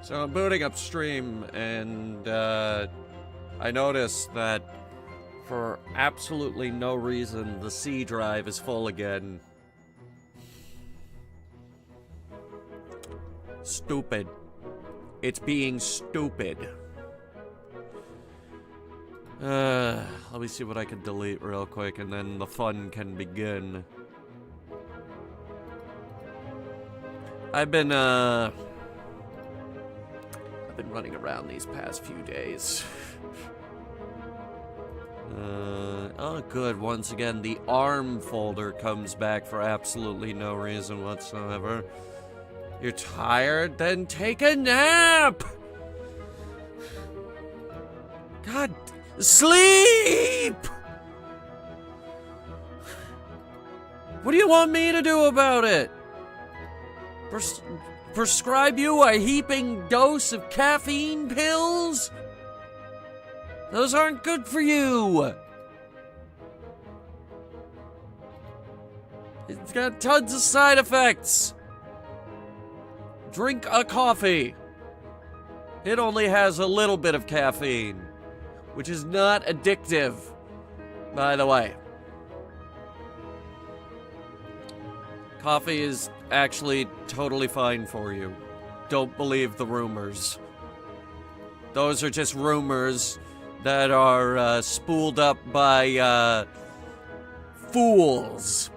So I'm booting upstream, and I noticed that for absolutely no reason, the C drive is full again. Stupid. It's being stupid. Let me see what I can delete real quick, and then the fun can begin. I've been running around these past few days. Oh good, once again, the ARM folder comes back for absolutely no reason whatsoever. You're tired? Then take a nap! God, sleep! What do you want me to do about it? Prescribe you a heaping dose of caffeine pills? Those aren't good for you. It's got tons of side effects. Drink a coffee. It only has a little bit of caffeine, which is not addictive, by the way. Coffee is actually totally fine for you. Don't believe the rumors. Those are just rumors that are spooled up by fools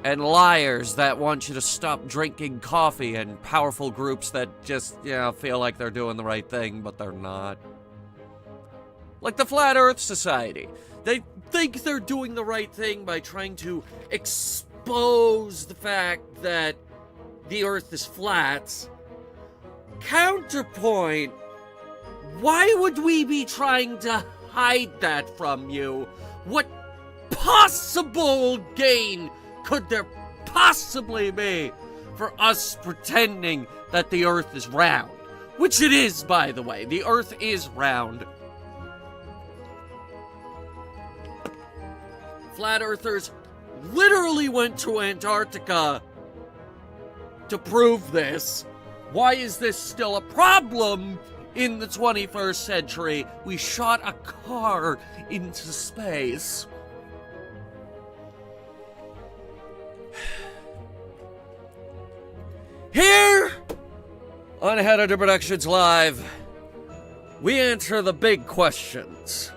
and liars that want you to stop drinking coffee, and powerful groups that just, feel like they're doing the right thing, but they're not. Like the Flat Earth Society. They think they're doing the right thing by trying to expose the fact that the Earth is flat. Counterpoint, why would we be trying to hide that from you? What possible gain could there possibly be for us pretending that the Earth is round? Which it is, by the way. The Earth is round. Flat Earthers literally went to Antarctica to prove this. Why is this still a problem in the 21st century? We shot a car into space. Here on Headhunter Productions Live, we answer the big questions.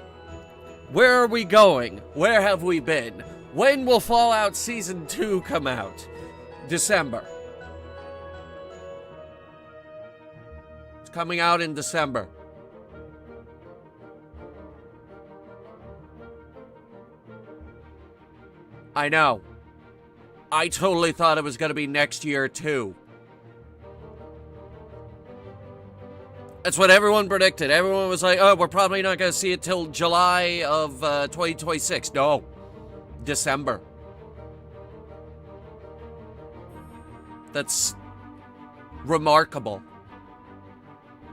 Where are we going? Where have we been? When will Fallout Season 2 come out? December. It's coming out in December. I know. I totally thought it was going to be next year, too. That's what everyone predicted. Everyone was like, oh, we're probably not going to see it till July of 2026. No. December. That's remarkable.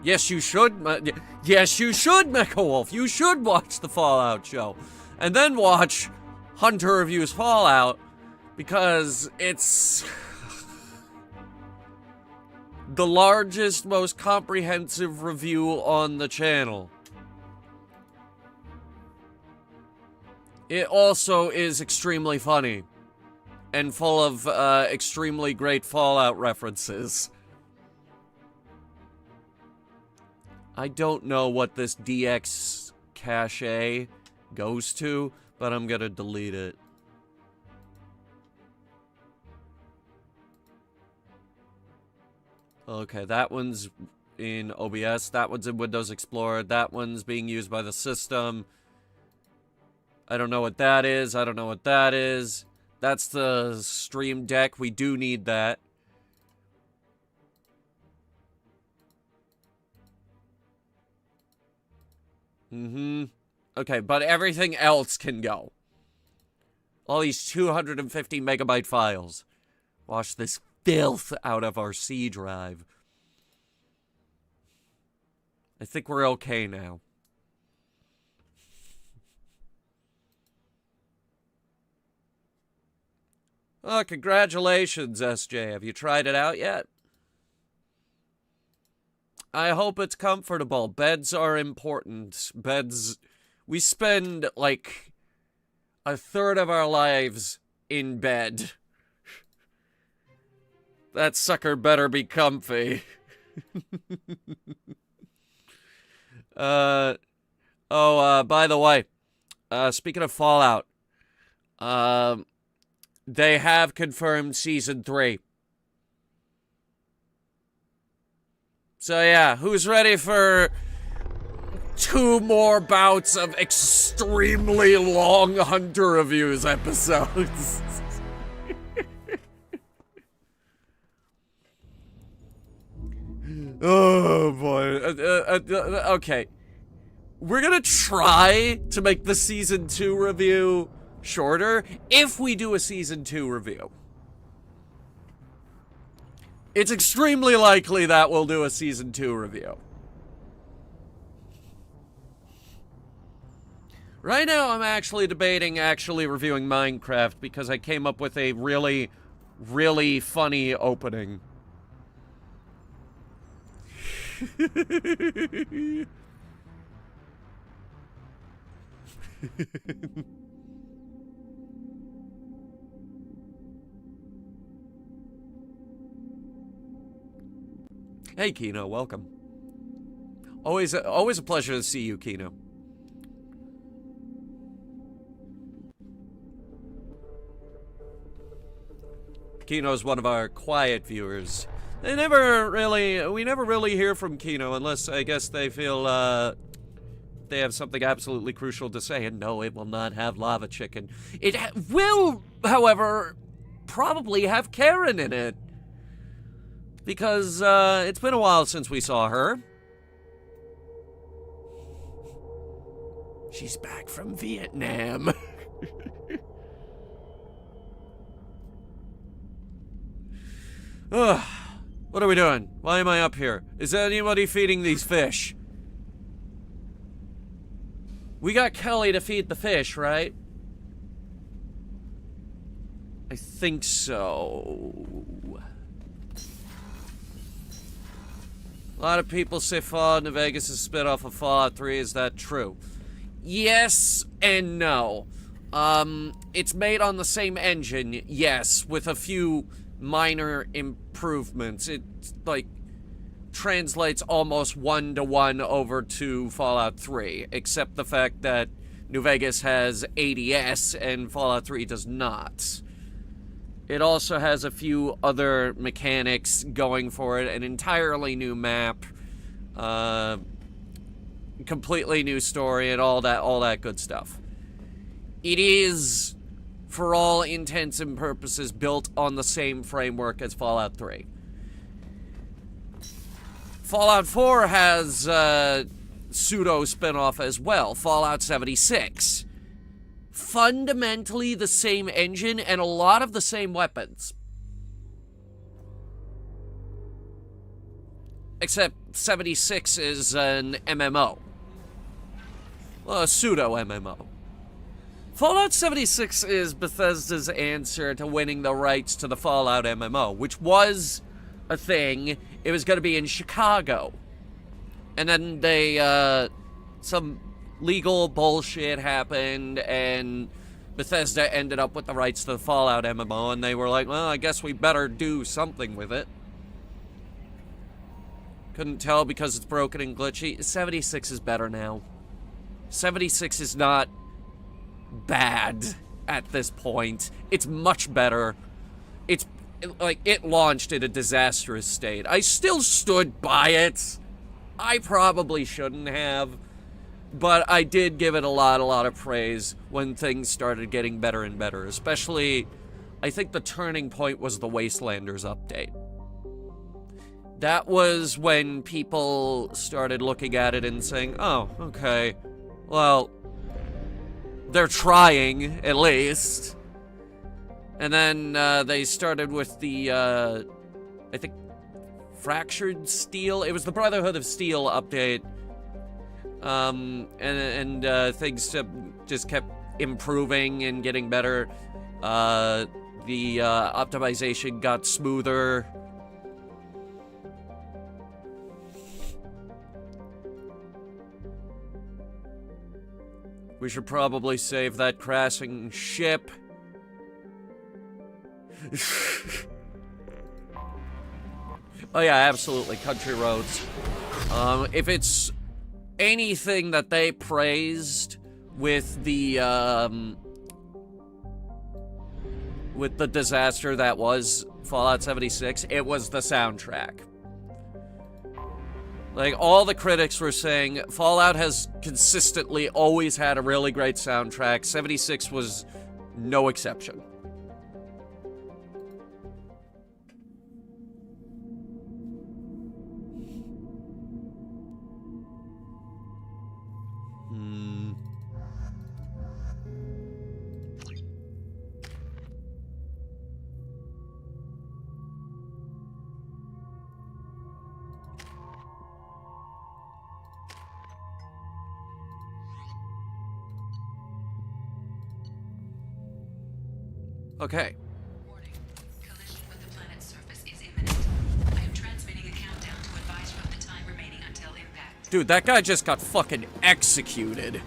Yes, you should. Yes, you should, Mecha Wolf. You should watch the Fallout show. And then watch Hunter Reviews Fallout, because it's the largest, most comprehensive review on the channel. It also is extremely funny and full of extremely great Fallout references. I don't know what this DX cache goes to, but I'm gonna delete it. Okay, that one's in OBS, that one's in Windows Explorer, that one's being used by the system. I don't know what that is, I don't know what that is. That's the Stream Deck, we do need that. Okay, but everything else can go. All these 250 megabyte files. Wash this filth out of our C drive. I think we're okay now. Oh, congratulations, SJ. Have you tried it out yet? I hope it's comfortable. Beds are important. Beds... We spend, like, a third of our lives in bed. That sucker better be comfy. By the way, speaking of Fallout, they have confirmed Season 3. So yeah, who's ready for 2 more bouts of extremely long Hunter Reviews episodes? Oh boy. Okay. We're gonna try to make the Season 2 review shorter if we do a Season 2 review. It's extremely likely that we'll do a Season 2 review. Right now, I'm actually debating reviewing Minecraft because I came up with a really, really funny opening. Hey, Kino, welcome. Always a pleasure to see you, Kino. Kino's one of our quiet viewers. We never really hear from Kino unless, I guess, they feel, they have something absolutely crucial to say. And no, it will not have lava chicken. It will, however, probably have Karen in it. Because, it's been a while since we saw her. She's back from Vietnam. Ugh. What are we doing? Why am I up here? Is anybody feeding these fish? We got Kelly to feed the fish, right? I think so. A lot of people say Fallout New Vegas is a spin-off of Fallout 3. Is that true? Yes and no. It's made on the same engine, yes, with a few minor improvements. It, like, translates almost 1-to-1 over to Fallout 3, except the fact that New Vegas has ADS and Fallout 3 does not. It also has a few other mechanics going for it, an entirely new map, completely new story, and all that good stuff. It is, for all intents and purposes, built on the same framework as Fallout 3. Fallout 4 has a pseudo spin-off as well, Fallout 76. Fundamentally the same engine and a lot of the same weapons. Except 76 is an MMO. Well, a pseudo-MMO. Fallout 76 is Bethesda's answer to winning the rights to the Fallout MMO, which was a thing. It was going to be in Chicago. And then they, some legal bullshit happened, and Bethesda ended up with the rights to the Fallout MMO, and they were like, well, I guess we better do something with it. Couldn't tell because it's broken and glitchy. 76 is better now. 76 is not bad at this point. It's much better. It's like it launched in a disastrous state. I still stood by it. I probably shouldn't have, but I did give it a lot of praise when things started getting better and better. Especially, I think the turning point was the Wastelanders update. That was when people started looking at it and saying, oh, okay, well, they're trying, at least. And then they started with the, I think, Fractured Steel. It was the Brotherhood of Steel update. And things just kept improving and getting better. The optimization got smoother. We should probably save that crashing ship. Oh yeah, absolutely. Country roads. If it's anything that they praised with the disaster that was Fallout 76, it was the soundtrack. Like, all the critics were saying Fallout has consistently always had a really great soundtrack. 76 was no exception. Okay. Warning. Collision with the planet's surface is imminent. I am transmitting a countdown to advise you of the time remaining until impact. Dude, that guy just got fucking executed.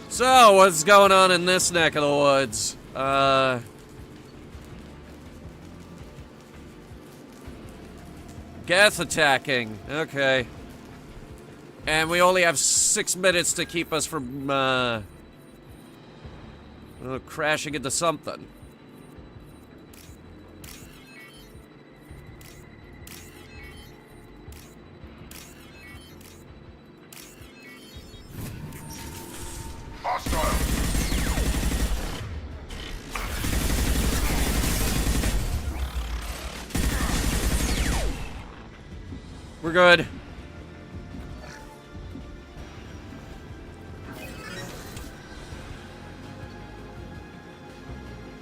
So, what's going on in this neck of the woods? Geth attacking. Okay. And we only have 6 minutes to keep us from, crashing into something. Hostile! We're good.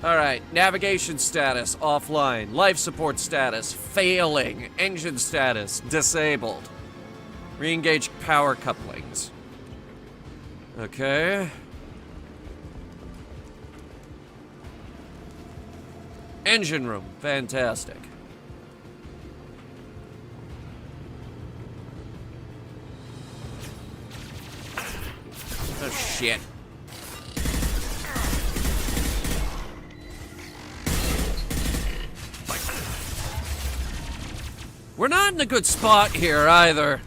Alright, navigation status, offline. Life support status, failing. Engine status, disabled. Re-engage power couplings. Okay. Engine room, fantastic. Oh, shit. We're not in a good spot here, either.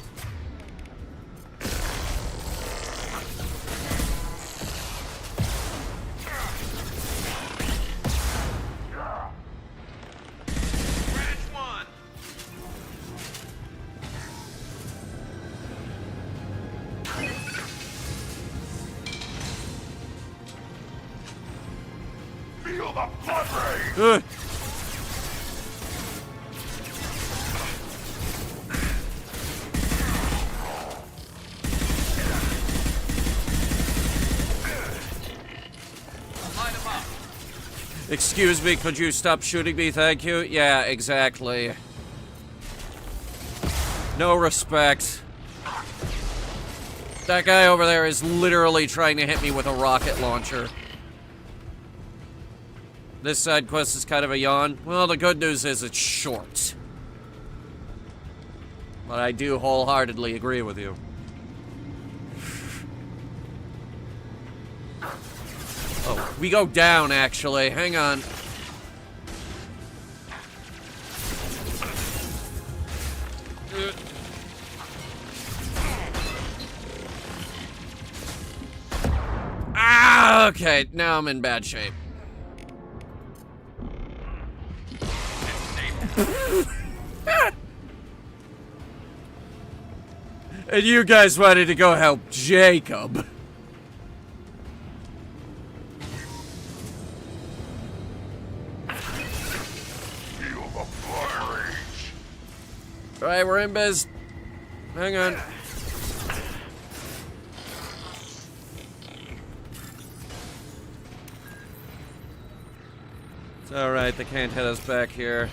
Feel the blood rage! Excuse me, could you stop shooting me, thank you? Yeah, exactly. No respect. That guy over there is literally trying to hit me with a rocket launcher. This side quest is kind of a yawn. Well, the good news is it's short. But I do wholeheartedly agree with you. Oh, we go down, actually. Hang on. Ah, okay. Now I'm in bad shape. And you guys wanted to go help Jacob. Alright, we're in biz. Hang on. It's alright, they can't hit us back here.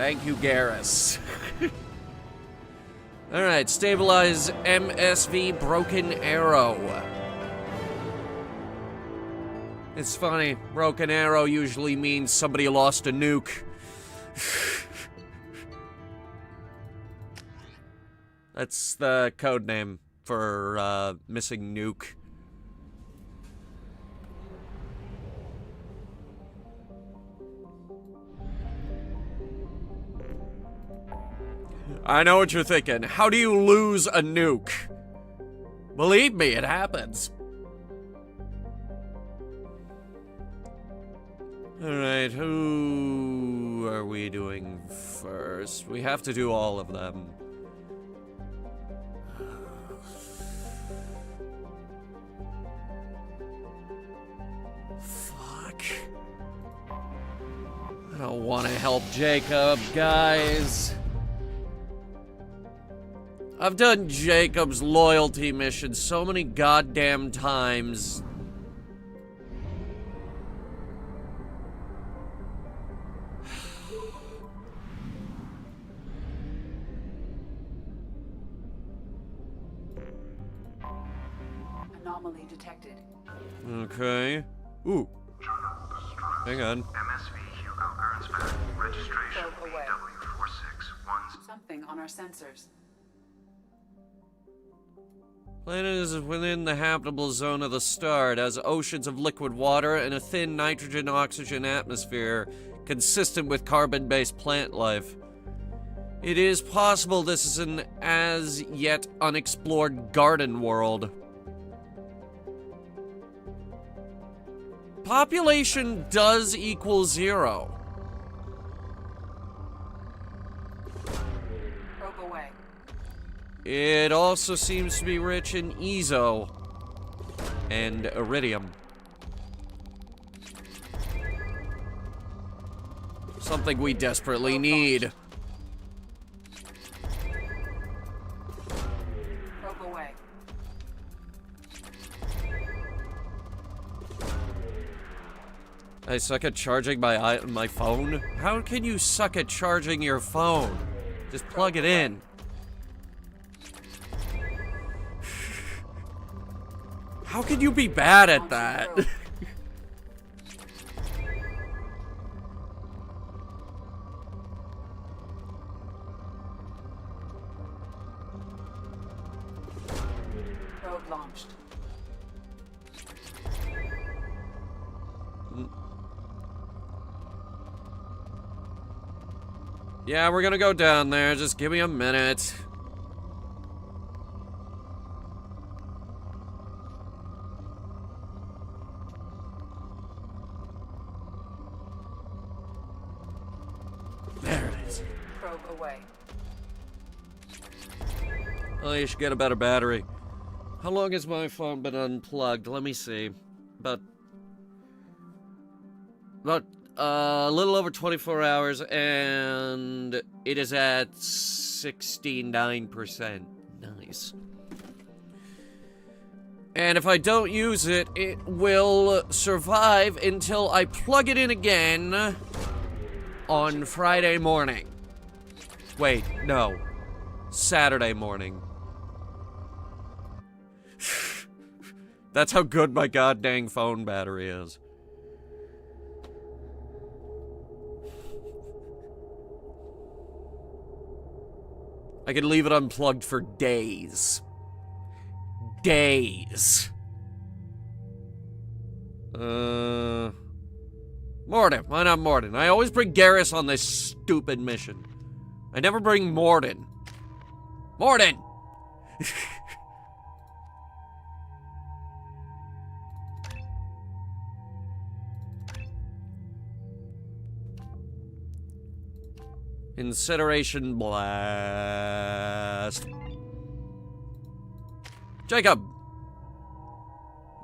Thank you, Garrus. Alright, stabilize MSV Broken Arrow. It's funny, Broken Arrow usually means somebody lost a nuke. That's the code name for missing nuke. I know what you're thinking. How do you lose a nuke? Believe me, it happens. Alright, who are we doing first? We have to do all of them. Fuck. I don't want to help Jacob, guys. I've done Jacob's loyalty mission so many goddamn times. Anomaly detected. Okay. Ooh. Hang on. MSV Hugo Gernsback. Registration Probe away. BW461. Something on our sensors. Planet is within the habitable zone of the star. It has oceans of liquid water and a thin nitrogen-oxygen atmosphere consistent with carbon-based plant life. It is possible this is an as-yet unexplored garden world. Population does equal 0. Probe away. It also seems to be rich in EZO and iridium. Something we desperately need. Probe away. I suck at charging my phone? How can you suck at charging your phone? Just plug it in. How can you be bad at that? Probe launched. Yeah, we're gonna go down there. Just give me a minute. There it is. Probe away. Oh, you should get a better battery. How long has my phone been unplugged? Let me see. About a little over 24 hours, and it is at 69%. Nice. And if I don't use it, it will survive until I plug it in again on Friday morning. Wait, no. Saturday morning. That's how good my goddamn phone battery is. I can leave it unplugged for days. Days. Morden. Why not Morden? I always bring Garrus on this stupid mission. I never bring Morden. Morden! Incineration blast. Jacob!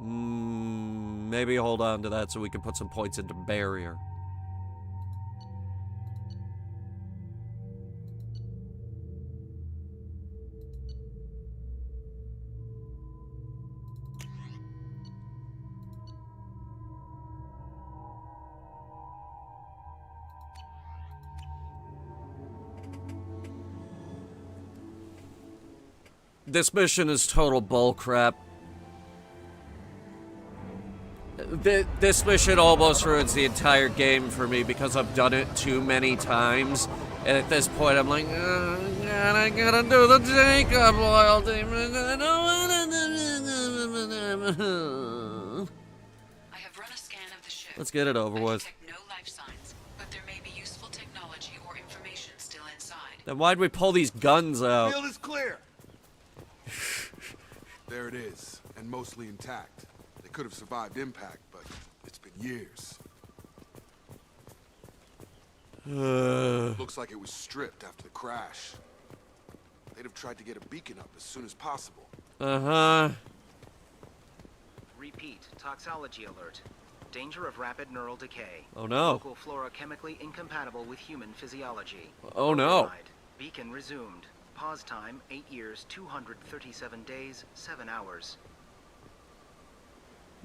Maybe hold on to that so we can put some points into barrier. This mission is total bullcrap. This mission almost ruins the entire game for me because I've done it too many times. And at this point, I'm like, oh, God, I gotta do the Jacob loyalty. I have run a scan of the ship. Let's get it over I with. detect no life signs, but there may be useful technology or information still inside. Then why'd we pull these guns out? Field is clear. There it is, and mostly intact. They could have survived impact, but it's been years. Looks like it was stripped after the crash. They'd have tried to get a beacon up as soon as possible. Uh-huh. Repeat, toxology alert. Danger of rapid neural decay. Oh no. Local flora chemically incompatible with human physiology. Oh no. Override. Beacon resumed. Pause time 8 years, 237 days, 7 hours.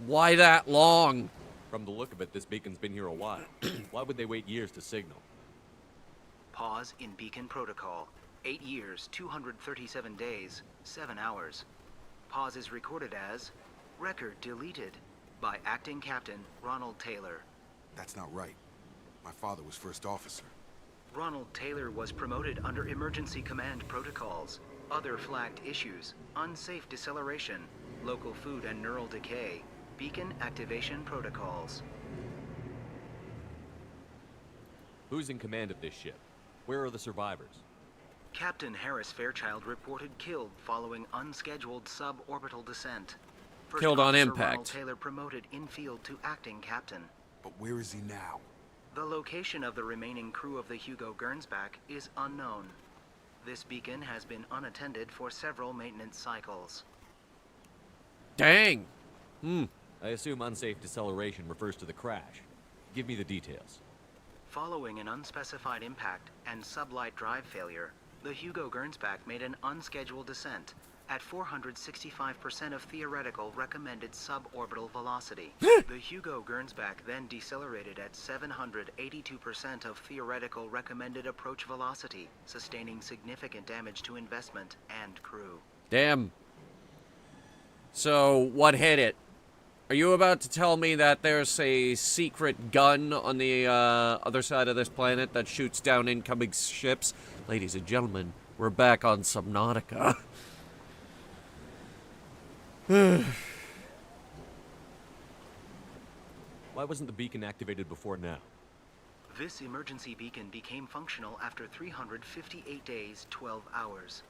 Why that long? From the look of it, this beacon's been here a while. Why would they wait years to signal? Pause in beacon protocol. 8 years, 237 days, 7 hours. Pause is recorded as record deleted by acting captain Ronald Taylor. That's not right. My father was first officer. Ronald Taylor was promoted under emergency command protocols. Other flagged issues: unsafe deceleration, local food and neural decay, beacon activation protocols. Who's in command of this ship? Where are the survivors? Captain Harris Fairchild reported killed following unscheduled suborbital descent. First Killed on Officer impact. Ronald Taylor promoted in-field to acting captain. But where is he now? The location of the remaining crew of the Hugo Gernsback is unknown. This beacon has been unattended for several maintenance cycles. Dang. I assume unsafe deceleration refers to the crash. Give me the details. Following an unspecified impact and sublight drive failure, the Hugo Gernsback made an unscheduled descent at 465% of theoretical recommended suborbital velocity. The Hugo Gernsback then decelerated at 782% of theoretical recommended approach velocity, sustaining significant damage to investment and crew. Damn. So, what hit it? Are you about to tell me that there's a secret gun on the other side of this planet that shoots down incoming ships? Ladies and gentlemen, we're back on Subnautica. Why wasn't the beacon activated before now? This emergency beacon became functional after 358 days, 12 hours.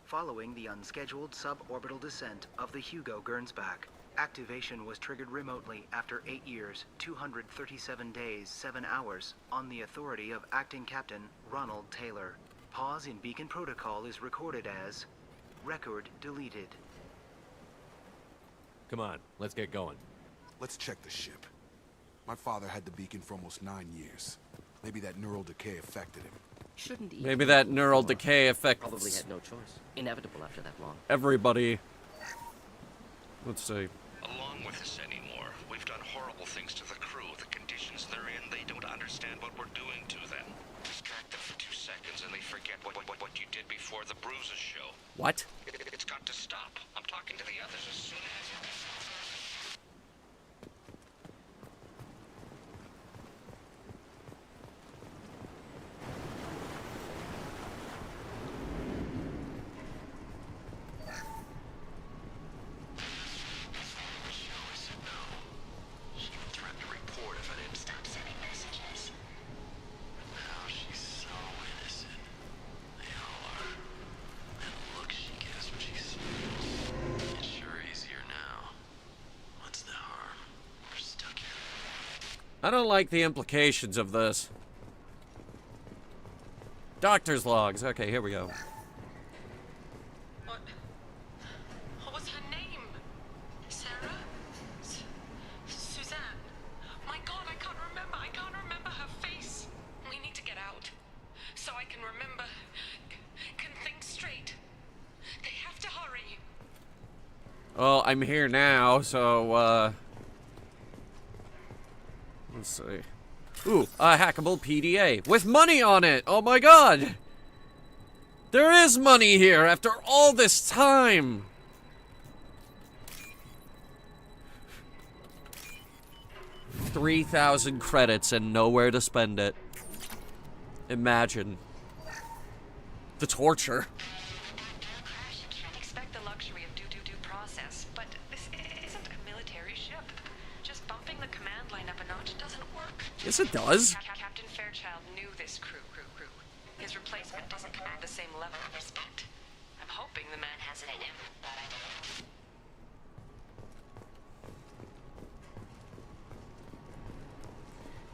Following the unscheduled suborbital descent of the Hugo Gernsback, activation was triggered remotely after 8 years, 237 days, 7 hours, on the authority of acting captain Ronald Taylor. Pause in beacon protocol is recorded as record deleted. Come on, let's get going. Let's check the ship. My father had the beacon for almost 9 years. Maybe that neural decay affected him. Shouldn't eat. Maybe that neural decay affects Probably had no choice. Inevitable after that long. everybody. Let's see. Along with this anymore. We've done horrible things to the crew. The conditions they're in, they don't understand what we're doing to them. Distract them for 2 seconds and they forget what you did before the bruises show. What? It's got to stop. I'm talking to the others as soon as... I don't like the implications of this. Doctor's logs. Okay, here we go. What was her name? Sarah? Suzanne? My God, I can't remember. I can't remember her face. We need to get out. So I can remember. Can think straight. They have to hurry. Well, I'm here now, so, let's see. Ooh, a hackable PDA with money on it! Oh my god! There is money here after all this time. $3,000 credits and nowhere to spend it. Imagine. The torture. You can't expect the luxury of due process, but this isn't a military ship. Just bumping the command line up a notch doesn't work. Yes, it does. Captain Fairchild knew this crew. His replacement doesn't command the same level of respect. I'm hoping the man has it in him, but I don't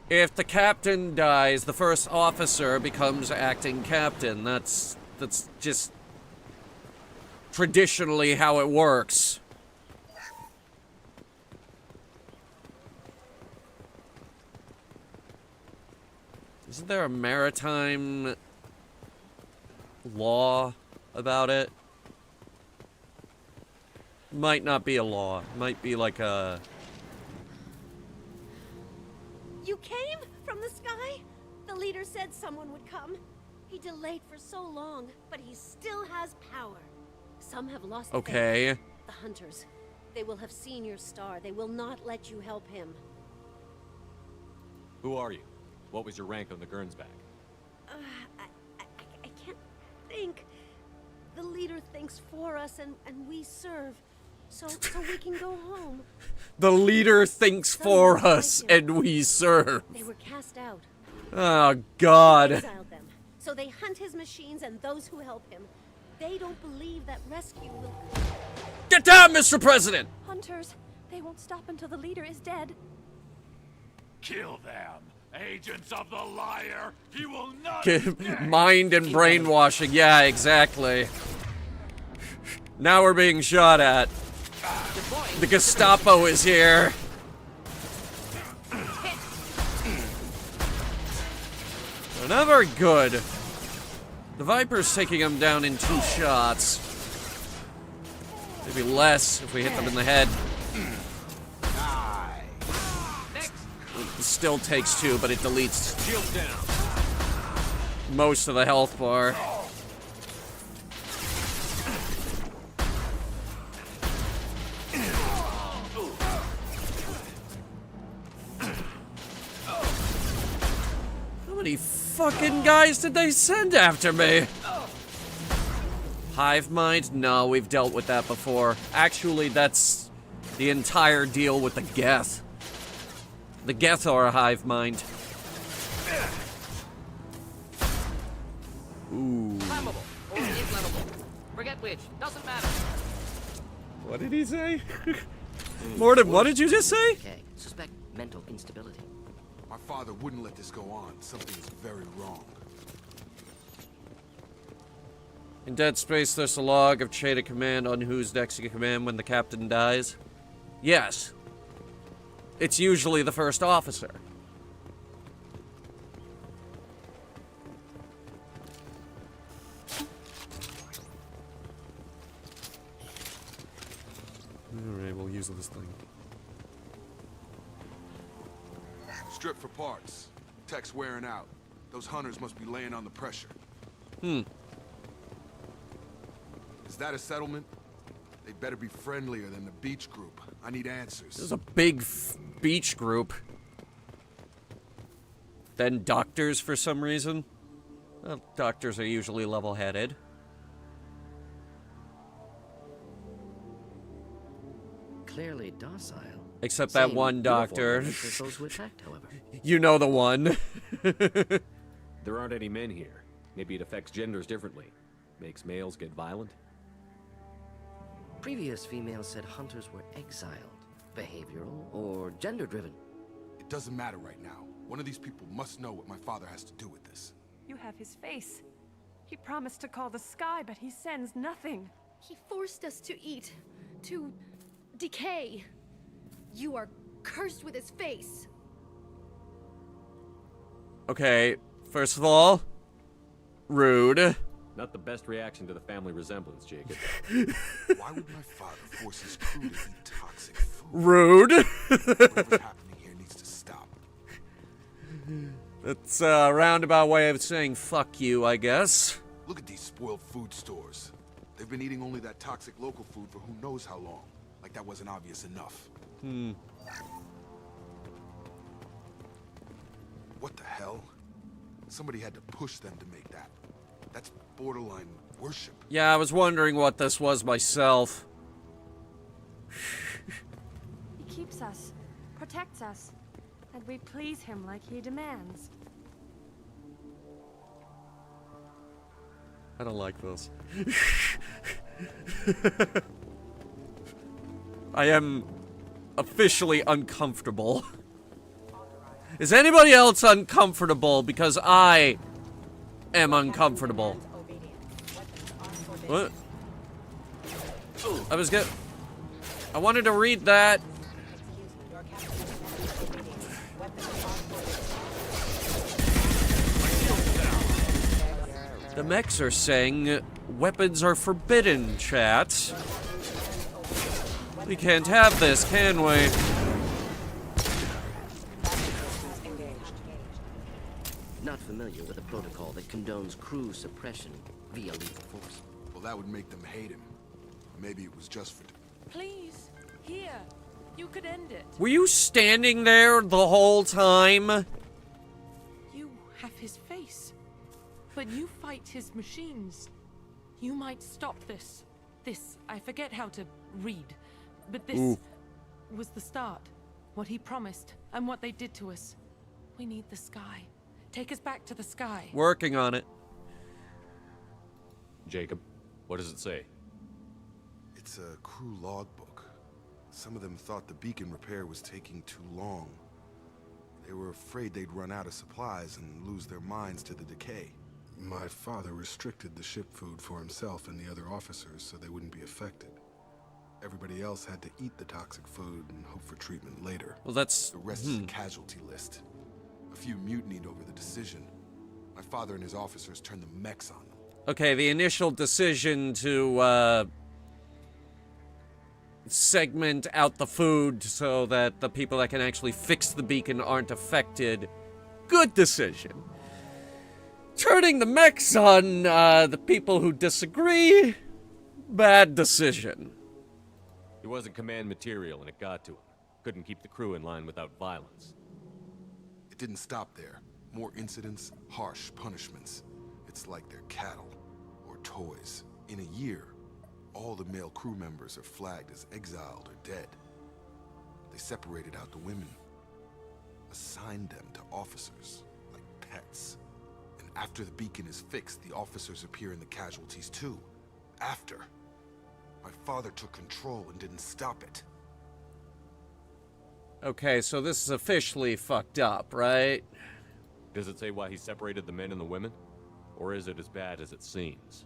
know. If the captain dies, the first officer becomes acting captain. That's just traditionally how it works. Isn't there a maritime law about it? Might not be a law. Might be like a... You came from the sky? The leader said someone would come. He delayed for so long, but he still has power. Some have lost Okay. faith. The hunters. They will have seen your star. They will not let you help him. Who are you? What was your rank on the Gernsback? I can't think. The leader thinks for us, and we serve. So we can go home. The leader thinks for us, and we serve. They were cast out. Oh, God. Exiled them. So they hunt his machines and those who help him. They don't believe that rescue will... Get down, Mr. President! Hunters, they won't stop until the leader is dead. Kill them! Agents of the liar! He will not... Mind and brainwashing. Yeah, exactly. Now we're being shot at. The Gestapo is here. They're not very good. The Viper's taking them down in 2 shots. Maybe less if we hit them in the head. It still takes 2, but it deletes most of the health bar. How many fucking guys did they send after me? Hive mind? No, we've dealt with that before. Actually, that's the entire deal with the Geth. The Geth are a hive mind. Ooh. Flammable or inflammable. Forget which. Doesn't matter. What did he say? Morden, what did you just say? Okay. Suspect mental instability. My father wouldn't let this go on. Something is very wrong. In Dead Space, there's a log of chain of command on who's next in command when the captain dies. Yes. It's usually the first officer. Alright, we'll use this thing. Strip for parts. Tech's wearing out. Those hunters must be laying on the pressure. Hmm. Is that a settlement? They better be friendlier than the beach group. I need answers. There's a big beach group. Then doctors for some reason. Well, doctors are usually level-headed. Clearly docile. Except that Same one doctor. uniform as those who attacked, however. You know the one. There aren't any men here. Maybe it affects genders differently. Makes males get violent. Previous females said hunters were exiled, behavioral, or gender-driven. It doesn't matter right now. One of these people must know what my father has to do with this. You have his face. He promised to call the sky, but he sends nothing. He forced us to eat, to decay. You are cursed with his face. Okay, first of all, rude. Not the best reaction to the family resemblance, Jacob. Why would my father force his crew to eat toxic food? Rude. Whatever's happening here needs to stop. That's a roundabout way of saying fuck you, I guess. Look at these spoiled food stores. They've been eating only that toxic local food for who knows how long. Like that wasn't obvious enough. What the hell? Somebody had to push them to make that. That's borderline worship. Yeah, I was wondering what this was myself. He keeps us, protects us, and we please him like he demands. I don't like this. I am officially uncomfortable. Is anybody else uncomfortable? Because I am uncomfortable. What? I wanted to read that. The mechs are saying weapons are forbidden, chat. We can't have this, can we? Not familiar with a protocol that condones crew suppression via lethal force. Well, that would make them hate him. Maybe it was just for... Please, here. You could end it. Were you standing there the whole time? You have his face. But you fight his machines. You might stop this. This, I forget how to read. But this was the start. What he promised, and what they did to us. We need the sky. Take us back to the sky. Working on it. Jacob, what does it say? It's a crew logbook. Some of them thought the beacon repair was taking too long. They were afraid they'd run out of supplies and lose their minds to the decay. My father restricted the ship food for himself and the other officers so they wouldn't be affected. Everybody else had to eat the toxic food and hope for treatment later. Well, that's... The rest is a casualty list. A few mutinied over the decision. My father and his officers turned the mechs on them. Okay, the initial decision to, segment out the food so that the people that can actually fix the beacon aren't affected. Good decision. Turning the mechs on, the people who disagree. Bad decision. He wasn't command material and it got to him. Couldn't keep the crew in line without violence. It didn't stop there. More incidents, harsh punishments. It's like they're cattle or toys. In a year, all the male crew members are flagged as exiled or dead. They separated out the women, assigned them to officers, like pets. And after the beacon is fixed, the officers appear in the casualties too. After. My father took control and didn't stop it. Okay, so this is officially fucked up, right? Does it say why he separated the men and the women? Or is it as bad as it seems?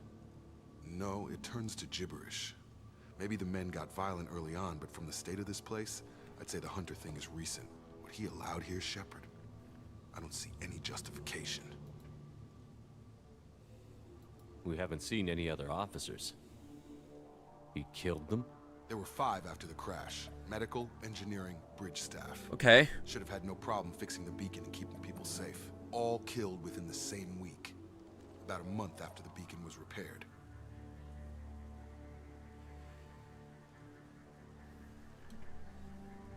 No, it turns to gibberish. Maybe the men got violent early on, but from the state of this place, I'd say the Hunter thing is recent. What he allowed here, Shepard, I don't see any justification. We haven't seen any other officers. He killed them? There were 5 after the crash. Medical, engineering, bridge staff. Okay. Should have had no problem fixing the beacon and keeping people safe. All killed within the same week. About a month after the beacon was repaired.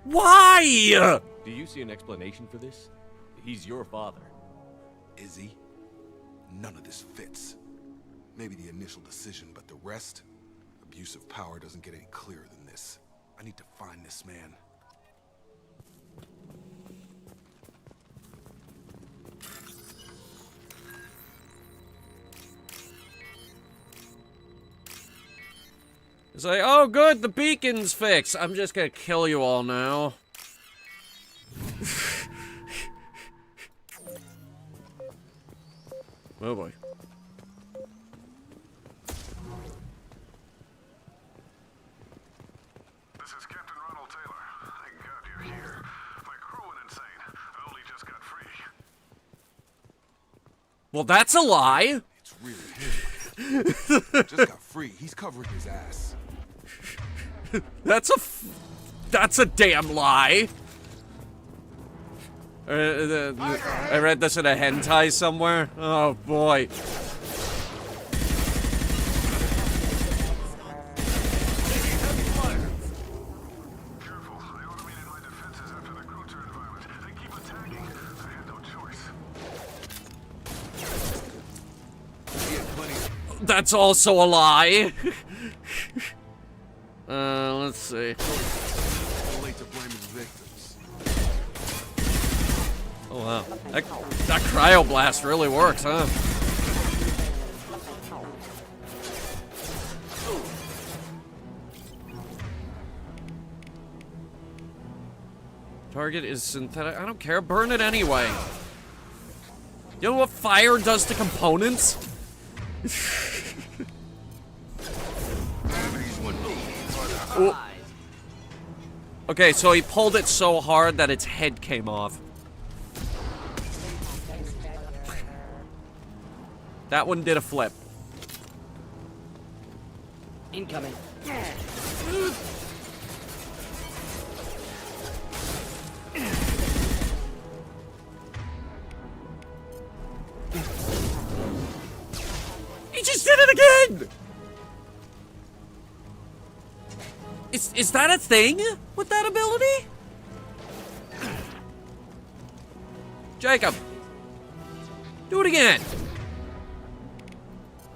Why? Do you see an explanation for this? He's your father. Is he? None of this fits. Maybe the initial decision, but the rest? Abuse of power doesn't get any clearer than this. I need to find this man. It's like, oh good, the beacon's fixed. I'm just gonna kill you all now. Oh boy. This is Captain Ronald Taylor. Thank God you're here. My crew went insane. I only just got free. Well, that's a lie. It's really him. Just got free. He's covering his ass. That's a damn lie. I read this in a hentai somewhere. Oh boy. That's also a lie. Let's see. Too late to blame his victims. Oh wow, that cryoblast really works, huh? Target is synthetic. I don't care. Burn it anyway. You know what fire does to components? Ooh. Okay, so he pulled it so hard that its head came off. That one did a flip. Incoming. He just did it again! Is that a thing with that ability? Jacob! Do it again!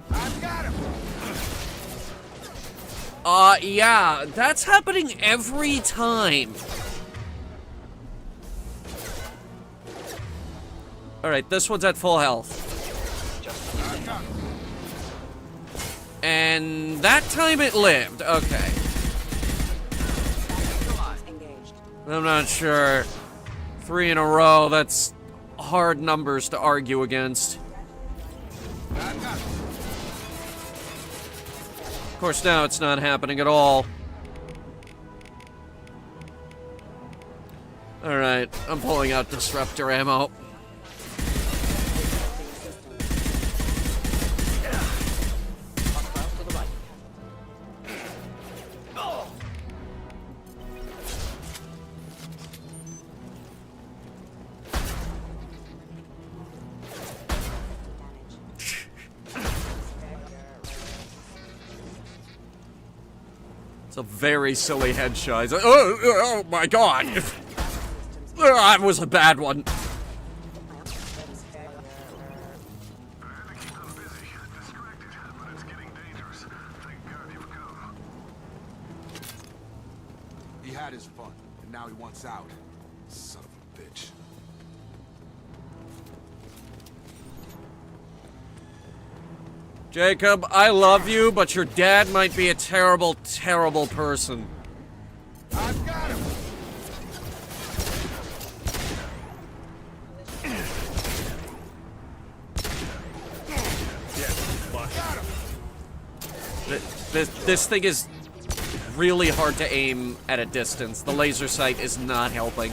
I've got him! Yeah, that's happening every time. Alright, this one's at full health. And that time it lived. Okay. I'm not sure. 3 in a row, that's hard numbers to argue against. Of course, now it's not happening at all. Alright, I'm pulling out disruptor ammo. It's a very silly headshot. Like, oh my god! That was a bad one. He had his fun, and now he wants out. Son of a bitch. Jacob, I love you, but your dad might be a terrible, terrible person. I've got him! This thing is really hard to aim at a distance. The laser sight is not helping.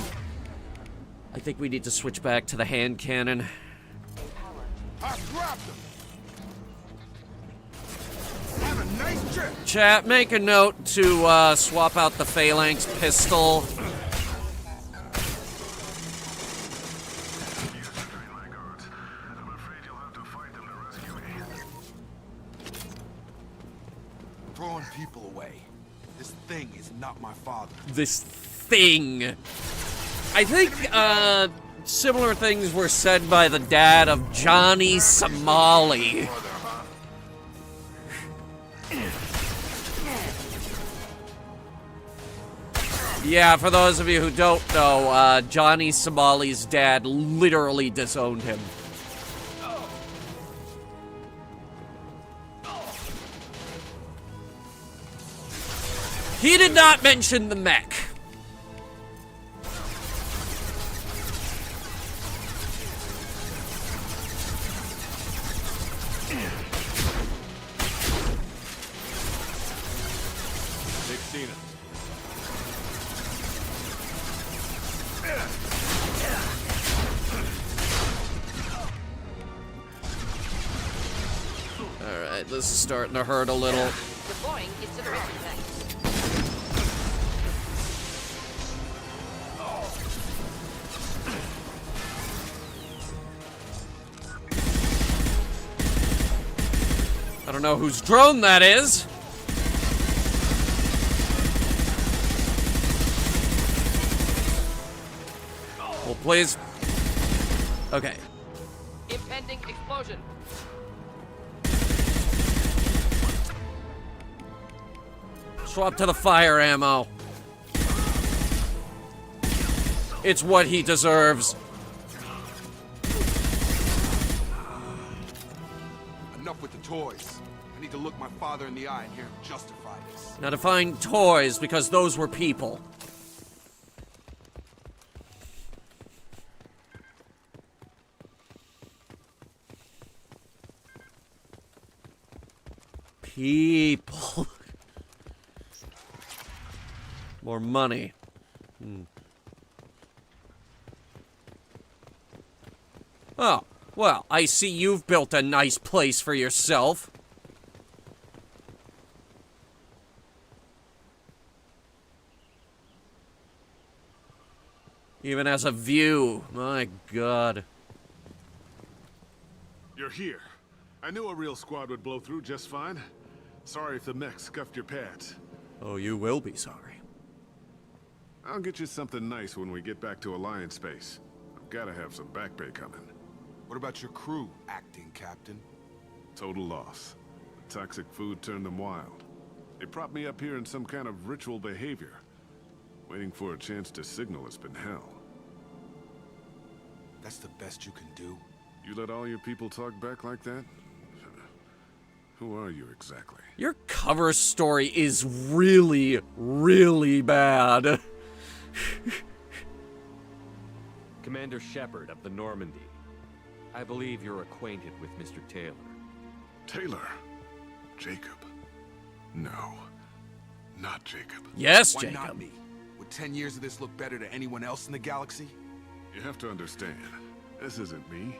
I think we need to switch back to the hand cannon. I've grabbed him! Have a nice trip! Chat, make a note to swap out the phalanx pistol. Throwing people away. This thing is not my father. This thing. I think similar things were said by the dad of Johnny Somali. Yeah, for those of you who don't know, Johnny Somali's dad literally disowned him. He did not mention the mech. Alright, this is starting to hurt a little. Deploying incineration tanks. I don't know whose drone that is. Well, please. Okay. Impending explosion. Swap to the fire ammo. It's what he deserves. Enough with the toys. I need to look my father in the eye and hear him justify this. Now define toys, because those were people. People. More money. Oh, well, I see you've built a nice place for yourself. Even as a view, my God. You're here. I knew a real squad would blow through just fine. Sorry if the mech scuffed your pads. Oh, you will be sorry. I'll get you something nice when we get back to Alliance space. I've gotta have some back pay coming. What about your crew, acting captain? Total loss. The toxic food turned them wild. They propped me up here in some kind of ritual behavior. Waiting for a chance to signal has been hell. That's the best you can do? You let all your people talk back like that? Who are you exactly? Your cover story is really, really bad. Commander Shepard of the Normandy. I believe you're acquainted with Mr. Taylor. Taylor? Jacob? No. Not Jacob. Yes, Why Jacob. not me? Would 10 years of this look better to anyone else in the galaxy? You have to understand, this isn't me.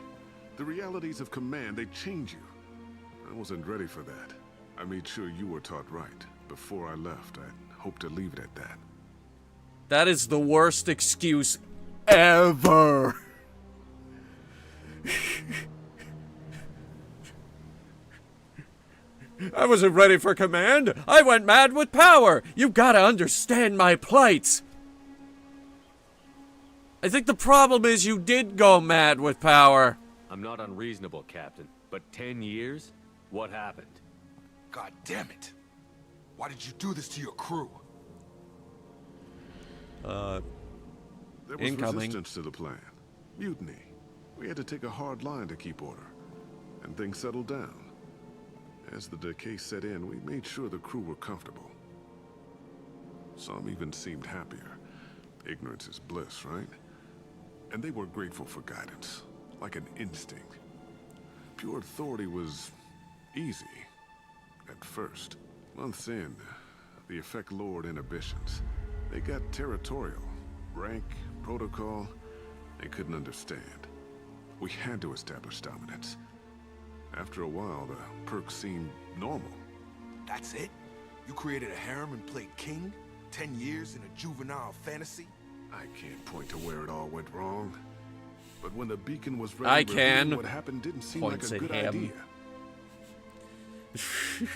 The realities of command, they change you. I wasn't ready for that. I made sure you were taught right. Before I left, I hoped to leave it at that. That is the worst excuse ever. I wasn't ready for command. I went mad with power. You gotta understand my plight. I think the problem is you did go mad with power. I'm not unreasonable, Captain, but 10 years? What happened? God damn it. Why did you do this to your crew? There was incoming. resistance to the plan. Mutiny. We had to take a hard line to keep order. And things settled down. As the decay set in, we made sure the crew were comfortable. Some even seemed happier. Ignorance is bliss, right? And they were grateful for guidance, like an instinct. Pure authority was easy, at first. Months in, the effect lowered inhibitions. They got territorial. Rank, protocol, they couldn't understand. We had to establish dominance. After a while, the perks seemed normal. That's it? You created a harem and played king? 10 years in a juvenile fantasy? I can't point to where it all went wrong. But when the beacon was ready, I can. What happened didn't seem Points like a at good him. idea.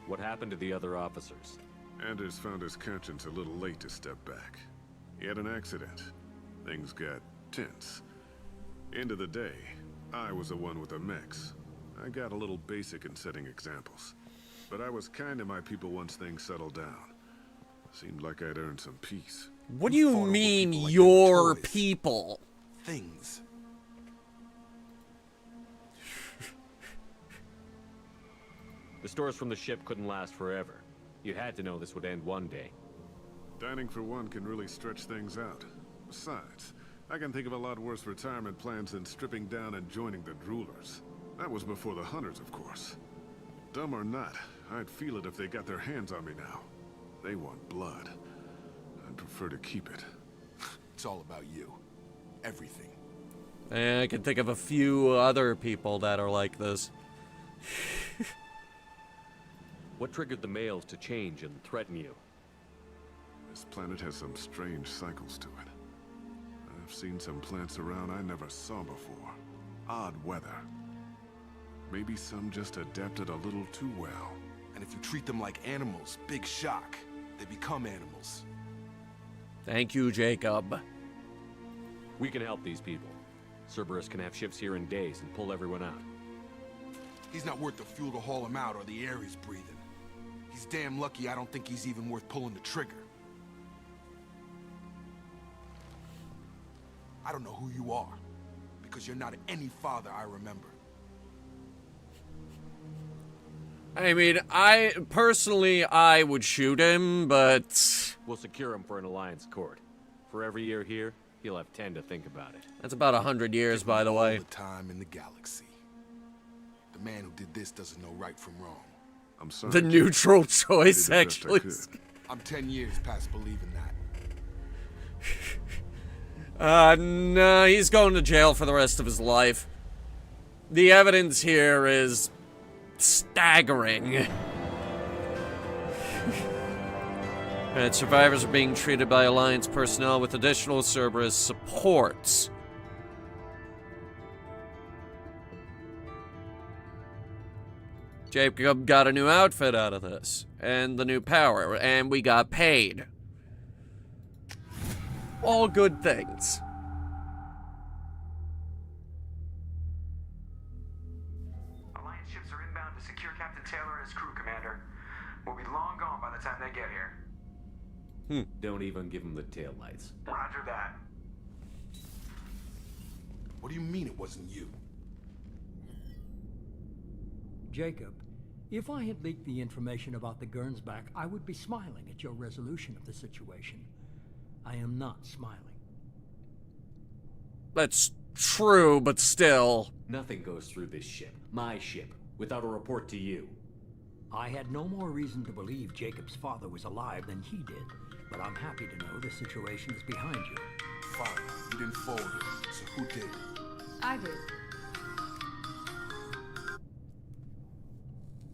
What happened to the other officers? Anders found his conscience a little late to step back. He had an accident. Things got tense. End of the day, I was the one with the mechs. I got a little basic in setting examples. But I was kind to my people once things settled down. Seemed like I'd earned some peace. What do you mean, people like your toys. people? Things. The stores from the ship couldn't last forever. You had to know this would end one day. Dining for one can really stretch things out. Besides, I can think of a lot worse retirement plans than stripping down and joining the Droolers. That was before the Hunters, of course. Dumb or not, I'd feel it if they got their hands on me now. They want blood. I'd prefer to keep it. It's all about you. Everything. I can think of a few other people that are like this. What triggered the males to change and threaten you? This planet has some strange cycles to it. I've seen some plants around I never saw before. Odd weather. Maybe some just adapted a little too well. And if you treat them like animals, big shock. They become animals. Thank you, Jacob. We can help these people. Cerberus can have ships here in days and pull everyone out. He's not worth the fuel to haul him out or the air he's breathing. He's damn lucky I don't think he's even worth pulling the trigger. I don't know who you are, because you're not any father I remember. I mean, I would shoot him, but We'll secure him for an alliance court. For every year here, he'll have 10 to think about it. that's about 100 years, by the way. All the time in the galaxy. The man who did this doesn't know right from wrong. I'm sorry. The neutral choice, I did the best I actually. could. I'm 10 years past believing that. No, he's going to jail for the rest of his life. The evidence here is staggering. And survivors are being treated by Alliance personnel with additional Cerberus supports. Jacob got a new outfit out of this, and the new power, and we got paid. All good things. Alliance ships are inbound to secure Captain Taylor and his crew, Commander. We'll be long gone by the time they get here. Don't even give him the taillights. Roger that. What do you mean it wasn't you? Jacob, if I had leaked the information about the Gernsback, I would be smiling at your resolution of the situation. I am not smiling. That's true, but still. Nothing goes through this ship, my ship, without a report to you. I had no more reason to believe Jacob's father was alive than he did, but I'm happy to know the situation is behind you. Fine, you didn't forward it, so who did? I did.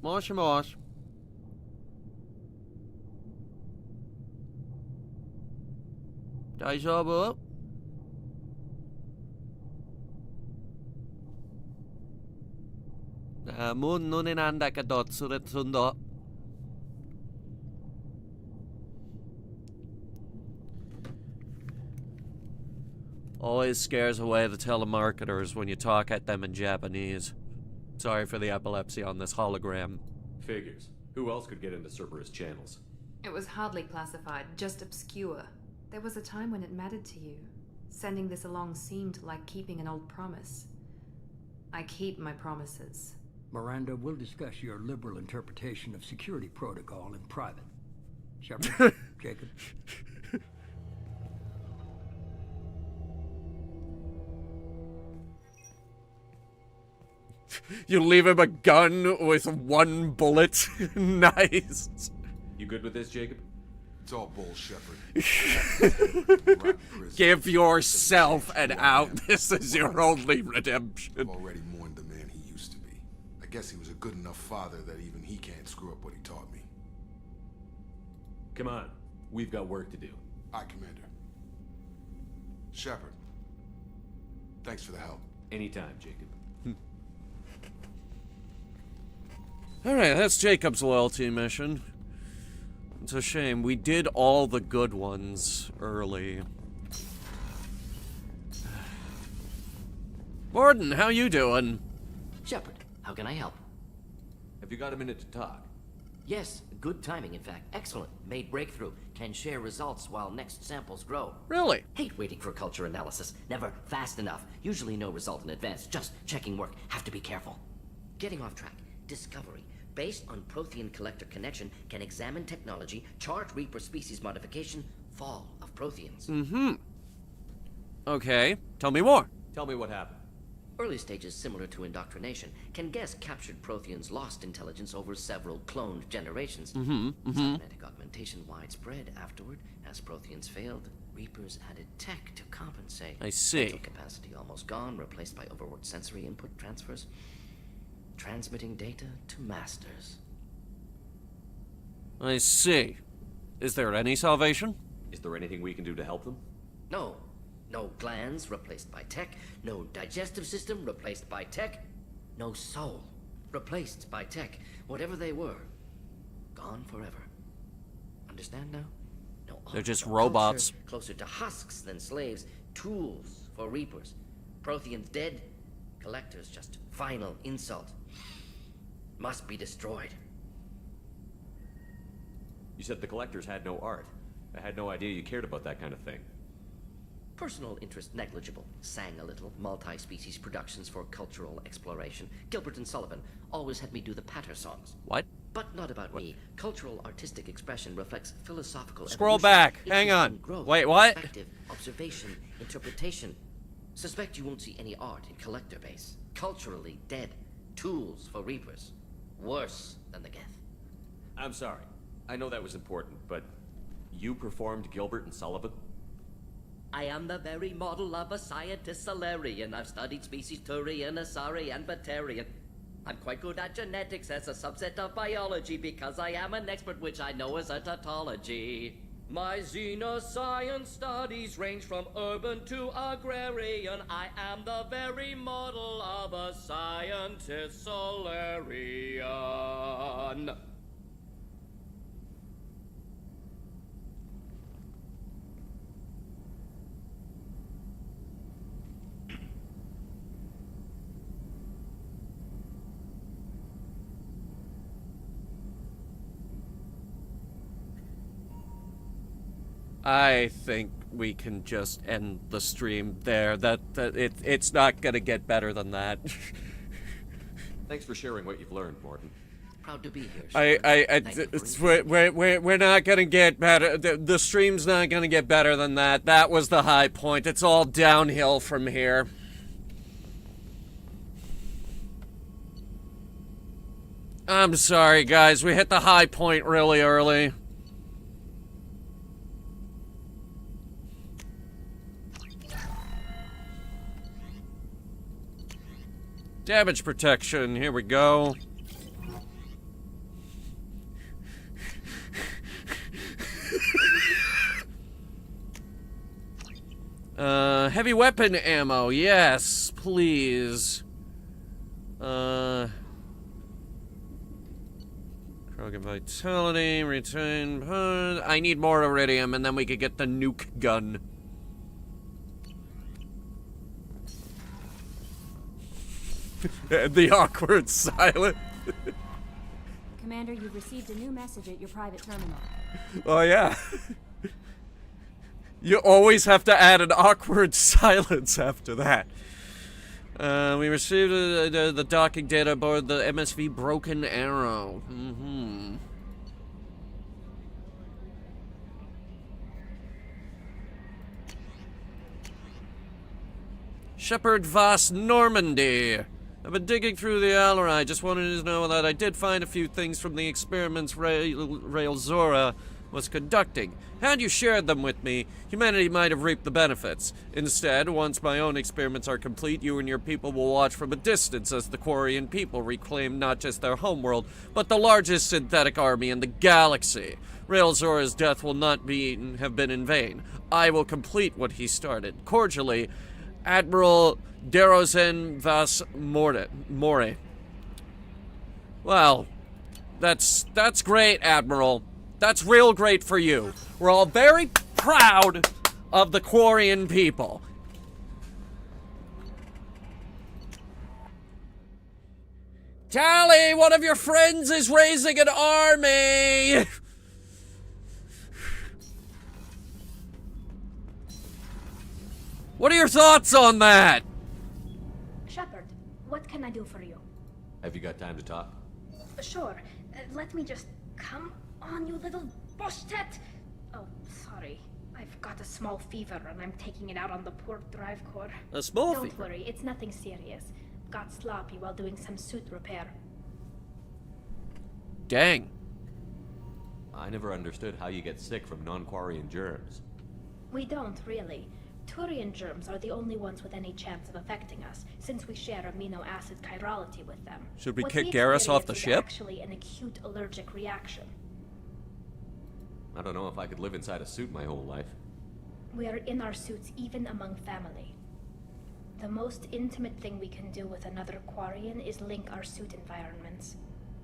Mosh. 다이셔브. 문 눈에 난다 그 덧수를 둔다. Always scares away the telemarketers when you talk at them in Japanese. Sorry for the epilepsy on this hologram. Figures. Who else could get into Cerberus channels? It was hardly classified, just obscure. There was a time when it mattered to you. Sending this along seemed like keeping an old promise. I keep my promises. Miranda, we'll discuss your liberal interpretation of security protocol in private. Shepard, Jacob. You leave him a gun with one bullet. Nice. You good with this, Jacob? It's all bull, Shepard. Give yourself an out. This is your only redemption. I've already mourned the man he used to be. I guess he was a good enough father that even he can't screw up what he taught me. Come on. We've got work to do. Aye, Commander. Shepard. Thanks for the help. Anytime, Jacob. Alright, that's Jacob's loyalty mission. It's a shame. We did all the good ones early. Gordon, how you doing? Shepard, how can I help? Have you got a minute to talk? Yes, good timing, in fact. Excellent. Made breakthrough. Can share results while next samples grow. Really? Hate waiting for culture analysis. Never fast enough. Usually no result in advance. Just checking work. Have to be careful. Getting off track. Discovery. Based on Prothean collector connection, can examine technology, chart Reaper species modification, fall of Protheans. Mm-hmm. Okay, tell me more. Tell me what happened. Early stages similar to indoctrination. Can guess captured Protheans lost intelligence over several cloned generations. Cybernetic augmentation widespread afterward. As Protheans failed, Reapers added tech to compensate. I see. Mental capacity almost gone, replaced by overworked sensory input transfers. Transmitting data to masters. I see. Is there any salvation? Is there anything we can do to help them? No. No glands replaced by tech. No digestive system replaced by tech. No soul replaced by tech. Whatever they were, gone forever. Understand now? No. They're just no robots. Culture, closer to husks than slaves. Tools for Reapers. Protheans dead. Collectors just final insult. must be destroyed. You said the collectors had no art. I had no idea you cared about that kind of thing. Personal interest negligible. Sang a little. Multi-species productions for cultural exploration. Gilbert and Sullivan always had me do the patter songs. What? But not about me. Cultural artistic expression reflects philosophical Scroll evolution, back. Hang interest on. in growth, Wait, what? Perspective, observation, interpretation. Suspect you won't see any art in collector base. Culturally dead. Tools for reapers. Worse than the Geth. I'm sorry. I know that was important, but you performed Gilbert and Sullivan? I am the very model of a scientist Solarian. I've studied species Turian, Asari, and Batarian. I'm quite good at genetics as a subset of biology because I am an expert, which I know is a tautology. My xenoscience studies range from urban to agrarian. I am the very model of a scientist Solarian. I think we can just end the stream there. It's not gonna get better than that. Thanks for sharing what you've learned, Morton. Proud to be here. We're not gonna get better. The stream's not gonna get better than that. That was the high point. It's all downhill from here. I'm sorry, guys. We hit the high point really early. Damage protection, here we go. Heavy weapon ammo, yes, please. Krogan vitality, retain. I need more iridium, and then we could get the nuke gun. The awkward silence. Commander, you've received a new message at your private terminal. Oh, yeah. You always have to add an awkward silence after that. We received the docking data aboard the MSV Broken Arrow. Shepard Voss Normandy. I've been digging through the Allorai. Just wanted to know that I did find a few things from the experiments Railzora was conducting. Had you shared them with me, humanity might have reaped the benefits. Instead, once my own experiments are complete, you and your people will watch from a distance as the Quarian people reclaim not just their homeworld, but the largest synthetic army in the galaxy. Railzora's death will not have been in vain. I will complete what he started. Cordially, Admiral Derozen Vas More. Well, that's great, Admiral. That's real great for you. We're all very proud of the Quarian people. Tally, one of your friends is raising an army! What are your thoughts on that? Shepard, what can I do for you? Have you got time to talk? Sure. Let me just... Come on, you little boshtet! Oh, sorry. I've got a small fever and I'm taking it out on the poor drive core. A small Don't fever? worry, it's nothing serious. Got sloppy while doing some suit repair. Dang. I never understood how you get sick from non-Quarian germs. We don't, really. Turian germs are the only ones with any chance of affecting us, since we share amino acid chirality with them. Should we What kick we Garrus off the experience is ship? Actually, an acute allergic reaction. I don't know if I could live inside a suit my whole life. We are in our suits even among family. The most intimate thing we can do with another Quarian is link our suit environments.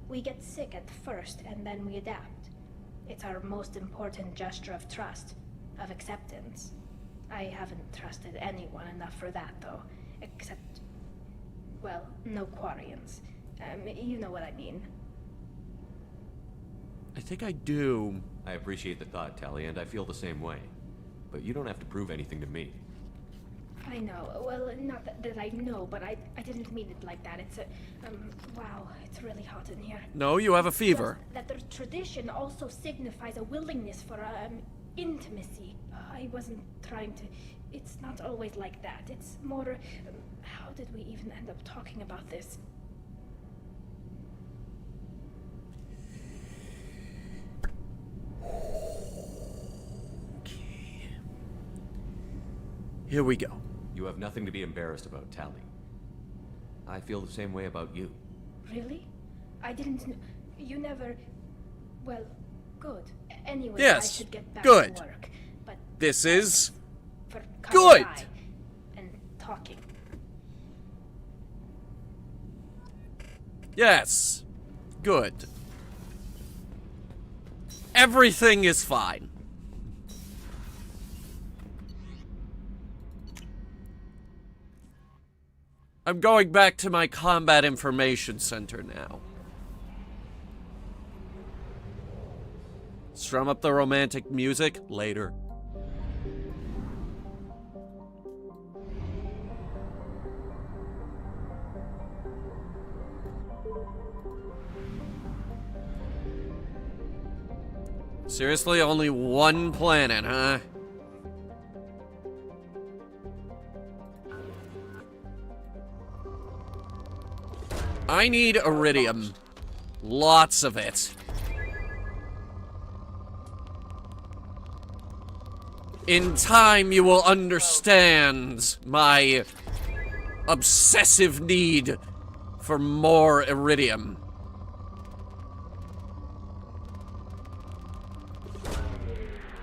We get sick at first, and then we adapt. It's our most important gesture of trust, of acceptance. I haven't trusted anyone enough for that, though. Except... well, no Quarians. You know what I mean. I think I do. I appreciate the thought, Tally, and I feel the same way. But you don't have to prove anything to me. I know. Well, not that I know, but I didn't mean it like that. It's a, wow, it's really hot in here. No, you have a fever. Just that the tradition also signifies a willingness for, intimacy. I wasn't trying to... It's not always like that. It's more... how did we even end up talking about this? Here we go. You have nothing to be embarrassed about, Tally. I feel the same way about you. Really? I didn't know... You never... Well, good. Anyway, yes, I should get back good. to work. But this is... for good! by and talking. Yes. Good. Everything is fine. I'm going back to my combat information center now. Strum up the romantic music later. Seriously, only one planet, huh? I need iridium. Lots of it. In time, you will understand my obsessive need for more iridium.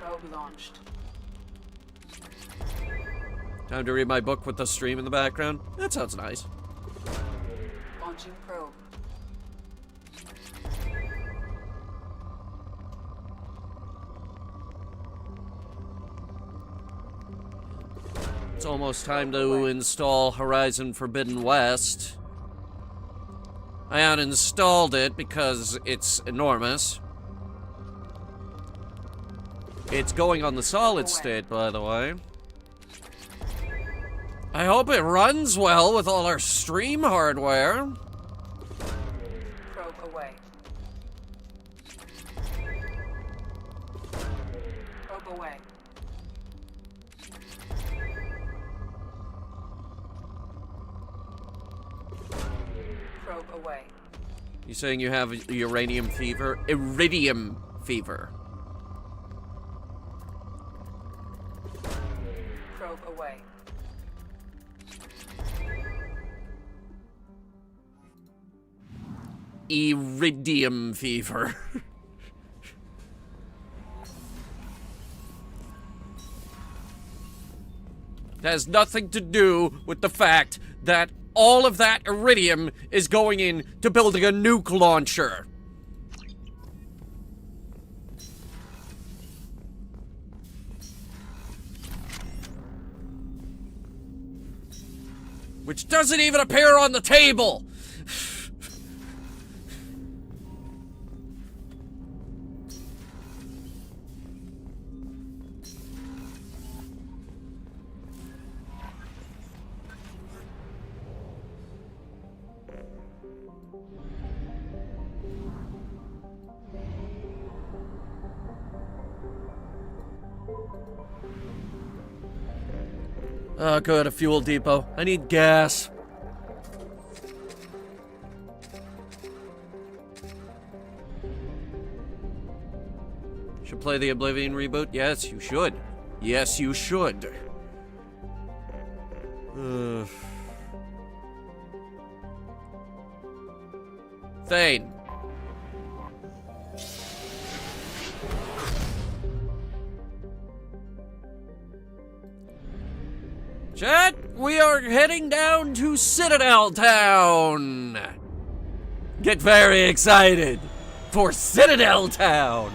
Probe launched. Time to read my book with the stream in the background? That sounds nice. Launching probe. It's almost time to install Horizon Forbidden West. I uninstalled it because it's enormous. It's going on the solid state, by the way. I hope it runs well with all our stream hardware. Probe away. Probe away. Probe away. You saying you have uranium fever? Iridium fever. Probe away. Iridium fever. It has nothing to do with the fact that all of that iridium is going in to building a nuke launcher. Which doesn't even appear on the table. Oh, good, a fuel depot. I need gas. Should play the Oblivion reboot? Yes, you should. Yes, you should. Thane. Chat, we are heading down to Citadel Town. Get very excited for Citadel Town.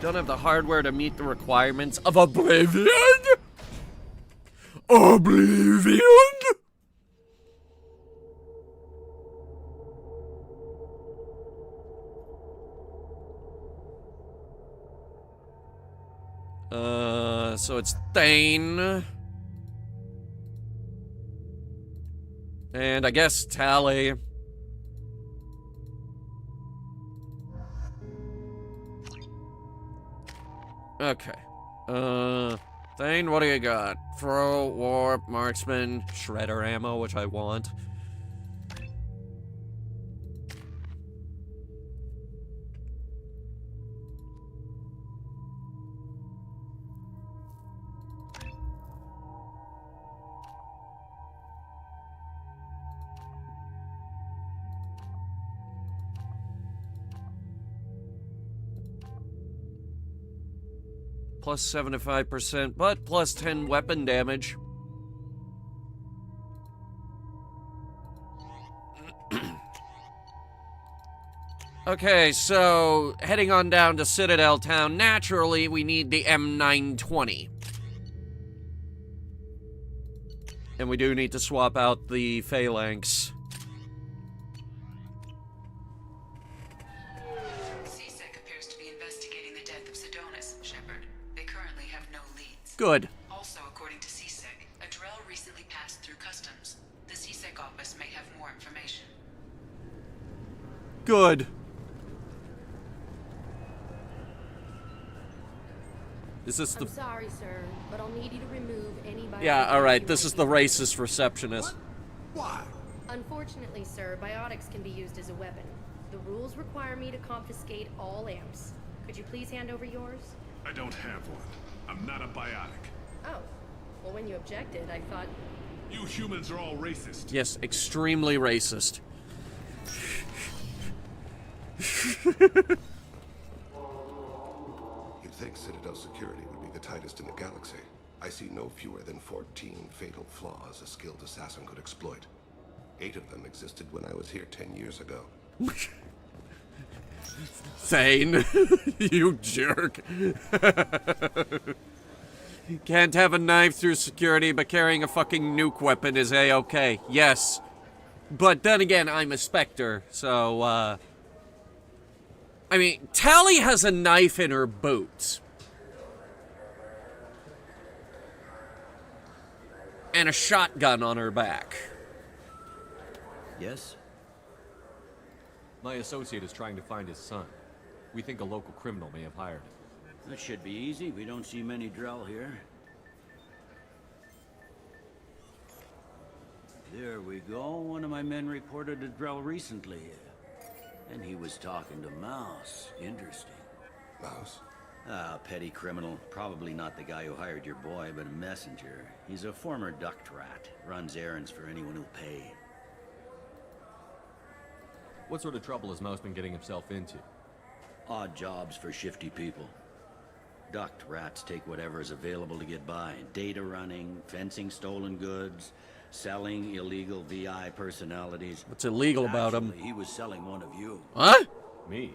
Don't have the hardware to meet the requirements of Oblivion? Oblivion? So it's Thane. And I guess Tally. Okay. Thane, what do you got? Throw, warp, marksman, shredder ammo, which I want. Plus 75%, but plus 10 weapon damage. Okay, so heading on down to Citadel Town, naturally we need the M920. And we do need to swap out the phalanx. Good. Also, according to CSEC, a Drell recently passed through customs. The CSEC office may have more information. Good. Is this the... I'm sorry, sir, but I'll need you to remove any biotic... Yeah, alright, this is the racist receptionist. Why? Unfortunately, sir, biotics can be used as a weapon. The rules require me to confiscate all amps. Could you please hand over yours? I don't have one. I'm not a biotic. Oh. Well, when you objected, I thought... You humans are all racist. Yes, extremely racist. You'd think Citadel security would be the tightest in the galaxy. I see no fewer than 14 fatal flaws a skilled assassin could exploit. 8 of them existed when I was here 10 years ago. Thane, you jerk. Can't have a knife through security, but carrying a fucking nuke weapon is A-okay. Yes. But then again, I'm a Spectre, so, I mean, Tally has a knife in her boots. And a shotgun on her back. Yes? My associate is trying to find his son. We think a local criminal may have hired him. That should be easy. We don't see many Drell here. There we go. One of my men reported a Drell recently. And he was talking to Mouse. Interesting. Mouse? Ah, petty criminal. Probably not the guy who hired your boy, but a messenger. He's a former duct rat. Runs errands for anyone who'll pay. What sort of trouble has Mouse been getting himself into? Odd jobs for shifty people. Duct rats take whatever is available to get by. Data running, fencing stolen goods, selling illegal VI personalities. What's illegal about him? He was selling one of you. What? Me?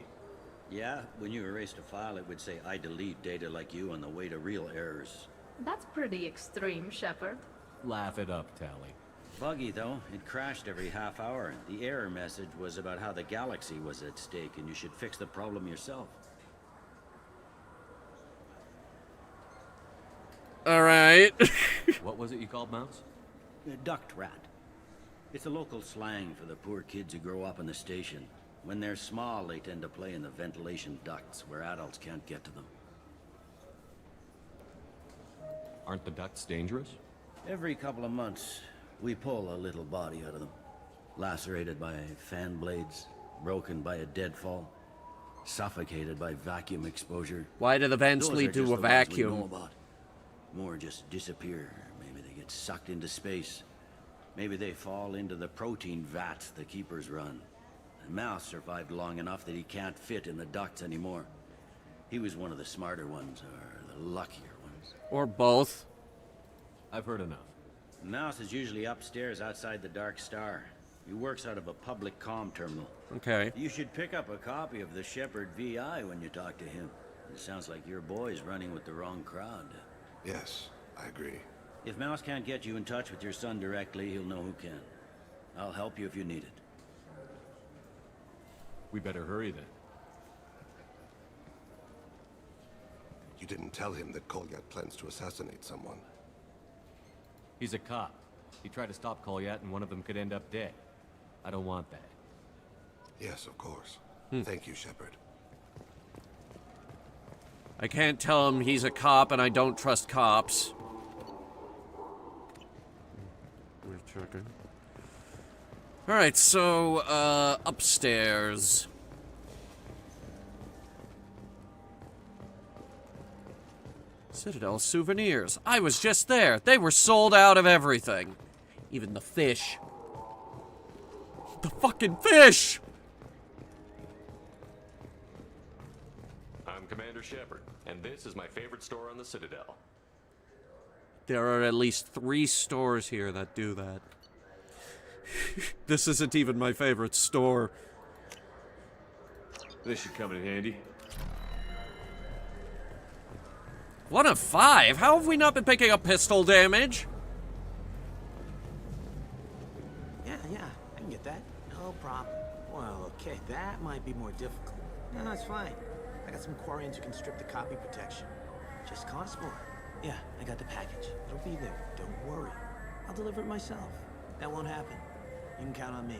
Yeah, when you erased a file, it would say, I delete data like you on the way to real errors. That's pretty extreme, Shepard. Laugh it up, Tally. Buggy, though. It crashed every half hour. The error message was about how the galaxy was at stake, and you should fix the problem yourself. Alright. What was it you called Mouse? A duct rat. It's a local slang for the poor kids who grow up in the station. When they're small, they tend to play in the ventilation ducts, where adults can't get to them. Aren't the ducts dangerous? Every couple of months, we pull a little body out of them. Lacerated by fan blades, broken by a deadfall, suffocated by vacuum exposure. Why do the vents Those lead are to just a the ones we vacuum? know about. More just disappear. Maybe they get sucked into space. Maybe they fall into the protein vats the keepers run. And Mouse survived long enough that he can't fit in the ducts anymore. He was one of the smarter ones, or the luckier ones. Or both. I've heard enough. Mouse is usually upstairs outside the Dark Star. He works out of a public comm terminal. Okay. You should pick up a copy of the Shepard VI when you talk to him. It sounds like your boy's running with the wrong crowd. Yes, I agree. If Mouse can't get you in touch with your son directly, he'll know who can. I'll help you if you need it. We better hurry then. You didn't tell him that Kolyat plans to assassinate someone. He's a cop. He tried to stop Kolyat and one of them could end up dead. I don't want that. Yes, of course. Thank you, Shepard. I can't tell him he's a cop and I don't trust cops. We're checking. Alright, so, upstairs. Citadel souvenirs. I was just there. They were sold out of everything. Even the fish. The fucking fish! I'm Commander Shepard, and this is my favorite store on the Citadel. There are at least 3 stores here that do that. This isn't even my favorite store. This should come in handy. 1 of 5? How have we not been picking up pistol damage? Yeah, I can get that. No problem. Well, okay, that might be more difficult. No, it's fine. I got some Quarians who can strip the copy protection. Just cost more. Yeah, I got the package. It'll be there. Don't worry. I'll deliver it myself. That won't happen. You can count on me.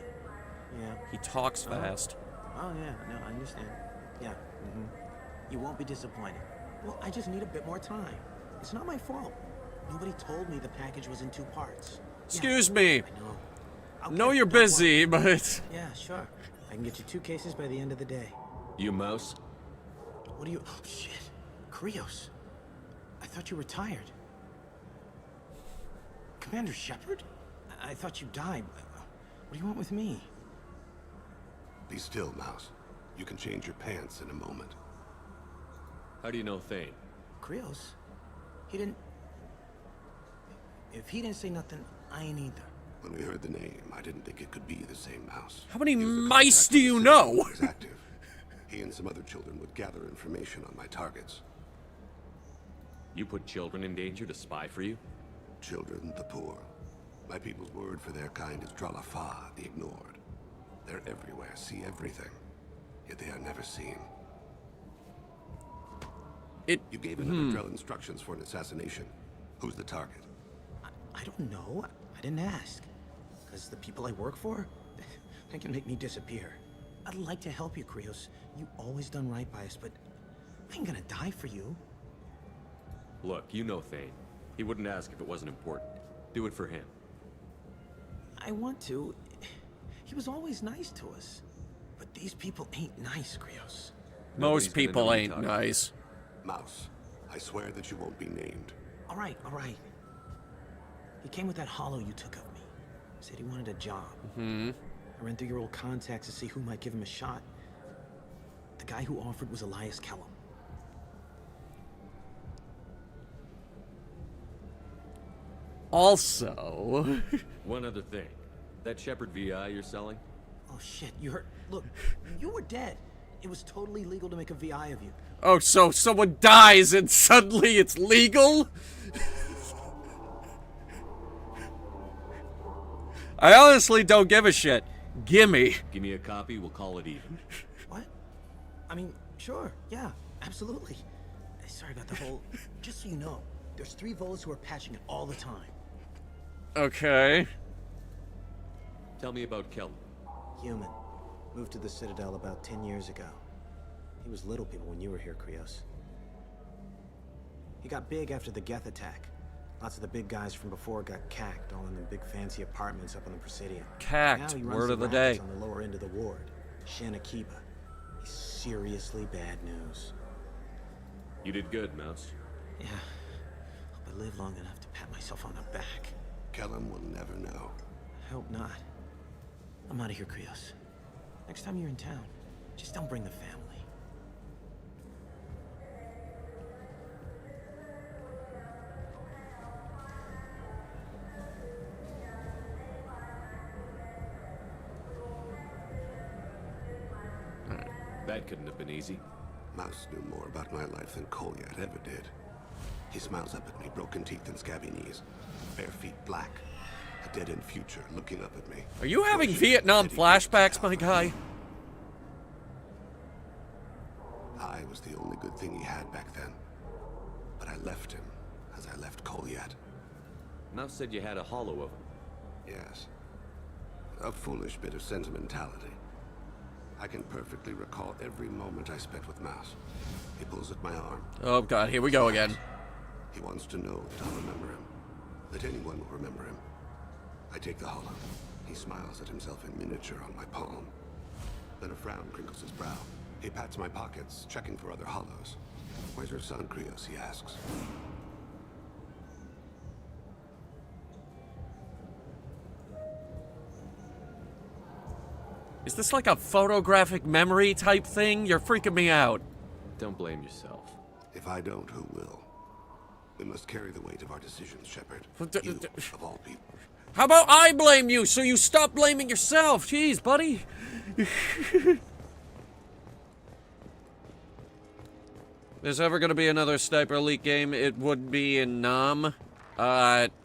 Yeah. He talks fast. Oh, yeah. No, I understand. Yeah. You won't be disappointed. Well, I just need a bit more time. It's not my fault. Nobody told me the package was in 2 parts. Excuse me. I know. I know you're busy, but... Yeah, sure. I can get you 2 cases by the end of the day. You Mouse? What are you... Oh, shit. Krios. I thought you were tired. Commander Shepard? I thought you died. What do you want with me? Be still, Mouse. You can change your pants in a moment. How do you know Thane? Krios? He didn't... If he didn't say nothing, I ain't either. When we heard the name, I didn't think it could be the same Mouse. How many mice do you know? Was active. He and some other children would gather information on my targets. You put children in danger to spy for you? Children, the poor. My people's word for their kind is Dralafa, the ignored. They're everywhere, see everything. Yet they are never seen. You gave another Drell instructions for an assassination. Who's the target? I don't know. I didn't ask. Because the people I work for, they can make me disappear. I'd like to help you, Krios. You always done right by us, but I ain't gonna die for you. Look, you know Thane. He wouldn't ask if it wasn't important. Do it for him. I want to. He was always nice to us. But these people ain't nice, Krios. Most people ain't nice. Mouse, I swear that you won't be named. All right. He came with that hollow you took of me. Said he wanted a job. I ran through your old contacts to see who might give him a shot. The guy who offered was Elias Kellum. Also... One other thing. That Shepard VI you're selling? Oh shit, you heard... Look, you were dead. It was totally legal to make a VI of you. Oh, so someone dies and suddenly it's legal? I honestly don't give a shit. Gimme. Give me a copy, we'll call it even. What? I mean, sure, yeah, absolutely. Sorry about the whole... Just so you know, there's 3 Volas who are patching it all the time. Okay. Tell me about Kellum. Human. Moved to the Citadel about 10 years ago. He was little people when you were here, Krios. He got big after the Geth attack. Lots of the big guys from before got cacked, all in the big fancy apartments up on the Presidium. Cacked, word of the day. On the lower end of the ward, Shanakiba. He's seriously bad news. You did good, Mouse. Yeah. Hope I live long enough to pat myself on the back. Kellum will never know. I hope not. I'm out of here, Krios. Next time you're in town, just don't bring the family. That couldn't have been easy. Mouse knew more about my life than Kolyat ever did. He smiles up at me, broken teeth and scabby knees. Bare feet black. A dead-end future looking up at me. Are you having Vietnam flashbacks, my guy? I was the only good thing he had back then. But I left him, as I left Kolyat. Mouse said you had a hollow of him. Yes. A foolish bit of sentimentality. I can perfectly recall every moment I spent with Mouse. He pulls at my arm. Oh god, here we go again. He wants to know that I'll remember him. That anyone will remember him. I take the hollow. He smiles at himself in miniature on my palm. Then a frown crinkles his brow. He pats my pockets, checking for other hollows. Where's your son, Krios? He asks. Is this like a photographic memory type thing? You're freaking me out. Don't blame yourself. If I don't, who will? We must carry the weight of our decisions, Shepard. You, of all people. How about I blame you so you stop blaming yourself? Jeez, buddy. There's ever gonna be another Sniper Elite game, it would be in Nam.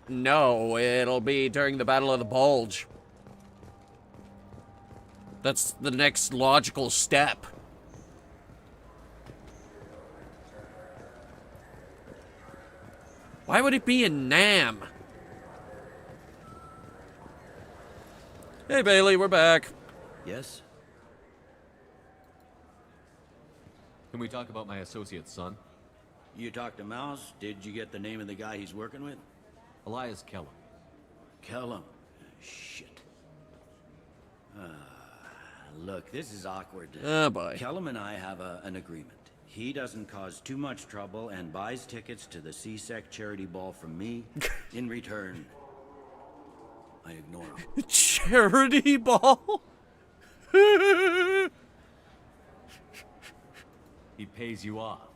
No, it'll be during the Battle of the Bulge. That's the next logical step. Why would it be in Nam? Hey, Bailey, we're back. Yes? Can we talk about my associate's son? You talked to Mouse? Did you get the name of the guy he's working with? Elias Kellum. Kellum? Shit. Look, this is awkward. Oh, boy. Kellum and I have an agreement. He doesn't cause too much trouble and buys tickets to the C-Sec charity ball from me. In return, I ignore him. Charity ball? He pays you off.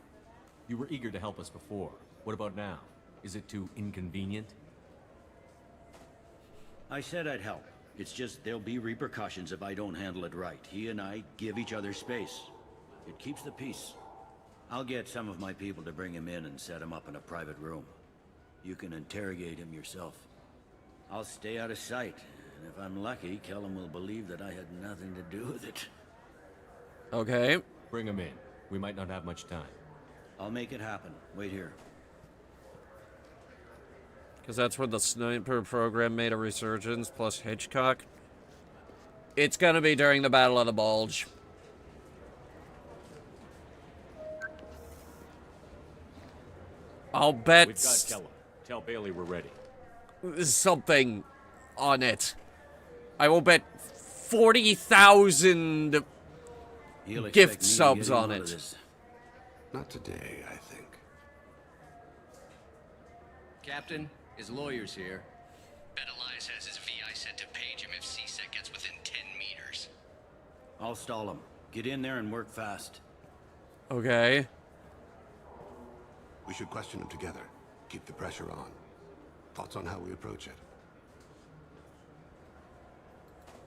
You were eager to help us before. What about now? Is it too inconvenient? I said I'd help. It's just there'll be repercussions if I don't handle it right. He and I give each other space. It keeps the peace. I'll get some of my people to bring him in and set him up in a private room. You can interrogate him yourself. I'll stay out of sight, and if I'm lucky, Kellum will believe that I had nothing to do with it. Okay. Bring him in. We might not have much time. I'll make it happen. Wait here. Because that's where the sniper program made a resurgence, plus Hitchcock. It's gonna be during the Battle of the Bulge. I'll bet We've got Kellum. Tell Bailey we're ready. something on it. I will bet 40,000 gift subs on it. Not today, I think. Captain, his lawyer's here. Bet Elias has his VI set to page him if C-Sec gets within 10 meters. I'll stall him. Get in there and work fast. Okay. We should question him together. Keep the pressure on. Thoughts on how we approach it?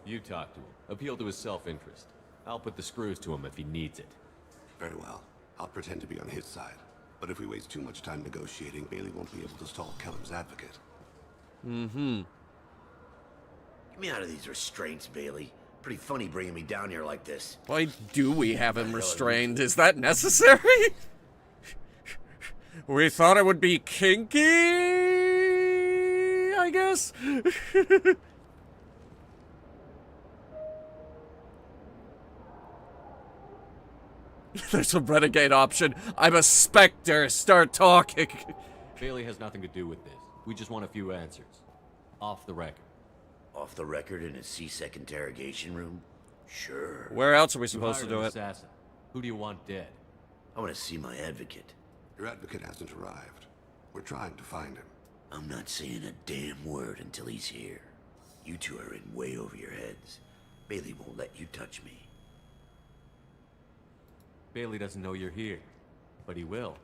You talk to him. Appeal to his self-interest. I'll put the screws to him if he needs it. Very well. I'll pretend to be on his side. But if we waste too much time negotiating, Bailey won't be able to stall Kellum's advocate. Mm-hmm. Get me out of these restraints, Bailey. Pretty funny bringing me down here like this. Why do we have him restrained? Is that necessary? We thought it would be kinky, I guess? There's a renegade option. I'm a Spectre. Start talking. Bailey has nothing to do with this. We just want a few answers. Off the record. Off the record in a C-Sec interrogation room? Sure. Where else are we supposed to You do hired it? an assassin. Who do you want dead? I want to see my advocate. Your advocate hasn't arrived. We're trying to find him. I'm not saying a damn word until he's here. You two are in way over your heads. Bailey won't let you touch me. Bailey doesn't know you're here, but he will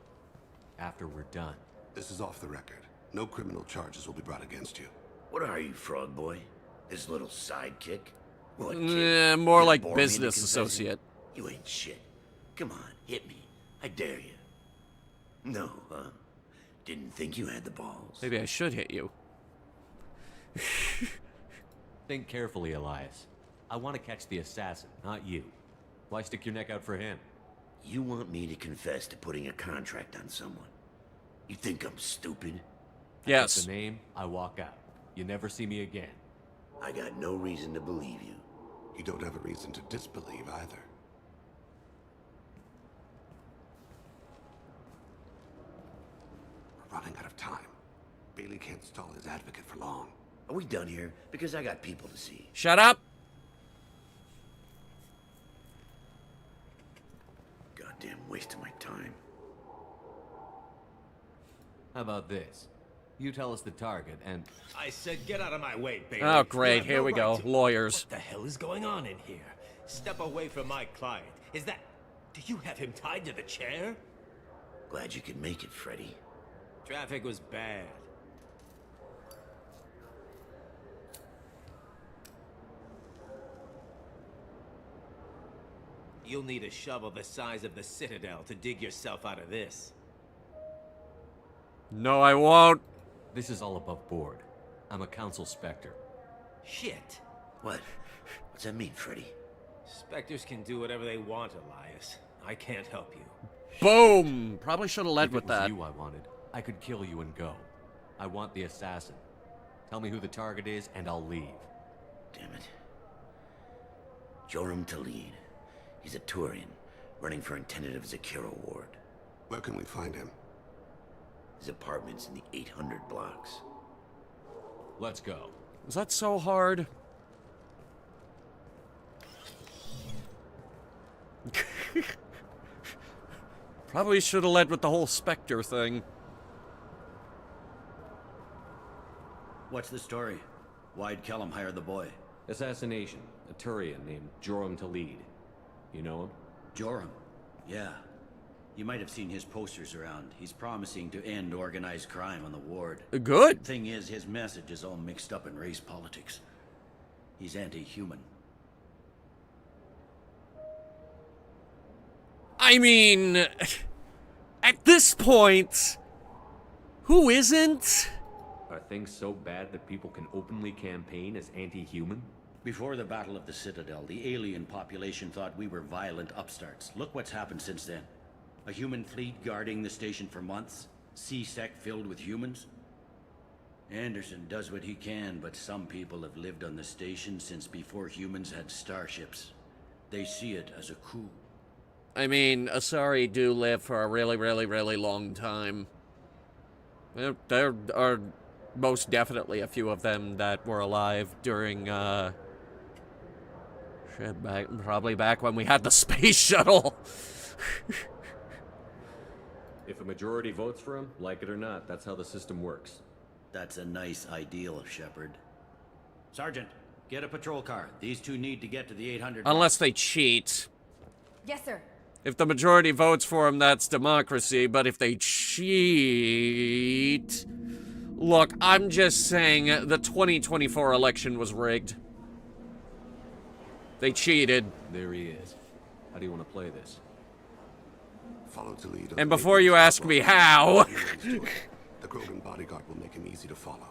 after we're done. This is off the record. No criminal charges will be brought against you. What are you, frog boy? His little sidekick? What, More You like bore me into business confessing? associate. You ain't shit. Come on, hit me. I dare you. No, huh? Didn't think you had the balls. Maybe I should hit you. Think carefully, Elias. I want to catch the assassin, not you. Why stick your neck out for him? You want me to confess to putting a contract on someone? You think I'm stupid? Yes. I get the name, I walk out. You never see me again. I got no reason to believe you. You don't have a reason to disbelieve either. We're running out of time. Bailey can't stall his advocate for long. Are we done here? Because I got people to see. Shut up! Goddamn waste of my time. How about this? You tell us the target, and... I said get out of my way, Bailey. Oh, great. Here we go. Lawyers. What the hell is going on in here? Step away from my client. Is that... Do you have him tied to the chair? Glad you could make it, Freddy. Traffic was bad. You'll need a shovel the size of the Citadel to dig yourself out of this. No, I won't. This is all above board. I'm a council specter. Shit. What? What's that mean, Freddy? Spectres can do whatever they want, Elias. I can't help you. Boom! Probably should have led with If it was that. you I wanted, I could kill you and go. I want the assassin. Tell me who the target is, and I'll leave. Damn it. Joram Talid. He's a Turian, running for a tentative Zakira ward. Where can we find him? His apartment's in the 800 blocks. Let's go. Was that so hard? Probably should have led with the whole Spectre thing. What's the story? Why'd Kellum hire the boy? Assassination. A Turian named Joram Talid. You know him? Joram? Yeah. You might have seen his posters around. He's promising to end organized crime on the ward. Good. Thing is, his message is all mixed up in race politics. He's anti-human. I mean, at this point, who isn't? Are things so bad that people can openly campaign as anti-human? Before the Battle of the Citadel, the alien population thought we were violent upstarts. Look what's happened since then. A human fleet guarding the station for months. C-Sec filled with humans. Anderson does what he can, but some people have lived on the station since before humans had starships. They see it as a coup. I mean, Asari do live for a really, really, really long time. There are most definitely a few of them that were alive during, probably back when we had the space shuttle. If a majority votes for him, like it or not, that's how the system works. That's a nice ideal, Shepard. Sergeant, get a patrol car. These two need to get to the 800... Unless they cheat. Yes, sir. If the majority votes for him, that's democracy. But if they cheat... Look, I'm just saying the 2024 election was rigged. They cheated. There he is. How do you want to play this? Follow the lead. And before you ask me how... The Krogan bodyguard will make him easy to follow.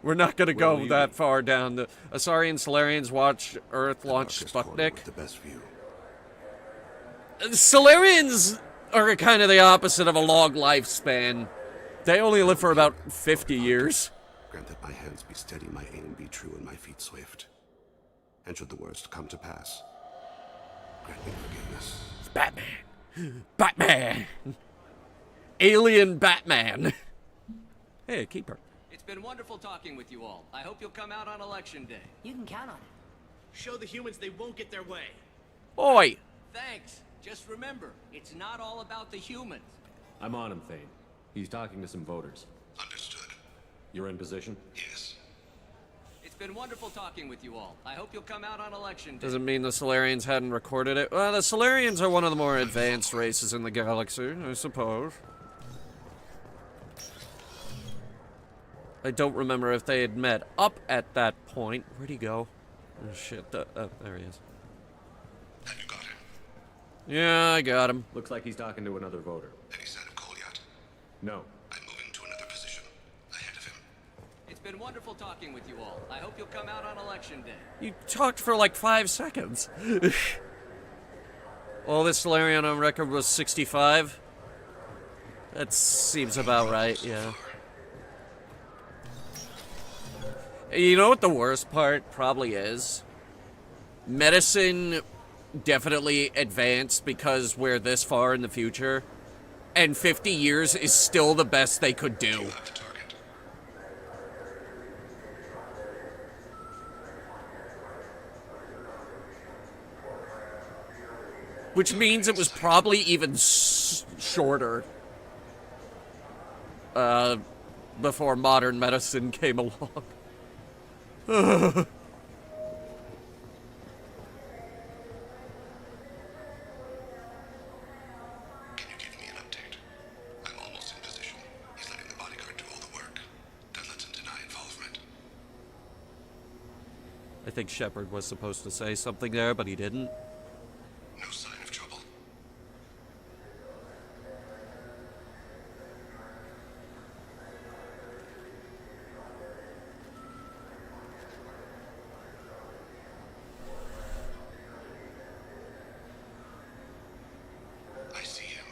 We're not going to go that far down. The Asari and Solarians watch Earth launch Sputnik. The best view. Solarians are kind of the opposite of a long lifespan. They only live for about 50 years. Grant that my hands be steady, my aim be true, and my feet swift. And should the worst come to pass, grant me forgiveness. It's Batman. Batman. Alien Batman. Hey, a keeper. It's been wonderful talking with you all. I hope you'll come out on election day. You can count on it. Show the humans they won't get their way. Oi. Thanks. Just remember, it's not all about the humans. I'm on him, Thane. He's talking to some voters. Understood. You're in position? Yes. It's been wonderful talking with you all. I hope you'll come out on election day. Doesn't mean the Solarians hadn't recorded it. Well, the Solarians are one of the more advanced races in the galaxy, I suppose. I don't remember if they had met up at that point. Where'd he go? Oh, shit. There he is. Have you got him? Yeah, I got him. Looks like he's talking to another voter. Any sign of Cole yet? No. I'm moving to another position. Ahead of him. It's been wonderful talking with you all. I hope you'll come out on election day. You talked for like 5 seconds. Well, this Solarian on record was 65. That seems about right, yeah. You know what the worst part probably is? Medicine definitely advanced because we're this far in the future, and 50 years is still the best they could do. Which means it was probably even shorter before modern medicine came along. I think Shepard was supposed to say something there, but he didn't. No sign of trouble. I see him.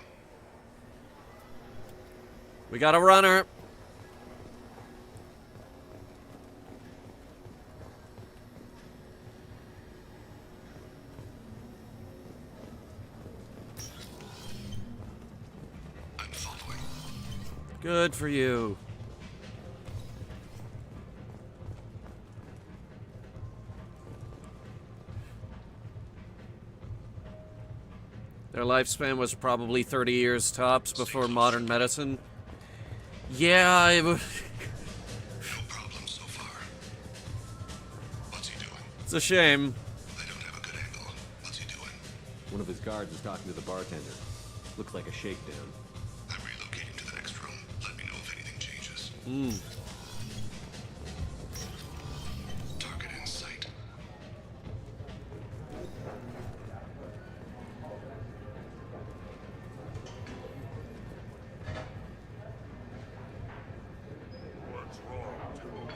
We got a runner. Good for you. Their lifespan was probably 30 years tops before modern medicine. Yeah, No problem so far. What's he doing? It's a shame. I don't have a good angle. What's he doing? One of his guards is talking to the bartender. Looks like a shakedown. I'm relocating to the next room. Let me know if anything changes. Target in sight. What's wrong,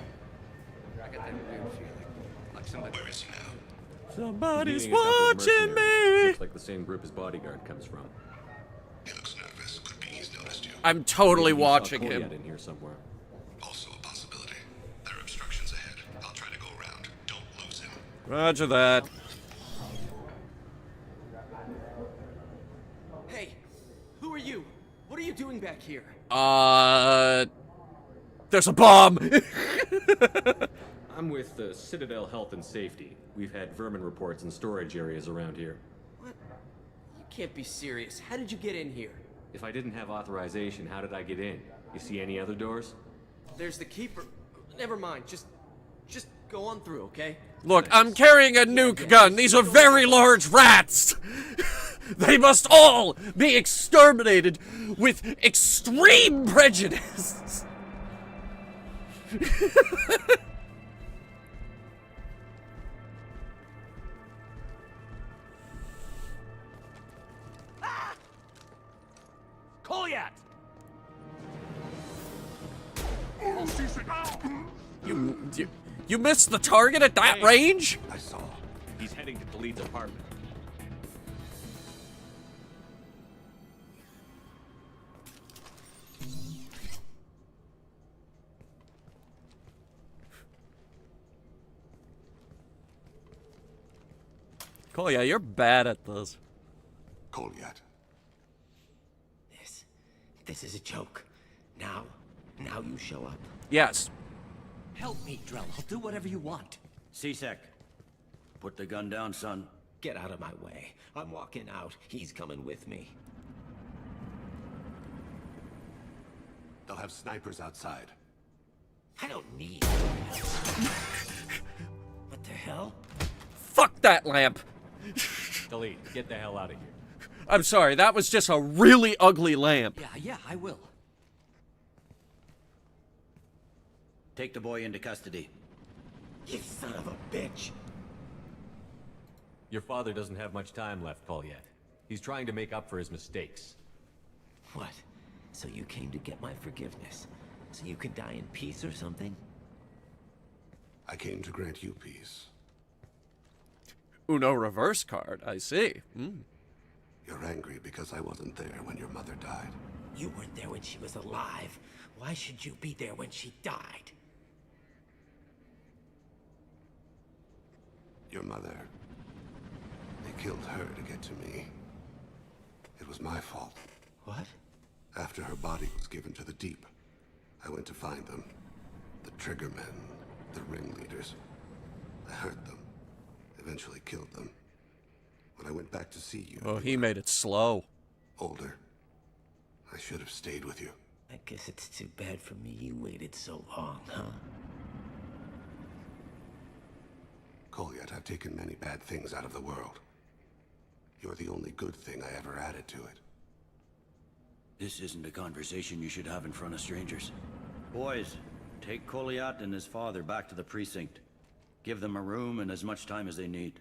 I got that weird feeling. Like somebody. Where is he now? Somebody's Meeting a couple of watching mercenaries. me. Looks like the same group his bodyguard comes from. He looks nervous. Could be he's noticed you. I'm totally Maybe he saw watching Kolyat him. in here somewhere. Also a possibility. There are obstructions ahead. I'll try to go around. Don't lose him. Roger that. Hey, who are you? What are you doing back here? There's a bomb. I'm with the Citadel Health and Safety. We've had vermin reports in storage areas around here. What? You can't be serious. How did you get in here? If I didn't have authorization, how did I get in? You see any other doors? There's the keeper. Never mind. Just go on through, okay? Look, I'm carrying a nuke gun. These are very large rats. They must all be exterminated with extreme prejudice. Kolyat! You missed the target at that range? I saw. He's heading to Khalid's apartment. Kolya, you're bad at this. Kolyat. This is a joke. Now you show up. Yes. Help me, Drell. I'll do whatever you want. C-Sec, put the gun down, son. Get out of my way. I'm walking out. He's coming with me. They'll have snipers outside. I don't need What the hell? Fuck that lamp. Khalid, get the hell out of here. I'm sorry, that was just a really ugly lamp. Yeah, I will. Take the boy into custody. You son of a bitch. Your father doesn't have much time left, Kolyat. He's trying to make up for his mistakes. What? So you came to get my forgiveness? So you could die in peace or something? I came to grant you peace. Uno reverse card, I see. You're angry because I wasn't there when your mother died. You weren't there when she was alive. Why should you be there when she died? Your mother. They killed her to get to me. It was my fault. What? After her body was given to the Deep, I went to find them. The Triggermen, the ringleaders. I hurt them. Eventually killed them. When I went back to see you... Oh, he made it slow. Older. I should have stayed with you. I guess it's too bad for me you waited so long, huh? Kolyat, I've taken many bad things out of the world. You're the only good thing I ever added to it. This isn't a conversation you should have in front of strangers. Boys, take Kolyat and his father back to the precinct. Give them a room and as much time as they need.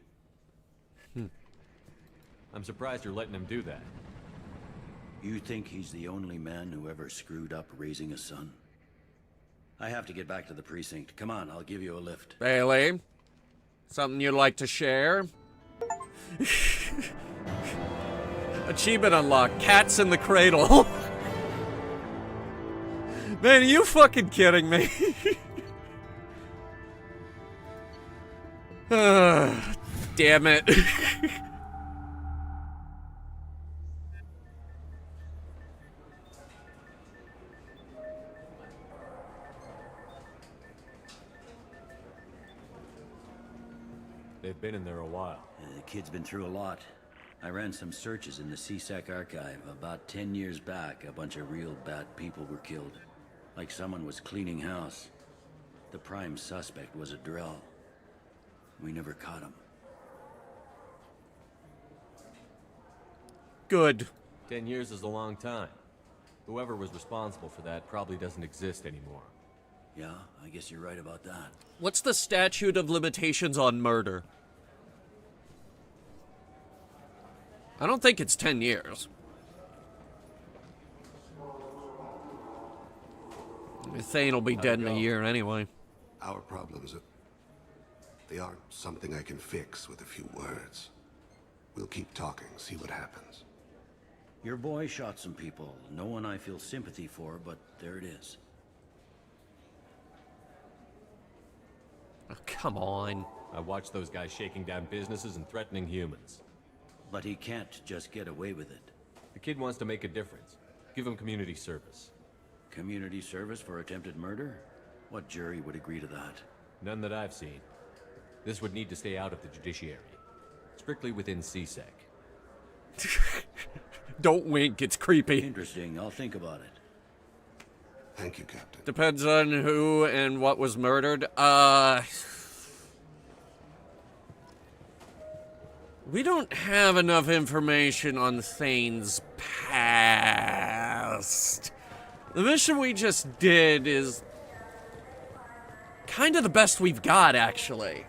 I'm surprised you're letting him do that. You think he's the only man who ever screwed up raising a son? I have to get back to the precinct. Come on, I'll give you a lift. Bailey, something you'd like to share? Achievement unlocked. Cats in the cradle. Man, are you fucking kidding me? Damn it. They've been in there a while. The kid's been through a lot. I ran some searches in the CSEC archive. About 10 years back, a bunch of real bad people were killed. Like someone was cleaning house. The prime suspect was a Drell. We never caught him. Good. 10 years is a long time. Whoever was responsible for that probably doesn't exist anymore. Yeah, I guess you're right about that. What's the statute of limitations on murder? I don't think it's 10 years. Thane will be dead in a year anyway. Our problems they aren't something I can fix with a few words. We'll keep talking, see what happens. Your boy shot some people. No one I feel sympathy for, but there it is. Oh, come on. I watched those guys shaking down businesses and threatening humans. But he can't just get away with it. The kid wants to make a difference. Give him community service. Community service for attempted murder? What jury would agree to that? None that I've seen. This would need to stay out of the judiciary. Strictly within CSEC. Don't wink, it's creepy. Interesting, I'll think about it. Thank you, Captain. Depends on who and what was murdered. We don't have enough information on Thane's past. The mission we just did is kind of the best we've got, actually.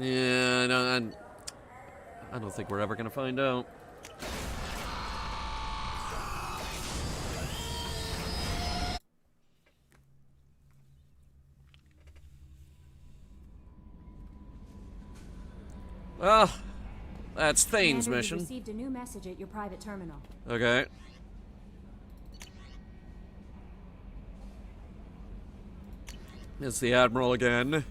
Yeah, I don't think we're ever gonna find out. Well, that's Thane's Commander, mission. you've received a new message at your private terminal. Okay. It's the Admiral again.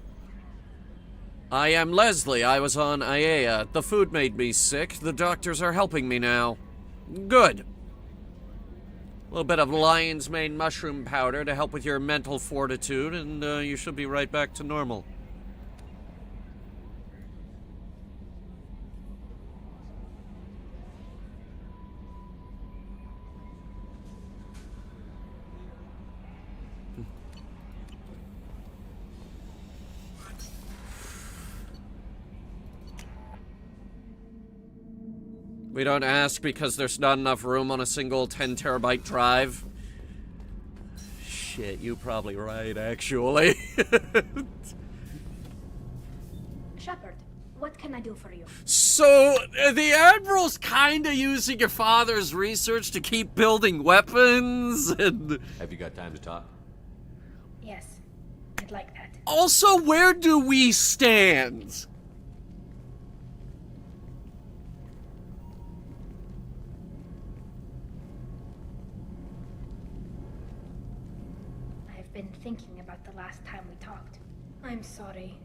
I am Leslie. I was on Aiea. The food made me sick. The doctors are helping me now. Good. A little bit of lion's mane mushroom powder to help with your mental fortitude, and you should be right back to normal. We don't ask because there's not enough room on a single 10 terabyte drive. Shit, you're probably right, actually. I do for you? So, the Admiral's kinda using your father's research to keep building weapons, and... Have you got time to talk? Yes, I'd like that. Also, where do we stand? I've been thinking about the last time we talked. I'm sorry.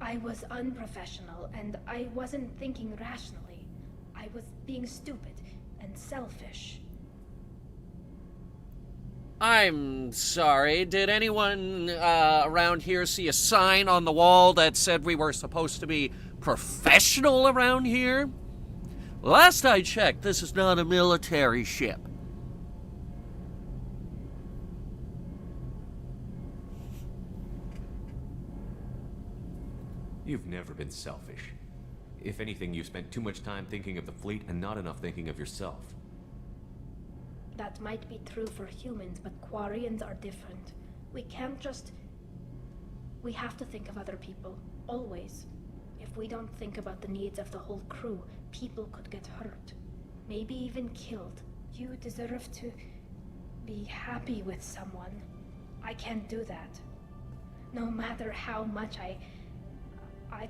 I was unprofessional, and I wasn't thinking rationally. I was being stupid and selfish. I'm sorry, did anyone around here see a sign on the wall that said we were supposed to be professional around here? Last I checked, this is not a military ship. You've never been selfish. If anything, you've spent too much time thinking of the fleet and not enough thinking of yourself. That might be true for humans, but Quarians are different. We can't just... We have to think of other people, always. If we don't think about the needs of the whole crew, people could get hurt. Maybe even killed. You deserve to be happy with someone. I can't do that. No matter how much I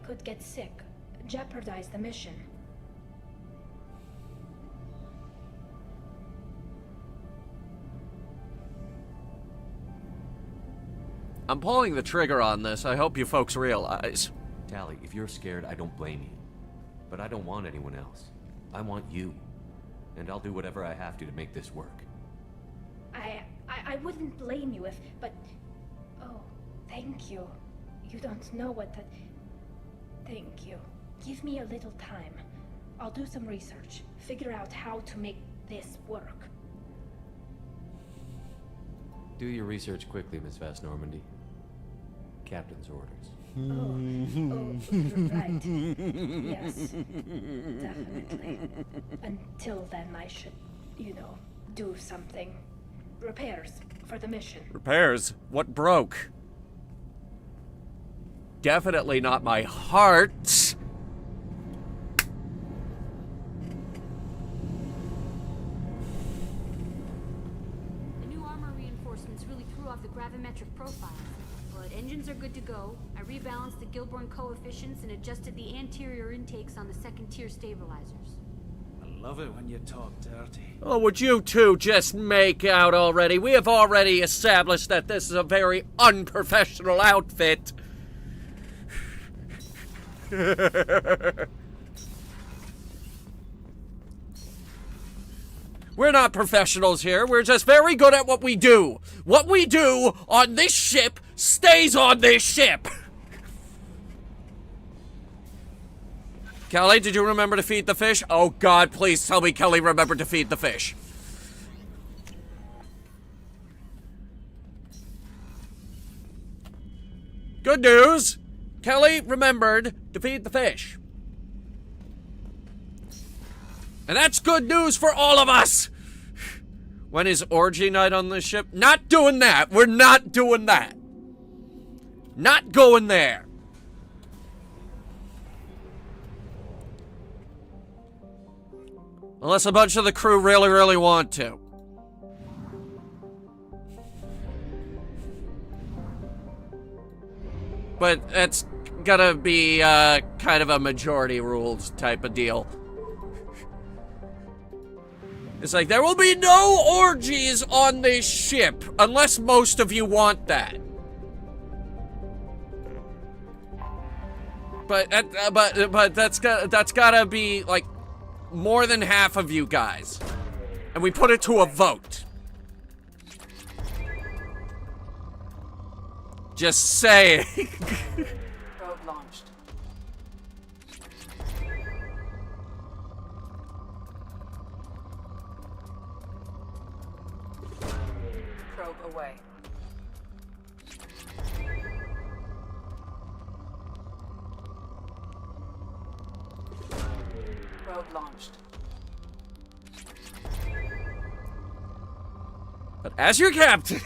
could get sick, jeopardize the mission. I'm pulling the trigger on this. I hope you folks realize. Tally, if you're scared, I don't blame you. But I don't want anyone else. I want you. And I'll do whatever I have to make this work. I wouldn't blame you if, but... Oh, thank you. You don't know what that... Thank you. Give me a little time. I'll do some research. Figure out how to make this work. Do your research quickly, Miss Vast Normandy. Captain's orders. Right. Yes, definitely. Until then, I should, do something. Repairs for the mission. Repairs? What broke? Definitely not my heart. The new armor reinforcements really threw off the gravimetric profile. But engines are good to go. I rebalanced the Gilborn coefficients and adjusted the anterior intakes on the second-tier stabilizers. I love it when you talk dirty. Oh, would you two just make out already? We have already established that this is a very unprofessional outfit. We're not professionals here. We're just very good at what we do. What we do on this ship stays on this ship. Kelly, did you remember to feed the fish? Oh God, please tell me Kelly remembered to feed the fish. Good news. Kelly remembered to feed the fish. And that's good news for all of us. When is orgy night on this ship? Not doing that. We're not doing that. Not going there. Unless a bunch of the crew really, really want to. But it's gonna be kind of a majority rules type of deal. It's like, there will be no orgies on this ship unless most of you want that. But that's gotta be like more than half of you guys. And we put it to a vote. Just saying. Probe launched. Probe away. Probe launched. But as your captain,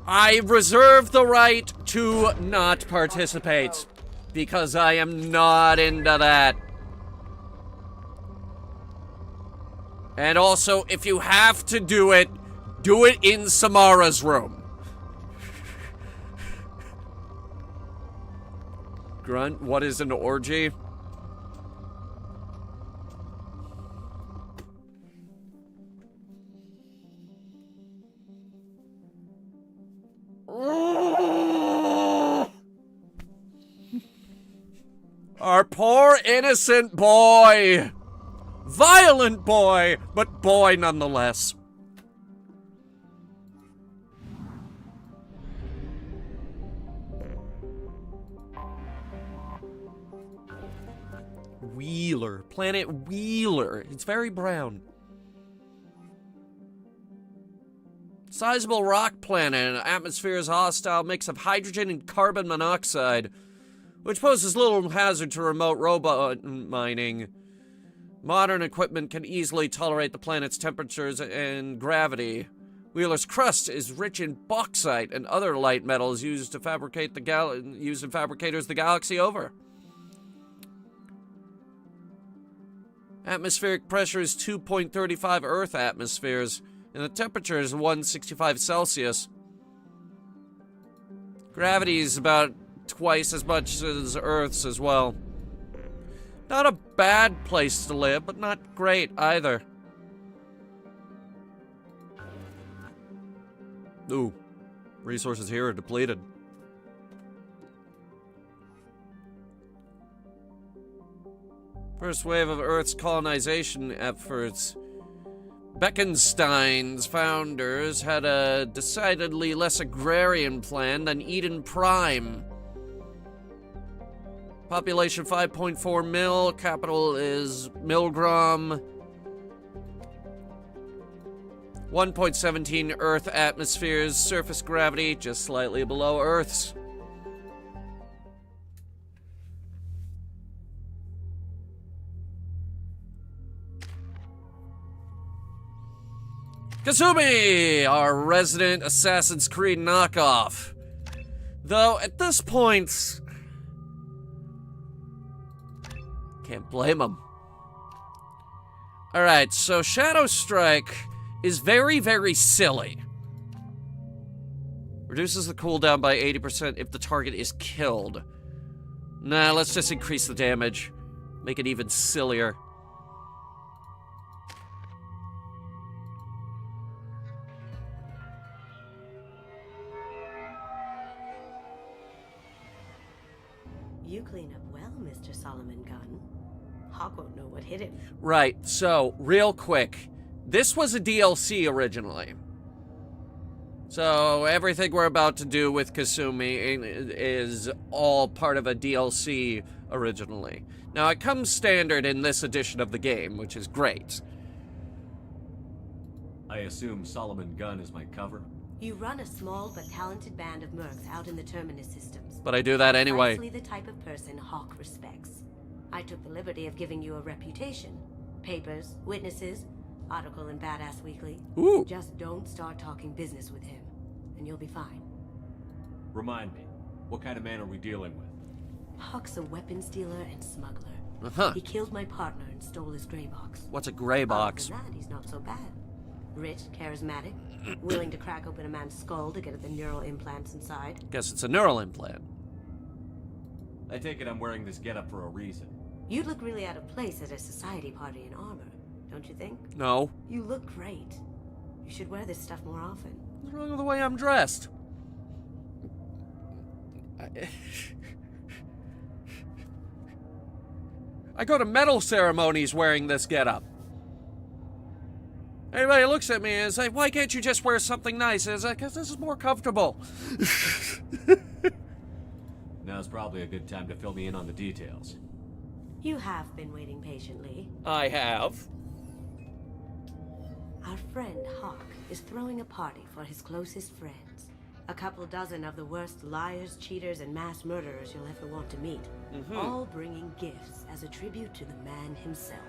I reserve the right to not participate. because I am not into that. And also, if you have to do it in Samara's room. Grunt, what is an orgy? Our poor innocent boy. Violent boy, but boy nonetheless. Wheeler. Planet Wheeler. It's very brown. Sizable rock planet. Atmosphere is a hostile mix of hydrogen and carbon monoxide, which poses little hazard to remote robot mining. Modern equipment can easily tolerate the planet's temperatures and gravity. Wheeler's crust is rich in bauxite and other light metals used to fabricate used in fabricators the galaxy over. Atmospheric pressure is 2.35 Earth atmospheres, and the temperature is 165 Celsius. Gravity is about twice as much as Earth's as well. Not a bad place to live, but not great either. Ooh, resources here are depleted. First wave of Earth's colonization efforts. Bekenstein's founders had a decidedly less agrarian plan than Eden Prime. Population 5.4 mil, capital is Milgram. 1.17 Earth atmospheres, surface gravity just slightly below Earth's. Kasumi, our resident Assassin's Creed knockoff. Though, at this point, can't blame him. Alright, so Shadow Strike is very, very silly. Reduces the cooldown by 80% if the target is killed. Nah, let's just increase the damage. Make it even sillier. You clean up well, Mr. Solomon Gunn. Hawk won't know what hit him. Right, so, real quick. This was a DLC originally. So, everything we're about to do with Kasumi is all part of a DLC originally. Now, it comes standard in this edition of the game, which is great. I assume Solomon Gunn is my cover? You run a small but talented band of mercs out in the Terminus systems. But I do that anyway. Precisely the type of person Hawk respects. I took the liberty of giving you a reputation. Papers, witnesses, article in Badass Weekly. Ooh. Just don't start talking business with him, and you'll be fine. Remind me, what kind of man are we dealing with? Hawk's a weapons dealer and smuggler. Uh-huh. He killed my partner and stole his gray box. What's a gray box? Other than that, he's not so bad. Rich, charismatic, willing to crack open a man's skull to get at the neural implants inside. Guess it's a neural implant. I take it I'm wearing this getup for a reason. You'd look really out of place at a society party in armor, don't you think? No. You look great. You should wear this stuff more often. What's wrong with the way I'm dressed? I go to medal ceremonies wearing this getup. Everybody looks at me and says, why can't you just wear something nice? And it's like, because this is more comfortable. Now's probably a good time to fill me in on the details. You have been waiting patiently. I have. Our friend Hawk is throwing a party for his closest friends. A couple dozen of the worst liars, cheaters, and mass murderers you'll ever want to meet. All bringing gifts as a tribute to the man himself.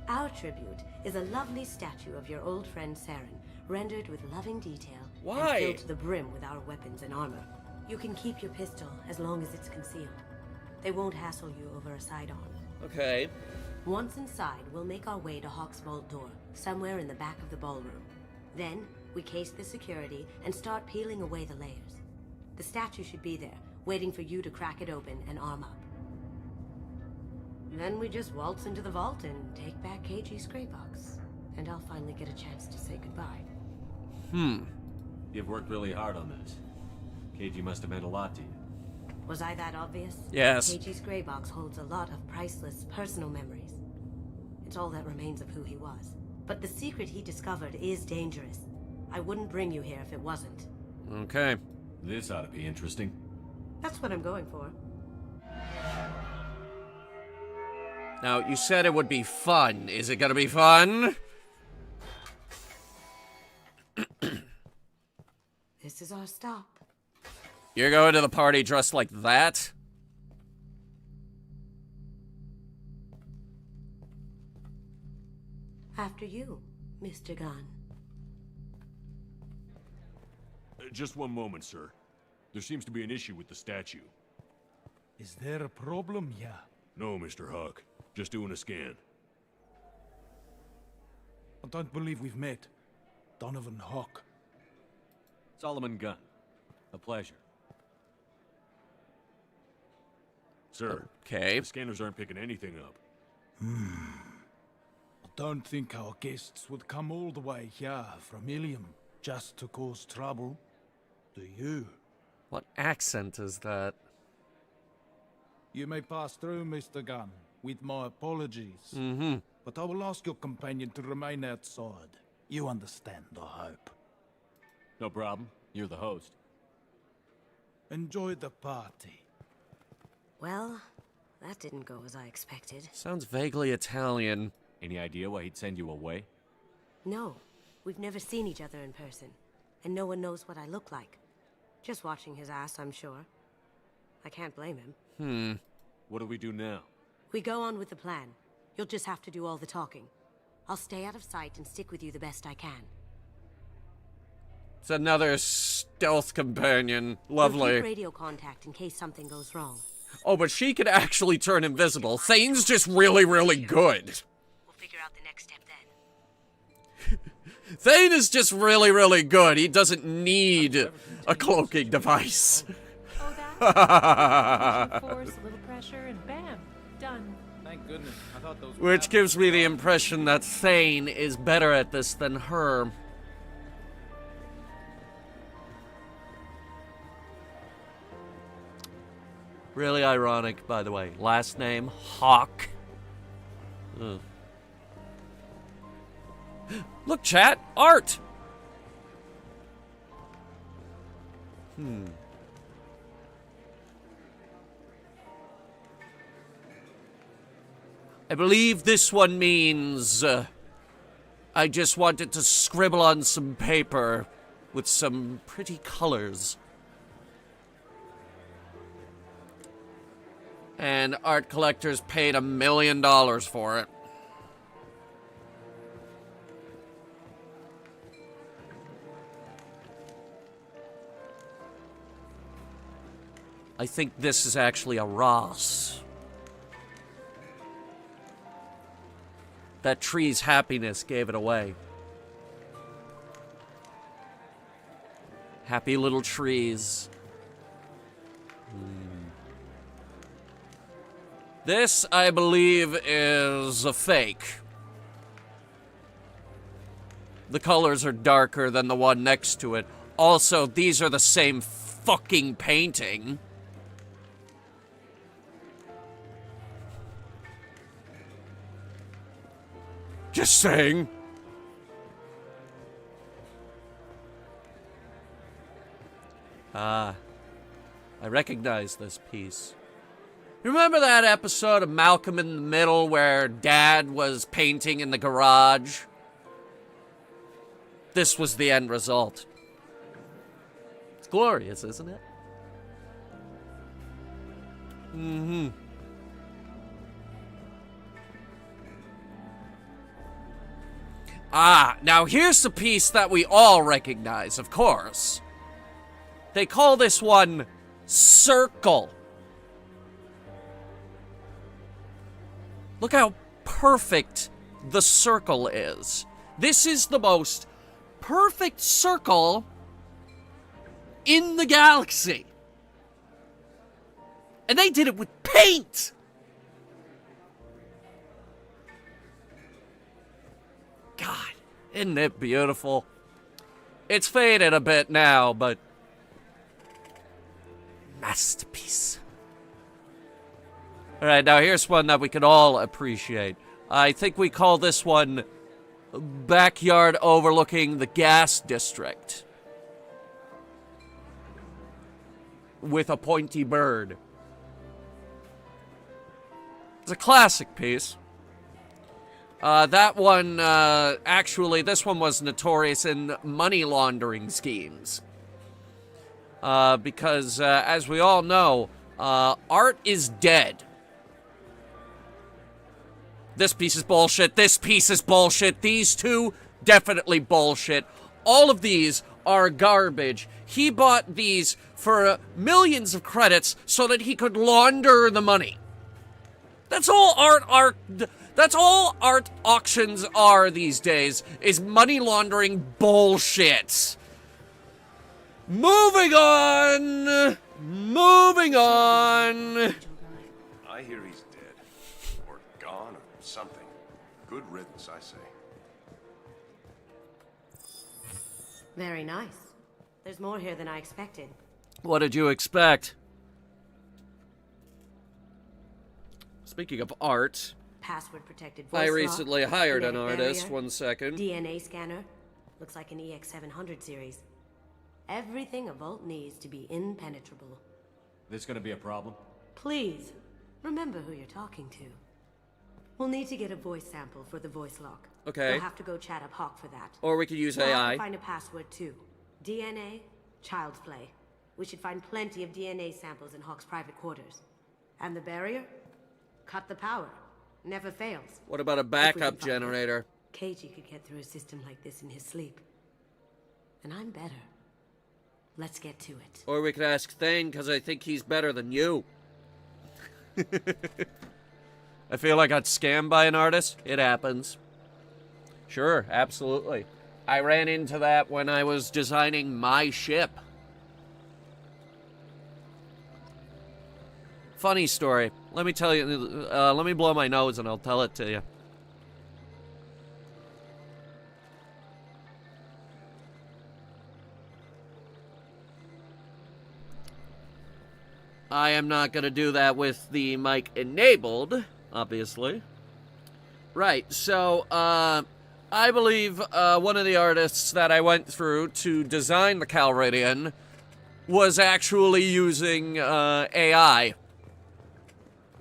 Our tribute is a lovely statue of your old friend Saren, rendered with loving detail. Why? And filled to the brim with our weapons and armor. You can keep your pistol as long as it's concealed. They won't hassle you over a sidearm. Okay. Once inside, we'll make our way to Hawk's vault door, somewhere in the back of the ballroom. Then, we case the security and start peeling away the layers. The statue should be there, waiting for you to crack it open and arm up. Then we just waltz into the vault and take back KG's gray box. And I'll finally get a chance to say goodbye. You've worked really hard on this. KG must have meant a lot to you. Was I that obvious? Yes. KG's gray box holds a lot of priceless personal memories. It's all that remains of who he was. But the secret he discovered is dangerous. I wouldn't bring you here if it wasn't. Okay. This ought to be interesting. That's what I'm going for. Now, you said it would be fun. Is it gonna be fun? This is our stop. You're going to the party dressed like that? After you, Mr. Gunn. Just one moment, sir. There seems to be an issue with the statue. Is there a problem here? No, Mr. Huck. Just doing a scan. I don't believe we've met. Donovan Hawk. Solomon Gunn. A pleasure. Sir, okay. The scanners aren't picking anything up. I don't think our guests would come all the way here from Ilium just to cause trouble. Do you? What accent is that? You may pass through, Mr. Gunn, with my apologies. But I will ask your companion to remain outside. You understand, I hope. No problem. You're the host. Enjoy the party. Well, that didn't go as I expected. Sounds vaguely Italian. Any idea why he'd send you away? No, we've never seen each other in person, and no one knows what I look like. Just watching his ass, I'm sure. I can't blame him. What do we do now? We go on with the plan. You'll just have to do all the talking. I'll stay out of sight and stick with you the best I can. It's another stealth companion. We'll Lovely. keep radio contact in case something goes wrong. Oh, but she could actually turn invisible. Thane's just really, really good. We'll figure out the next step then. Thane is just really, really good. He doesn't need a cloaking device. Oh, that? Force, a little pressure, and bam, done. Thank goodness. I thought those Which gives me the impression that Thane is better at this than her. Really ironic, by the way. Last name, Hawk. Ugh. Look, chat, art! I believe this one means, I just wanted to scribble on some paper with some pretty colors. And art collectors paid $1 million for it. I think this is actually a Ross. That tree's happiness gave it away. Happy little trees. This, I believe, is a fake. The colors are darker than the one next to it. Also, these are the same fucking painting. Just saying. Ah, I recognize this piece. Remember that episode of Malcolm in the Middle where Dad was painting in the garage? This was the end result. It's glorious, isn't it? Ah, now here's the piece that we all recognize, of course. They call this one circle. Look how perfect the circle is. This is the most perfect circle in the galaxy. And they did it with paint! God, isn't it beautiful? It's faded a bit now, but masterpiece. Alright, now here's one that we can all appreciate. I think we call this one Backyard Overlooking the Gas District. With a pointy bird. It's a classic piece. That one, actually, this one was notorious in money laundering schemes. Because, as we all know, art is dead. This piece is bullshit. This piece is bullshit. These two, definitely bullshit. All of these are garbage. He bought these for millions of credits so that he could launder the money. That's all that's all art auctions are these days, is money laundering bullshit. Moving on. Moving on. I hear he's dead. Or gone or something. Good riddance, I say. Very nice. There's more here than I expected. What did you expect? Speaking of art, Password protected voice I lock, recently hired an genetic artist. barrier, 1 second. DNA scanner. Looks like an EX700 series. Everything a vault needs to be impenetrable. This gonna be a problem? Please, remember who you're talking to. We'll need to get a voice sample for the voice lock. Okay. We'll have to go chat up Hawk for that. Or we could use We'll have AI. to find a password too. DNA, child's play. We should find plenty of DNA samples in Hawk's private quarters. And the barrier? Cut the power. Never fails. What about a backup generator? KG could get through a system like this in his sleep. And I'm better. Let's get to it. Or we could ask Thane, because I think he's better than you. I feel like I got scammed by an artist. It happens. Sure, absolutely. I ran into that when I was designing my ship. Funny story. Let me tell you, let me blow my nose and I'll tell it to you. I am not going to do that with the mic enabled, obviously. Right, so, I believe one of the artists that I went through to design the Calridian was actually using AI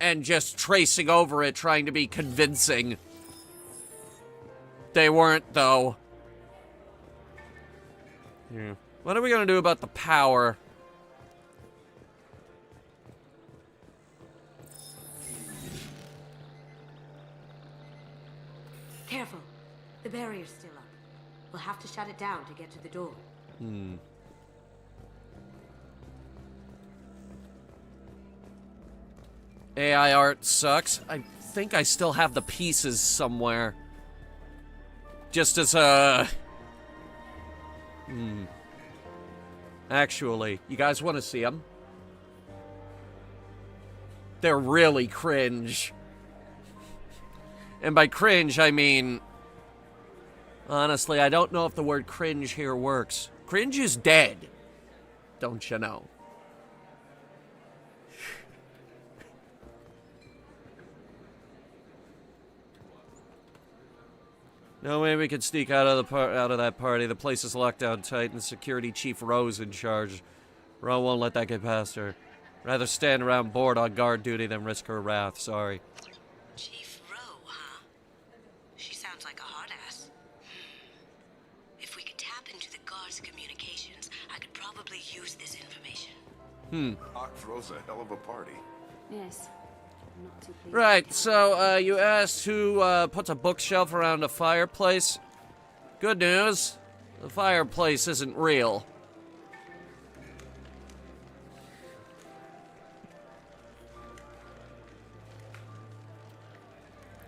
and just tracing over it, trying to be convincing. They weren't, though. Yeah. What are we going to do about the power? Careful. The barrier's still up. We'll have to shut it down to get to the door. AI art sucks. I think I still have the pieces somewhere. Just as a... Actually, you guys want to see them? They're really cringe. And by cringe, I mean... Honestly, I don't know if the word cringe here works. Cringe is dead. Don't you know? No way we could sneak out of that party. The place is locked down tight, and Security Chief Ro's in charge. Ro won't let that get past her. Rather stand around bored on guard duty than risk her wrath. Sorry. Chief Ro, huh? She sounds like a hard ass. If we could tap into the guard's communications, I could probably use this information. Hawk throws a hell of a party. Yes. I'm not too pleased. Right, so, you asked who, puts a bookshelf around a fireplace. Good news. The fireplace isn't real.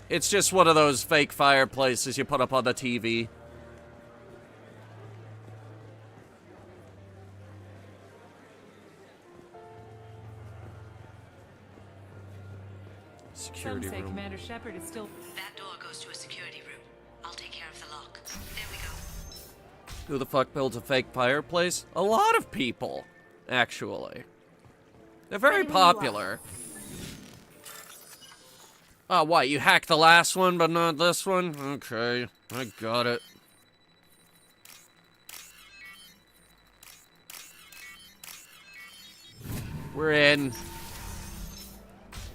It's just one of those fake fireplaces you put up on the TV. Security Some say room. Commander Shepard is still... That door goes to a security room. I'll take care of the lock. There we go. Who the fuck builds a fake fireplace? A lot of people, actually. They're very popular. Oh, what? You hacked the last one, but not this one? Okay, I got it. We're in.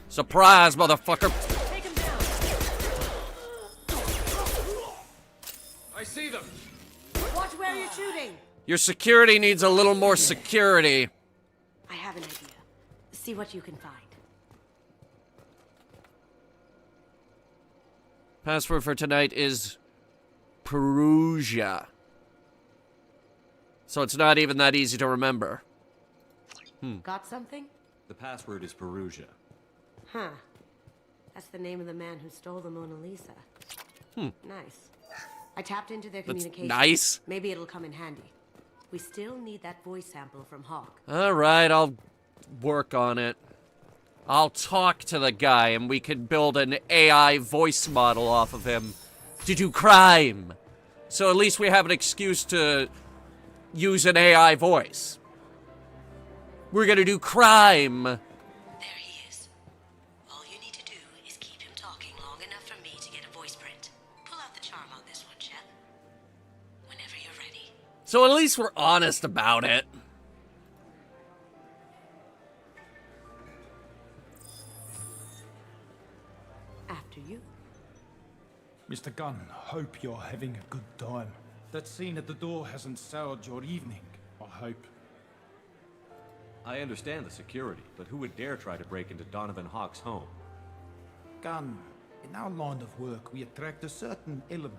Surprise, motherfucker. Take him down. I see them. Watch where you're shooting. Your security needs a little more security. I have an idea. See what you can find. Password for tonight is Perugia. So it's not even that easy to remember. Got something? The password is Perugia. Huh. That's the name of the man who stole the Mona Lisa. Nice. I tapped into their That's communication. nice. Maybe it'll come in handy. We still need that voice sample from Hawk. Alright, I'll work on it. I'll talk to the guy and we can build an AI voice model off of him to do crime. So at least we have an excuse to use an AI voice. We're gonna do crime. There he is. All you need to do is keep him talking long enough for me to get a voice print. Pull out the charm on this one, Shep. Whenever you're ready. So at least we're honest about it. After you. Mr. Gunn, hope you're having a good time. That scene at the door hasn't soured your evening, I hope. I understand the security, but who would dare try to break into Donovan Hawk's home? Gunn, in our line of work, we attract a certain element.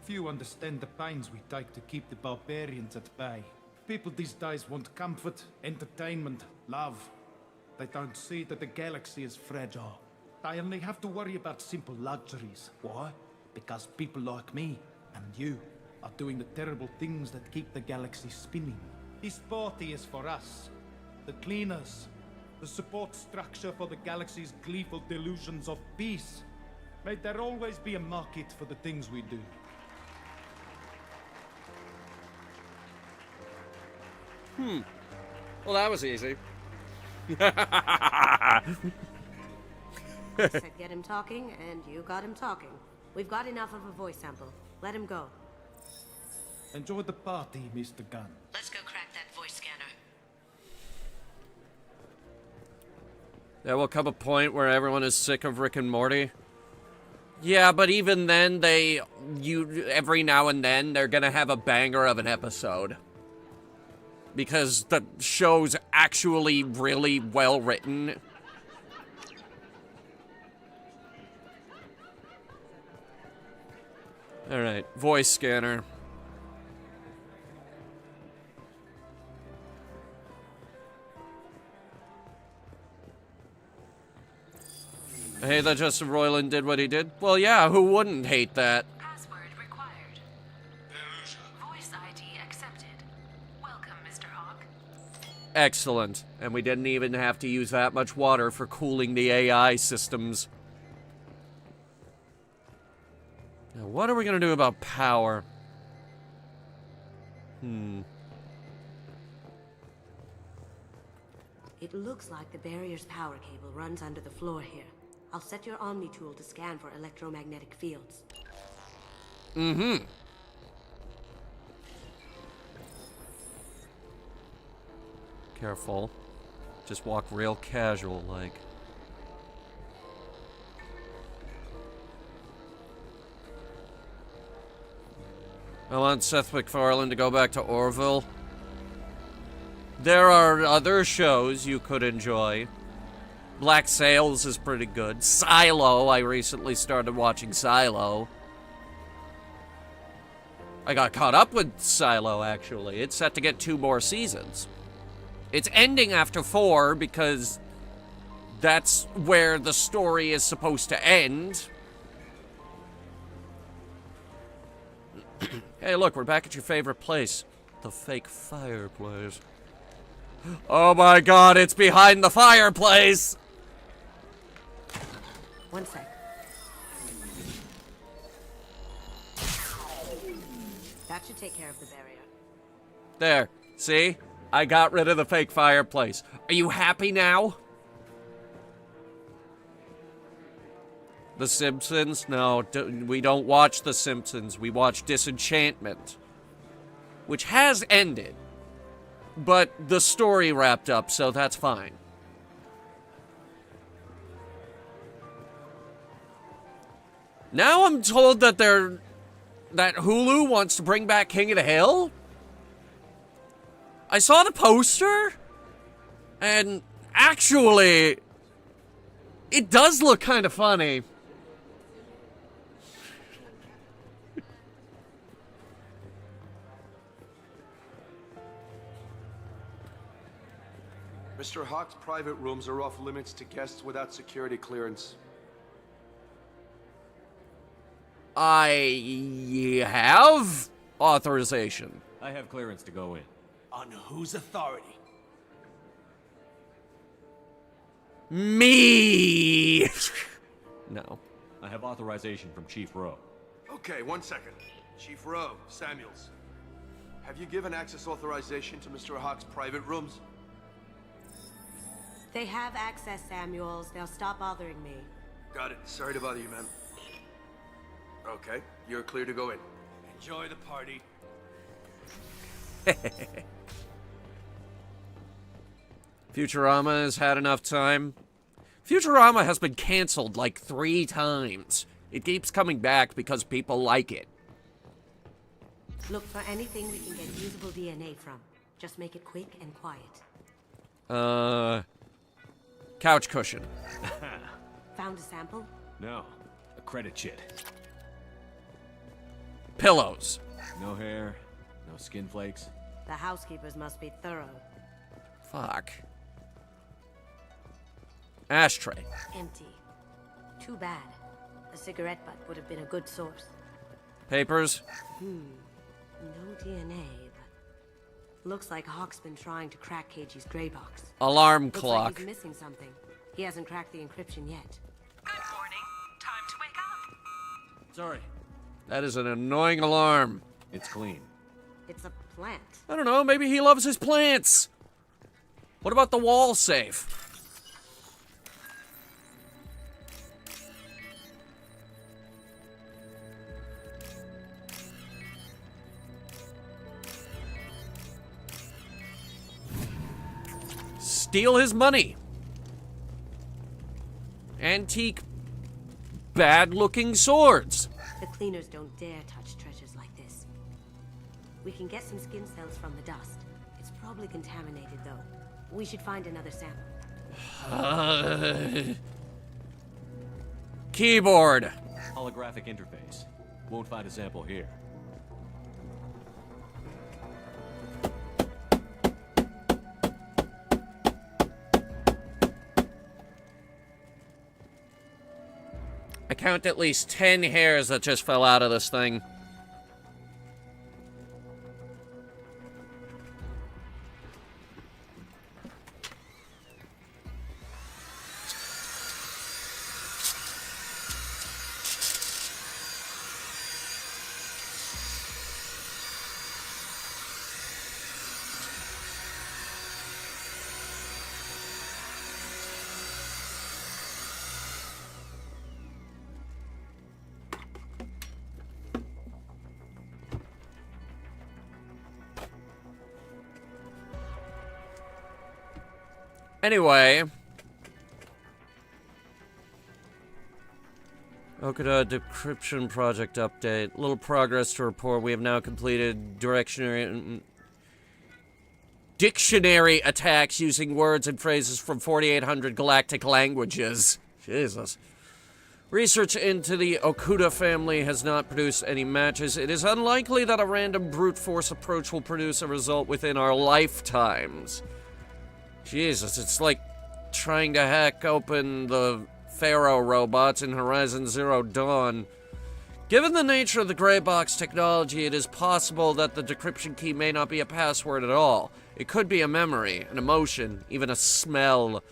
Few understand the pains we take to keep the barbarians at bay. People these days want comfort, entertainment, love. They don't see that the galaxy is fragile. They only have to worry about simple luxuries. Why? Because people like me and you are doing the terrible things that keep the galaxy spinning. This party is for us. The cleaners. The support structure for the galaxy's gleeful delusions of peace. May there always be a market for the things we do. Well, that was easy. I said get him talking, and you got him talking. We've got enough of a voice sample. Let him go. Enjoy the party, Mr. Gunn. Let's go crack that voice scanner. There will come a point where everyone is sick of Rick and Morty. Yeah, but even then, every now and then, they're gonna have a banger of an episode. Because the show's actually really well written. Alright, voice scanner. I hate that Justin Roiland did what he did. Well, yeah, who wouldn't hate that? Password required. Voice ID accepted. Welcome, Mr. Hawk. Excellent. And we didn't even have to use that much water for cooling the AI systems. Now, what are we gonna do about power? It looks like the barrier's power cable runs under the floor here. I'll set your Omni tool to scan for electromagnetic fields. Careful. Just walk real casual like. I want Seth MacFarlane to go back to Orville. There are other shows you could enjoy. Black Sails is pretty good. Silo, I recently started watching Silo. I got caught up with Silo, actually. It's set to get 2 more seasons. It's ending after 4 because that's where the story is supposed to end. Hey, look, we're back at your favorite place. The fake fireplace. Oh my god, it's behind the fireplace! One sec. That should take care of the barrier. There, see? I got rid of the fake fireplace. Are you happy now? The Simpsons? No, we don't watch The Simpsons. We watch Disenchantment, which has ended, but the story wrapped up, so that's fine. Now I'm told that that Hulu wants to bring back King of the Hill? I saw the poster, and actually, it does look kind of funny. Mr. Hawk's private rooms are off limits to guests without security clearance. I have authorization. I have clearance to go in. On whose authority? Me! No. I have authorization from Chief Rowe. Okay, 1 second. Chief Rowe, Samuels. Have you given access authorization to Mr. Hawk's private rooms? They have access, Samuels. They'll stop bothering me. Got it. Sorry to bother you, ma'am. Okay, you're clear to go in. Enjoy the party. Futurama has had enough time. Futurama has been canceled like 3 times. It keeps coming back because people like it. Look for anything we can get usable DNA from. Just make it quick and quiet. Couch cushion. Found a sample? No. A credit chit. Pillows. No hair. No skin flakes. The housekeepers must be thorough. Fuck. Ashtray. Empty. Too bad. A cigarette butt would have been a good source. Papers. No DNA, but looks like Hawk's been trying to crack KG's gray box. Alarm Looks clock. like he's missing something. He hasn't cracked the encryption yet. Good morning. Time to wake up. Sorry. That is an annoying alarm. It's clean. It's a plant. I don't know, maybe he loves his plants. What about the wall safe? Steal his money. Antique, bad-looking swords. The cleaners don't dare touch treasures like this. We can get some skin cells from the dust. It's probably contaminated, though. We should find another sample. Keyboard. Holographic interface. Won't find a sample here. I count at least 10 hairs that just fell out of this thing. Anyway. Okuda decryption project update. Little progress to report. We have now completed dictionary attacks using words and phrases from 4,800 galactic languages. Jesus. Research into the Okuda family has not produced any matches. It is unlikely that a random brute force approach will produce a result within our lifetimes. Jesus, it's like trying to hack open the Pharaoh robots in Horizon Zero Dawn. Given the nature of the gray box technology, it is possible that the decryption key may not be a password at all. It could be a memory, an emotion, even a smell.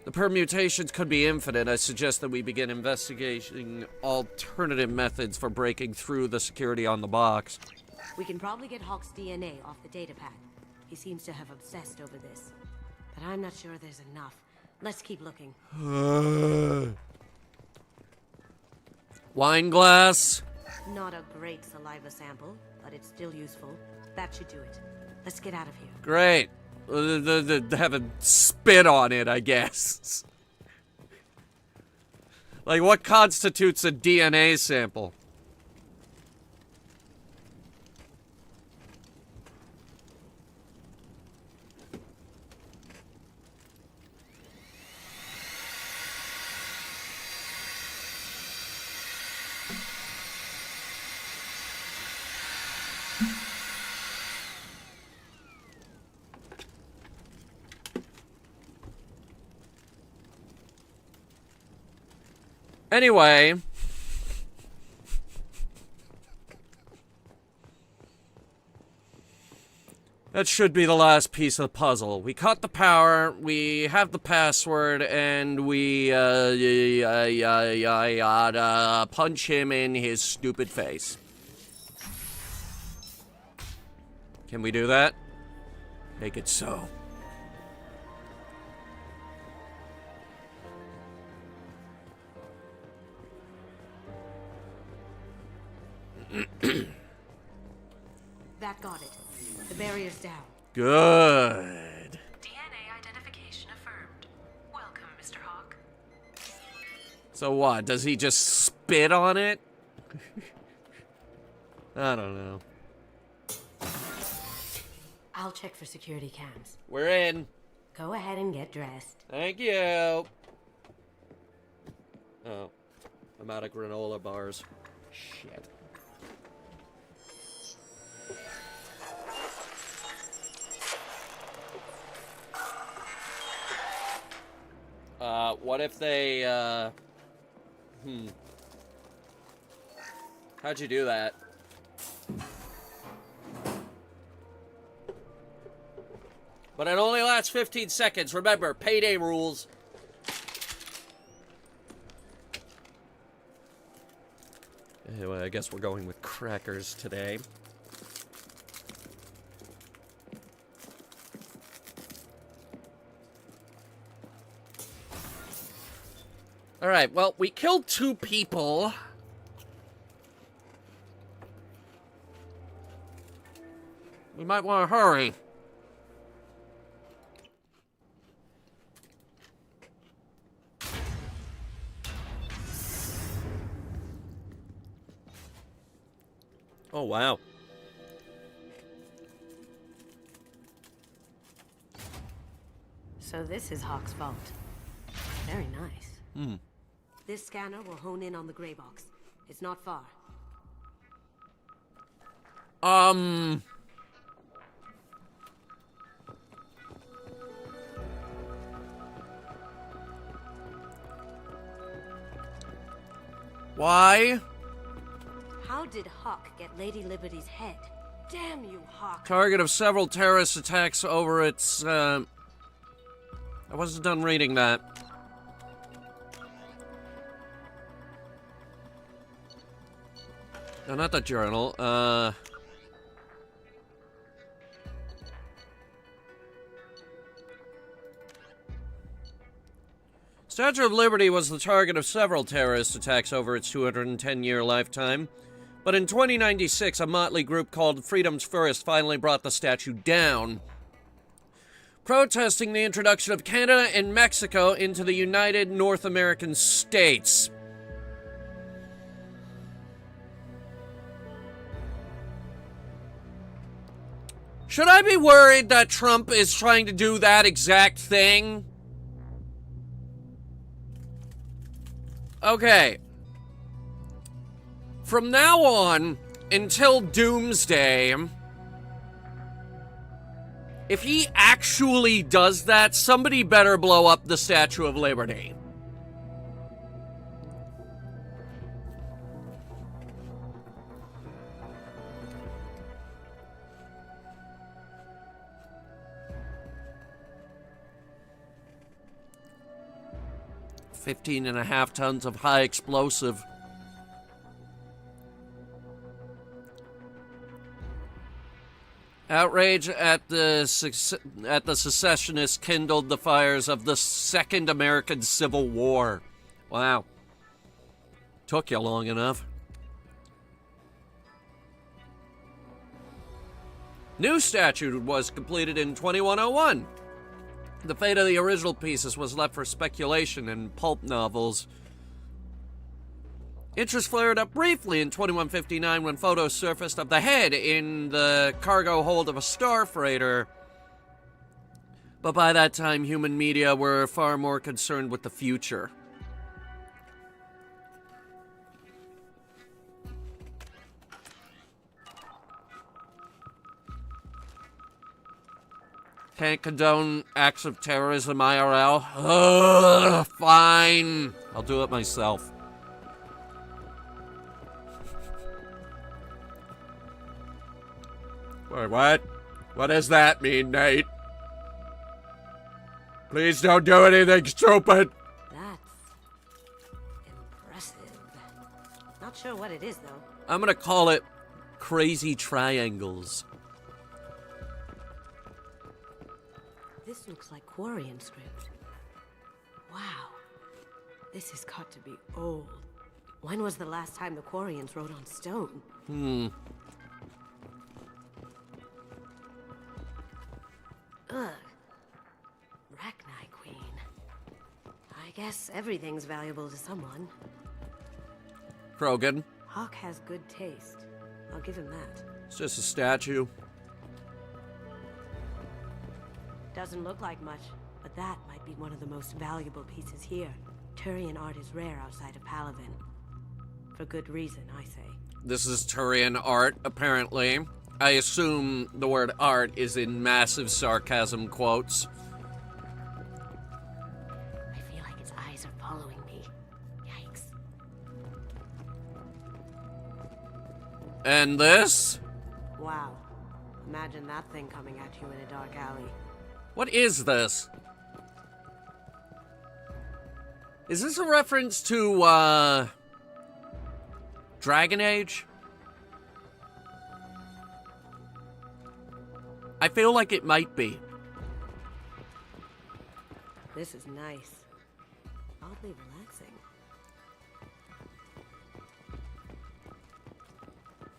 The permutations could be infinite. I suggest that we begin investigating alternative methods for breaking through the security on the box. We can probably get Hawk's DNA off the datapad. He seems to have obsessed over this. But I'm not sure there's enough. Let's keep looking. Wine glass. Not a great saliva sample, but it's still useful. That should do it. Let's get out of here. Great. Having spit on it, I guess. Like, what constitutes a DNA sample? Anyway, that should be the last piece of the puzzle. We cut the power, we have the password, and we punch him in his stupid face. Can we do that? Make it so. That got it. The barrier's down. Good. DNA identification affirmed. Welcome, Mr. Hawk. So what? Does he just spit on it? I don't know. I'll check for security cams. We're in. Go ahead and get dressed. Thank you. Oh, I'm out of granola bars. Shit. What if they, How'd you do that? But it only lasts 15 seconds. Remember, payday rules. Anyway, I guess we're going with crackers today. Alright, well, we killed 2 people. We might want to hurry. Oh, wow. So this is Hawk's vault. Very nice. Hmm. This scanner will hone in on the gray box. It's not far. Why? How did Hawk get Lady Liberty's head? Damn you, Hawk. Target of several terrorist attacks over its, I wasn't done reading that. No, not the journal. Statue of Liberty was the target of several terrorist attacks over its 210-year lifetime. But in 2096, a motley group called Freedom's First finally brought the statue down, protesting the introduction of Canada and Mexico into the United North American States. Should I be worried that Trump is trying to do that exact thing? Okay. From now on, until Doomsday, if he actually does that, somebody better blow up the Statue of Liberty. $15.5 tons of high explosive. Outrage at the secessionists kindled the fires of the Second American Civil War. Wow. Took you long enough. New statue was completed in 2101. The fate of the original pieces was left for speculation and pulp novels. Interest flared up briefly in 2159 when photos surfaced of the head in the cargo hold of a star freighter. But by that time, human media were far more concerned with the future. Can't condone acts of terrorism, IRL. Ugh, fine. I'll do it myself. Wait, what? What does that mean, Nate? Please don't do anything stupid. That's impressive. Not sure what it is, though. I'm gonna call it crazy triangles. This looks like Quarian script. Wow. This has got to be old. When was the last time the Quarians wrote on stone? Ugh. Rachni Queen. I guess everything's valuable to someone. Krogan. Hawk has good taste. I'll give him that. It's just a statue. Doesn't look like much, but that might be one of the most valuable pieces here. Turian art is rare outside of Palavin. For good reason, I say. This is Turian art, apparently. I assume the word art is in massive sarcasm quotes. I feel like its eyes are following me. Yikes. And this? Wow. Imagine that thing coming at you in a dark alley. What is this? Is this a reference to, Dragon Age? I feel like it might be. This is nice. Oddly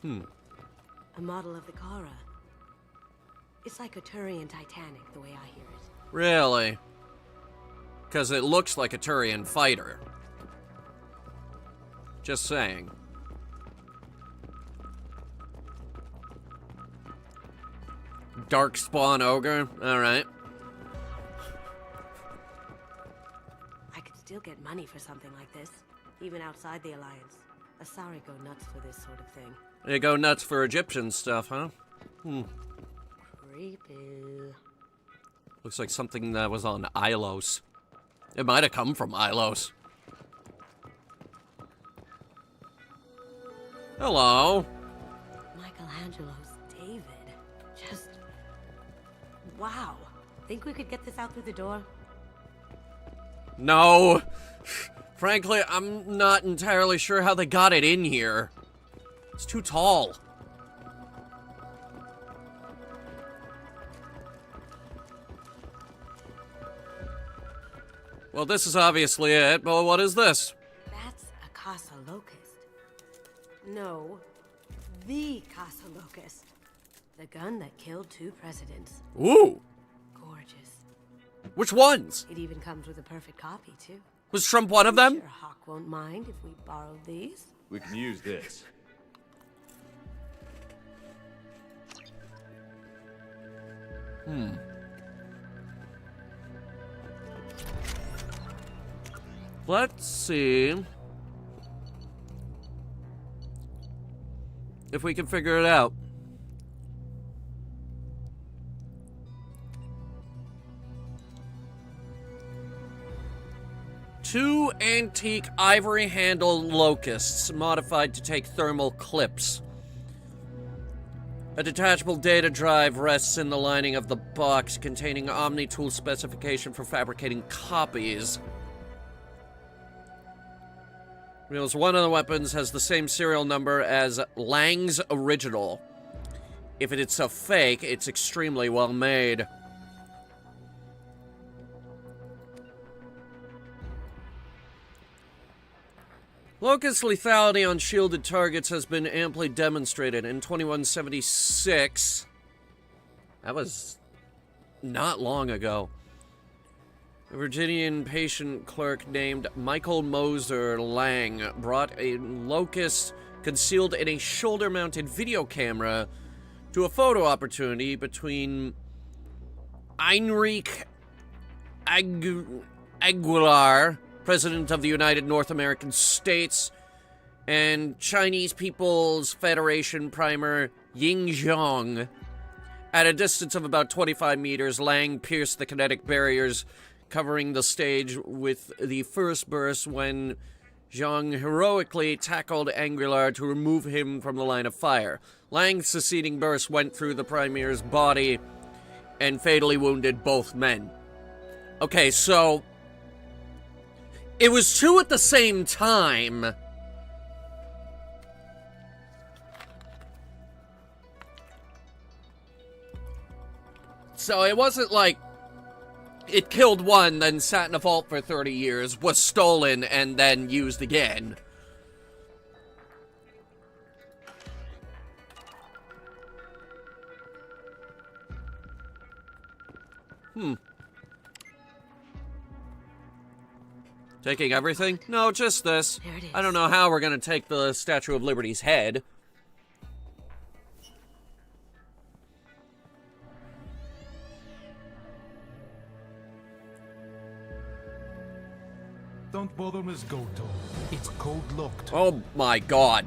relaxing. A model of the Kara. It's like a Turian Titanic, the way I hear it. Really? Because it looks like a Turian fighter. Just saying. Darkspawn Ogre? Alright. I could still get money for something like this, even outside the Alliance. Asari go nuts for this sort of thing. They go nuts for Egyptian stuff, huh? Creepy. Looks like something that was on Ilos. It might have come from Ilos. Hello. Michelangelo's David. Just... wow. Think we could get this out through the door? No. Frankly, I'm not entirely sure how they got it in here. It's too tall. Well, this is obviously it, but what is this? That's a Casa Locust. No, the Casa Locust. The gun that killed 2 presidents. Ooh. Gorgeous. Which ones? It even comes with a perfect copy, too. Was Trump one of them? Sure Hawk won't mind if we borrowed these. We can use this. Let's see. if we can figure it out. Two antique ivory-handled locusts modified to take thermal clips. A detachable data drive rests in the lining of the box containing Omni-tool specification for fabricating copies. Reveals one of the weapons has the same serial number as Lang's original. If it's a fake, it's extremely well made. Locust lethality on shielded targets has been amply demonstrated. In 2176, that was not long ago, a Virginian patient clerk named Michael Moser Lang brought a locust concealed in a shoulder-mounted video camera to a photo opportunity between Heinrich Aguilar, President of the United North American States, and Chinese People's Federation Primer Ying Zhong. At a distance of about 25 meters, Lang pierced the kinetic barriers covering the stage with the first burst when Zhong heroically tackled Aguilar to remove him from the line of fire. Lang's succeeding burst went through the Premier's body and fatally wounded both men. Okay, so it was two at the same time. So it wasn't like it killed one, then sat in a vault for 30 years, was stolen, and then used again. Taking everything? No, just this. There it is. I don't know how we're gonna take the Statue of Liberty's head. Don't bother, Miss Goto. It's code locked. Oh my god.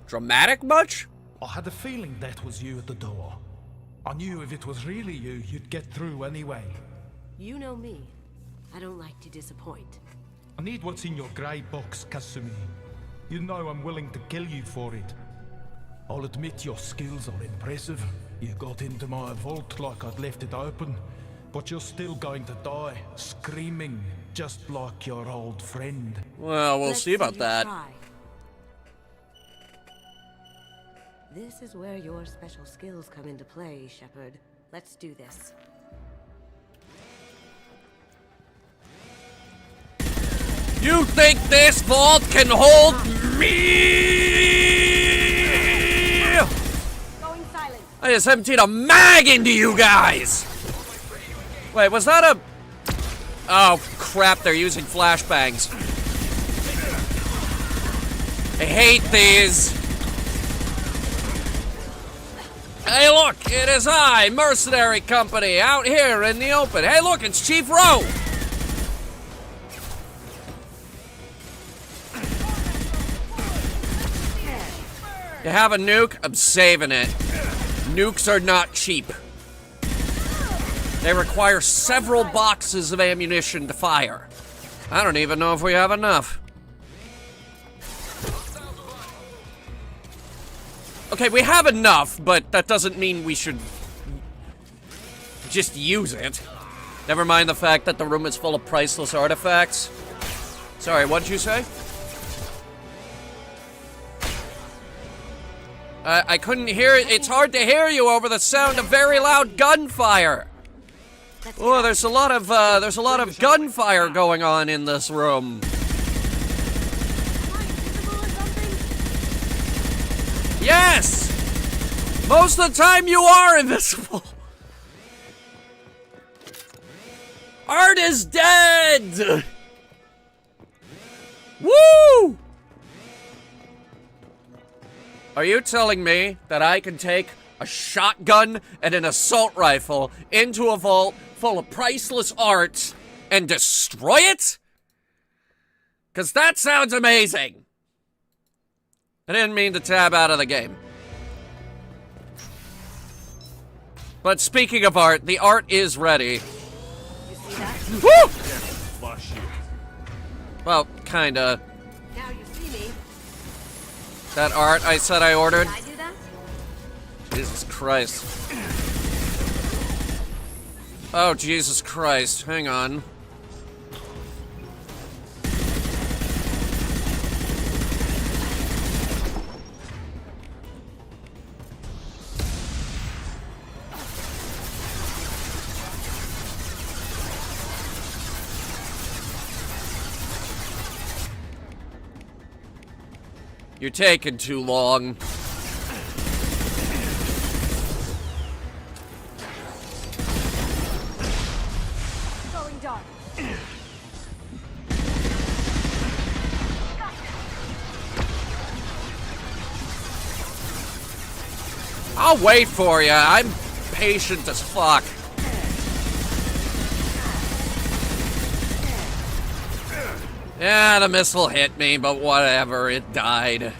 Dramatic much? I had a feeling that was you at the door. I knew if it was really you, you'd get through anyway. You know me. I don't like to disappoint. I need what's in your grey box, Kasumi. You know I'm willing to kill you for it. I'll admit your skills are impressive. You got into my vault like I'd left it open, but you're still going to die, screaming, just like your old friend. Well, we'll see about that. Try. This is where your special skills come into play, Shepard. Let's do this. You think this vault can hold me? Going silent. I just emptied a mag into you guys! Wait, was that a... Oh, crap, they're using flashbangs. I hate these. Hey, look, it is I, Mercenary Company, out here in the open. Hey, look, it's Chief Rowe. You have a nuke? I'm saving it. Nukes are not cheap. They require several boxes of ammunition to fire. I don't even know if we have enough. Okay, we have enough, but that doesn't mean we should just use it. Never mind the fact that the room is full of priceless artifacts. Sorry, what'd you say? I couldn't hear it. It's hard to hear you over the sound of very loud gunfire. Oh, there's a lot of gunfire going on in this room. Yes! Most of the time you are invisible. Art is dead! Woo! Are you telling me that I can take a shotgun and an assault rifle into a vault full of priceless art and destroy it? 'Cause that sounds amazing. I didn't mean to tab out of the game. But speaking of art, the art is ready. You see that? Woo! Flush you. Well, kinda. Now you see me. That art I said I ordered. Did I do that? Jesus Christ. Oh, Jesus Christ. Hang on. You're taking too long. Going dark. I'll wait for you. I'm patient as fuck. Yeah, the missile hit me, but whatever, it died.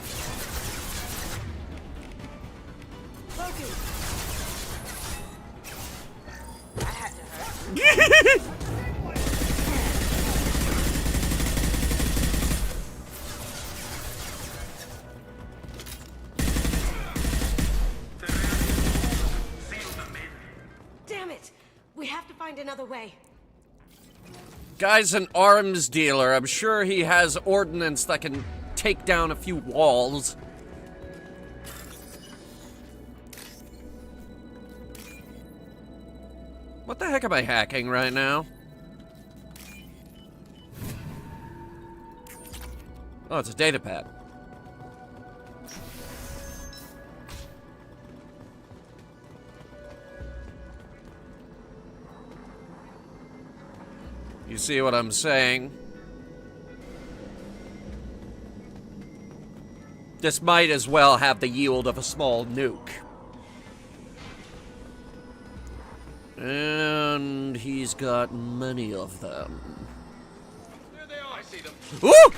Damn it! We have to find another way. Guy's an arms dealer. I'm sure he has ordnance that can take down a few walls. What the heck am I hacking right now? Oh, it's a data pad. You see what I'm saying? This might as well have the yield of a small nuke. And he's got many of them. There they are. I see them. Woo! We'll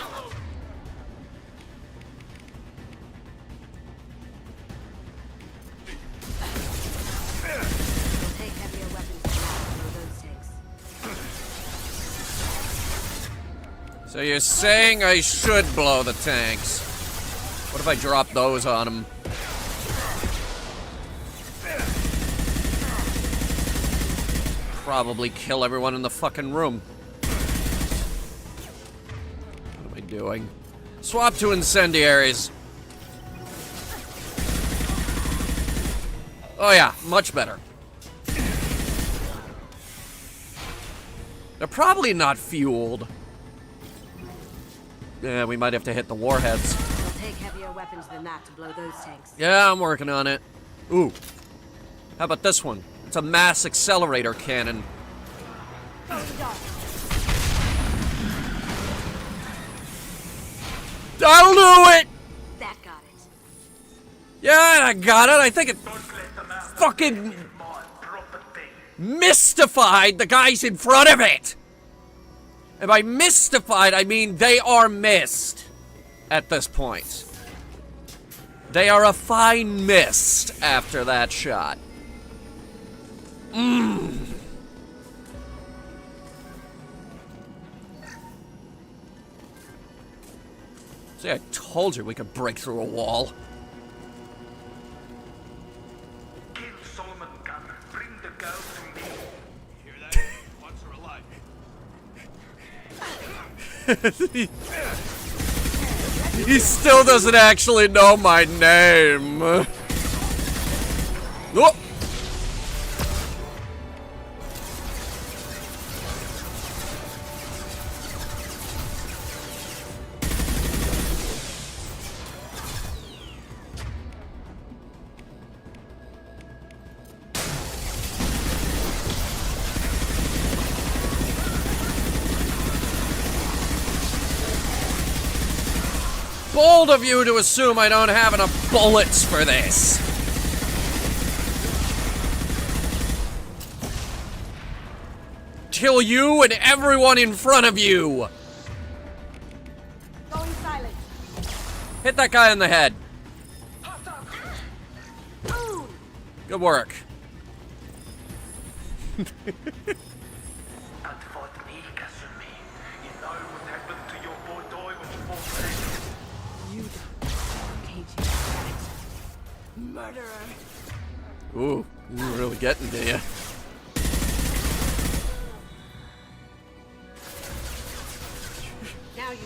take heavier weapons to those tanks. So you're saying I should blow the tanks? What if I drop those on them? Probably kill everyone in the fucking room. What am I doing? Swap to incendiaries. Oh yeah, much better. They're probably not fueled. Yeah, we might have to hit the warheads. We'll take heavier weapons than that to blow those tanks. Yeah, I'm working on it. Ooh. How about this one? It's a mass accelerator cannon. That'll do it! That got it. Yeah, I got it. I think it fucking mystified the guys in front of it. And by mystified, I mean they are missed at this point. They are a fine mist after that shot. See, I told you we could break through a wall. Kill Solomon Gunner. Bring the girl to me. Hear that? Once are alive. He still doesn't actually know my name. Oh. Bold of you to assume I don't have enough bullets for this. Kill you and everyone in front of you. Going silent. Hit that guy in the head. Boom. Good work. You don't cage murderer. Ooh, this is really getting to you.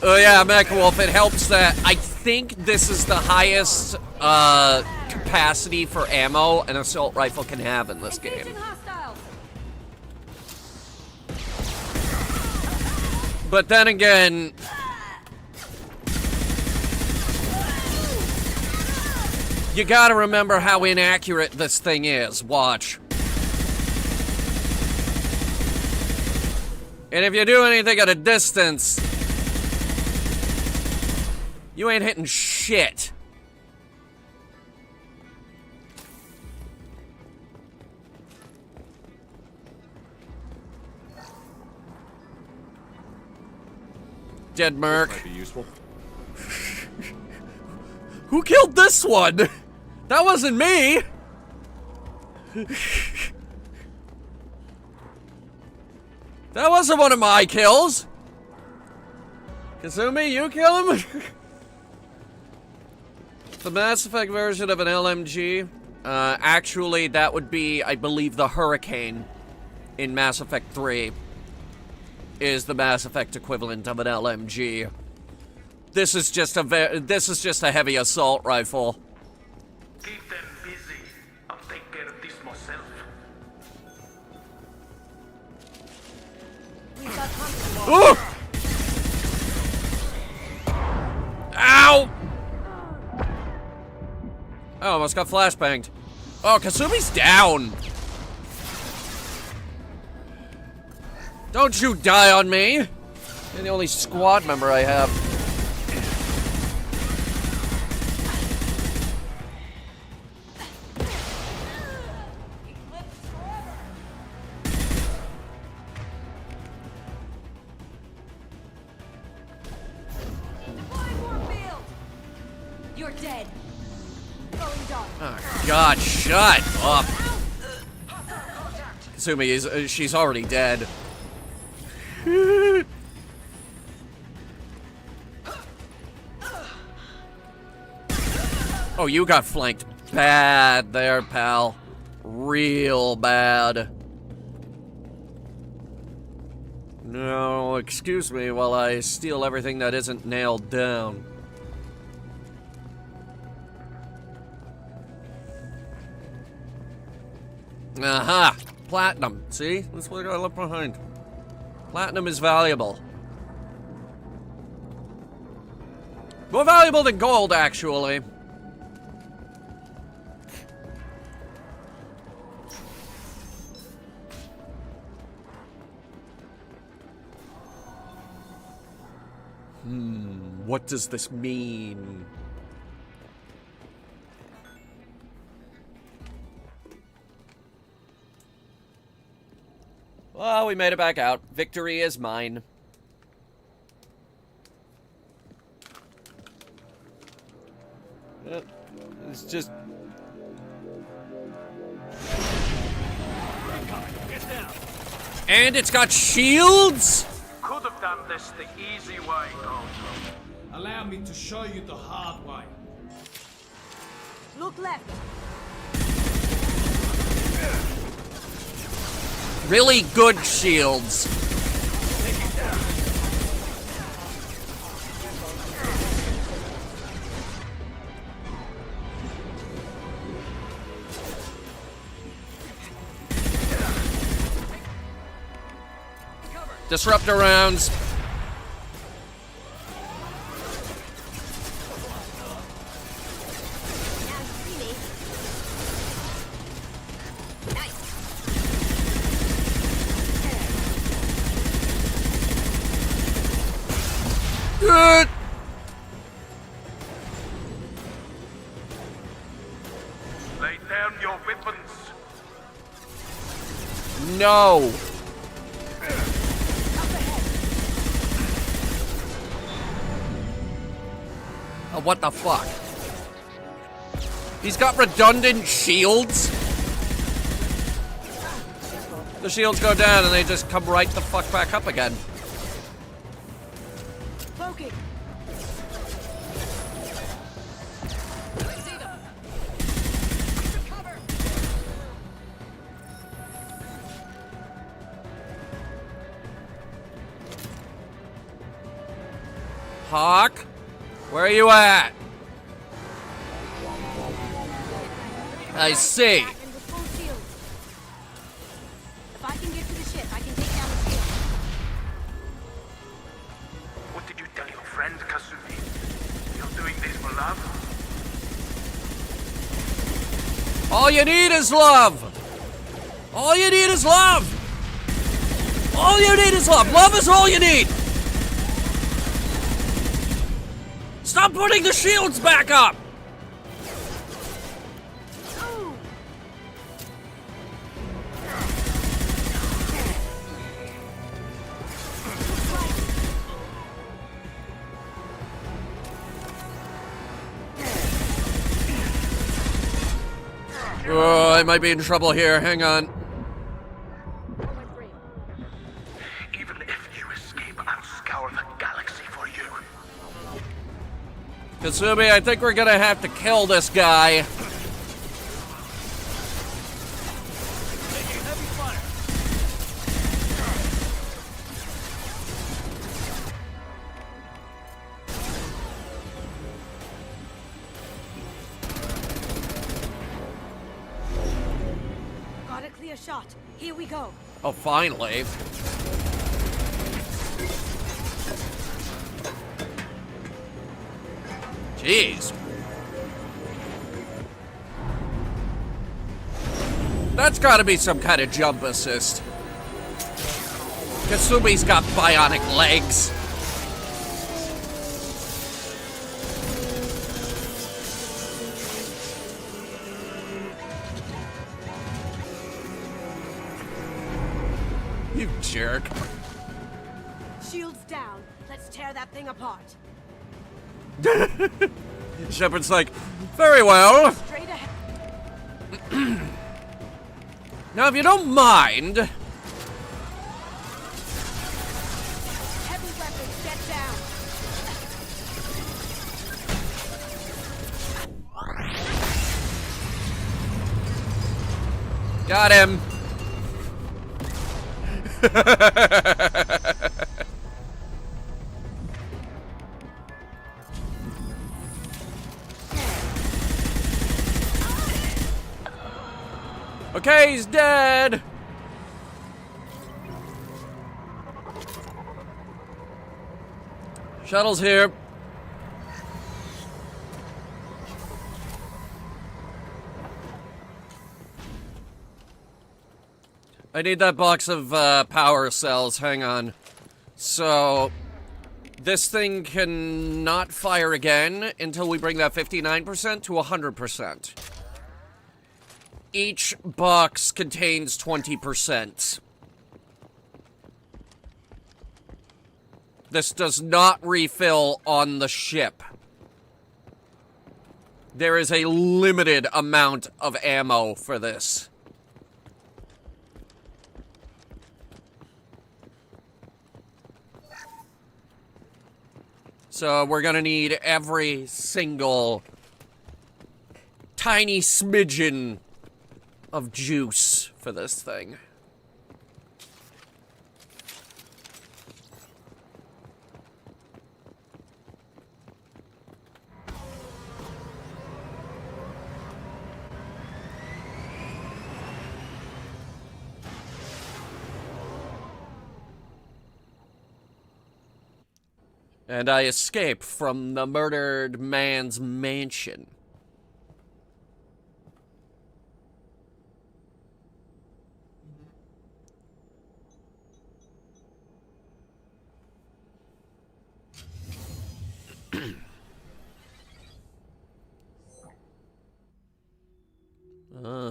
Oh yeah, Mecha Wolf, it helps that I think this is the highest capacity for ammo an assault rifle can have in this game. But then again, you gotta remember how inaccurate this thing is. Watch. And if you do anything at a distance, you ain't hitting shit. Dead Merc. Might be useful. Who killed this one? That wasn't me. That wasn't one of my kills. Kasumi, you kill him? The Mass Effect version of an LMG. Actually, that would be, I believe, the Hurricane in Mass Effect 3 is the Mass Effect equivalent of an LMG. This is just a heavy assault rifle. Keep them busy. I'll take care of this myself. Ooh! Ow! Oh, almost got flashbanged. Oh, Kasumi's down. Don't you die on me. You're the only squad member I have. You're dead. Going dark. Oh, God, shut up. Kasumi she's already dead. Oh, you got flanked bad there, pal. Real bad. No, excuse me while I steal everything that isn't nailed down. Aha! Platinum. See? That's what I gotta look behind. Platinum is valuable. More valuable than gold, actually. What does this mean? Well, we made it back out. Victory is mine. It's just... And it's got shields? Could have done this the easy way, Gold. Allow me to show you the hard way. Look left. Really good shields. Disruptor rounds. Good. Lay down your weapons. No. Oh, what the fuck? He's got redundant shields? The shields go down and they just come right the fuck back up again. Cloaking. Hawk, where are you at? I see. If I can get to the ship, I can take down the shield. What did you tell your friend, Kasumi? You're doing this for love? All you need is love. All you need is love. All you need is love. Love is all you need. Stop putting the shields back up. Oh, I might be in trouble here. Hang on. Even if you escape, I'll scour the galaxy for you. Kasumi, I think we're gonna have to kill this guy. Got a clear shot. Here we go. Oh, finally. Jeez. That's gotta be some kind of jump assist. Kasumi's got bionic legs. You jerk. Shields down. Let's tear that thing apart. Shepard's like, very well. Straight ahead. Now, if you don't mind, Heavy weapons, get down. got him. Okay, he's dead. Shuttle's here. I need that box of power cells. Hang on. So, this thing can not fire again until we bring that 59% to 100%. Each box contains 20%. This does not refill on the ship. There is a limited amount of ammo for this. So we're gonna need every single tiny smidgen of juice for this thing. And I escape from the murdered man's mansion.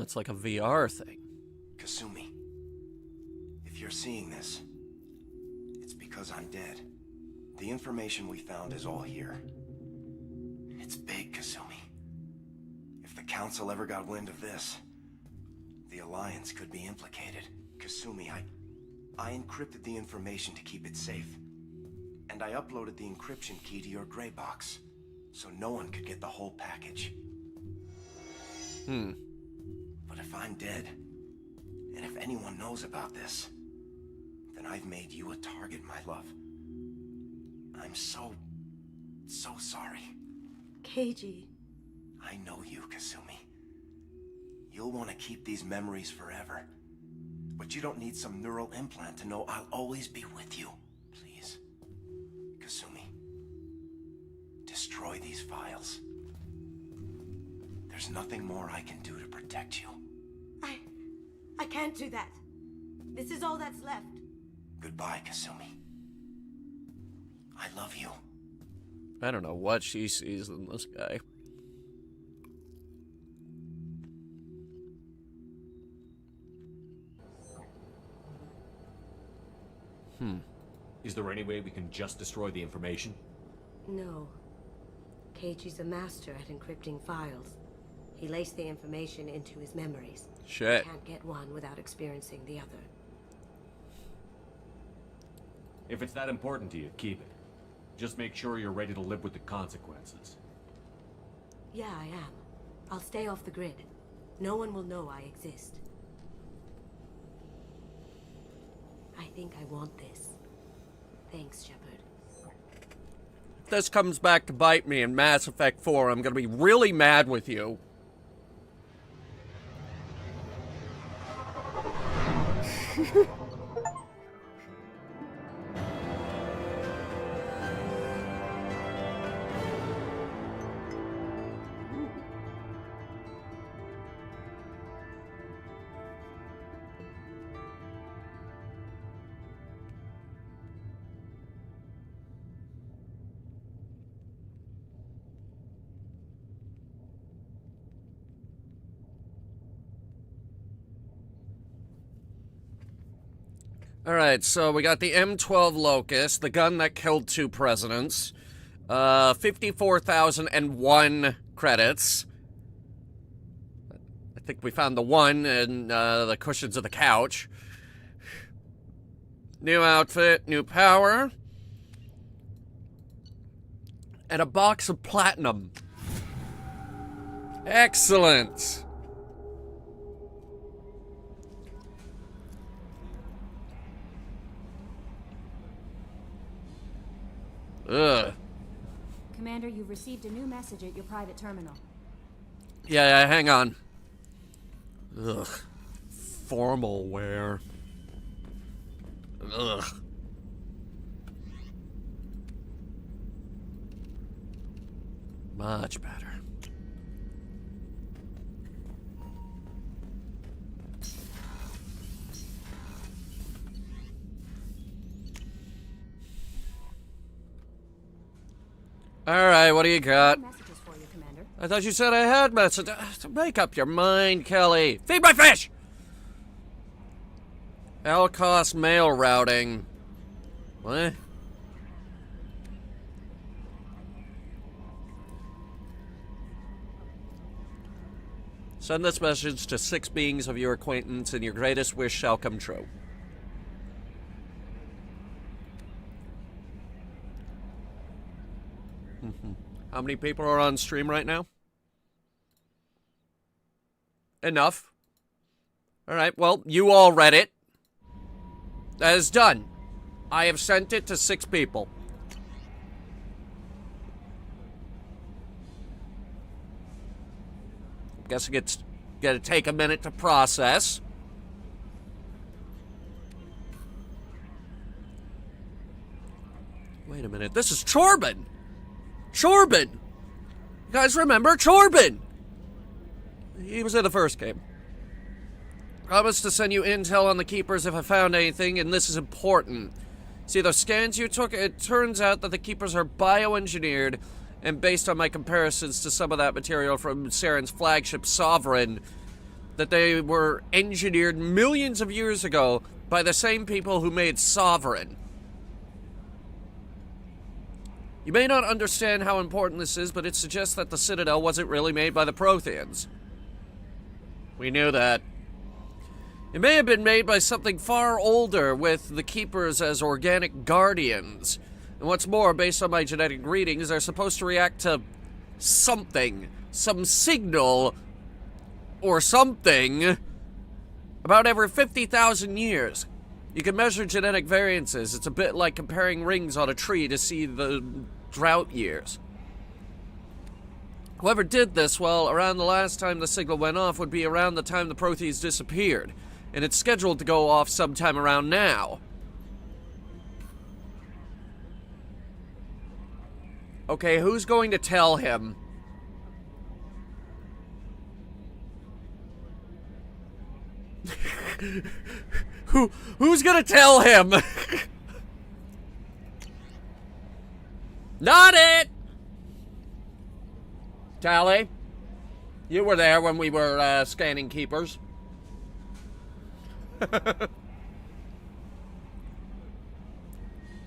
It's like a VR thing. Kasumi, if you're seeing this, it's because I'm dead. The information we found is all here. It's big, Kasumi. If the Council ever got wind of this, the Alliance could be implicated. Kasumi, I encrypted the information to keep it safe. And I uploaded the encryption key to your gray box, so no one could get the whole package. But if I'm dead, and if anyone knows about this, then I've made you a target, my love. I'm so sorry. Keiji. I know you, Kasumi. You'll want to keep these memories forever. But you don't need some neural implant to know I'll always be with you. Please. Kasumi. Destroy these files. There's nothing more I can do to protect you. I can't do that. This is all that's left. Goodbye, Kasumi. I love you. I don't know what she sees in this guy. Is there any way we can just destroy the information? No. Keiichi's a master at encrypting files. He laced the information into his memories. Shit. You can't get one without experiencing the other. If it's that important to you, keep it. Just make sure you're ready to live with the consequences. Yeah, I am. I'll stay off the grid. No one will know I exist. I think I want this. Thanks, Shepard. If this comes back to bite me in Mass Effect 4, I'm gonna be really mad with you. Alright, so we got the M12 Locust, the gun that killed 2 presidents. 54,001 credits. I think we found the one in the cushions of the couch. New outfit, new power. And a box of platinum. Excellent! Ugh. Commander, you've received a new message at your private terminal. Yeah, hang on. Ugh. Formal wear. Ugh. Much better. Alright, what do you got? Messages for you, Commander. I thought you said I had messages. Make up your mind, Kelly. Feed my fish! Alcos mail routing. What? Send this message to 6 beings of your acquaintance, and your greatest wish shall come true. How many people are on stream right now? Enough. Alright, well, you all read it. That is done. I have sent it to 6 people. Guessing it's gonna take a minute to process. Wait a minute, this is Chorbin! Chorbin! You guys remember Chorbin? He was in the first game. Promised to send you intel on the Keepers if I found anything, and this is important. See, those scans you took, it turns out that the Keepers are bioengineered, and based on my comparisons to some of that material from Saren's flagship Sovereign, that they were engineered millions of years ago by the same people who made Sovereign. You may not understand how important this is, but it suggests that the Citadel wasn't really made by the Protheans. We knew that. It may have been made by something far older, with the Keepers as organic guardians. And what's more, based on my genetic readings, they're supposed to react to something, some signal, or something, about every 50,000 years. You can measure genetic variances. It's a bit like comparing rings on a tree to see the drought years. Whoever did this, well, around the last time the signal went off would be around the time the Protheans disappeared. And it's scheduled to go off sometime around now. Okay, who's going to tell him? Who's gonna tell him? Not it! Tally, you were there when we were scanning Keepers.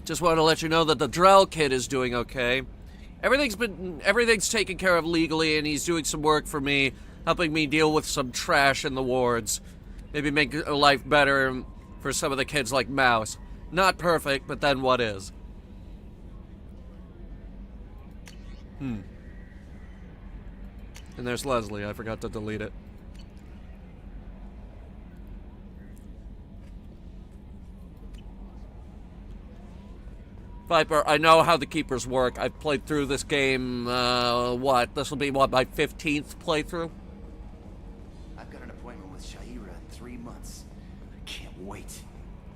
Just wanted to let you know that the Drell kid is doing okay. Everything's taken care of legally, and he's doing some work for me, helping me deal with some trash in the wards. Maybe make life better for some of the kids like Mouse. Not perfect, but then what is? And there's Leslie. I forgot to delete it. Viper, I know how the Keepers work. I've played through this game, this will be, my 15th playthrough? I've got an appointment with Shaira in 3 months. I can't wait.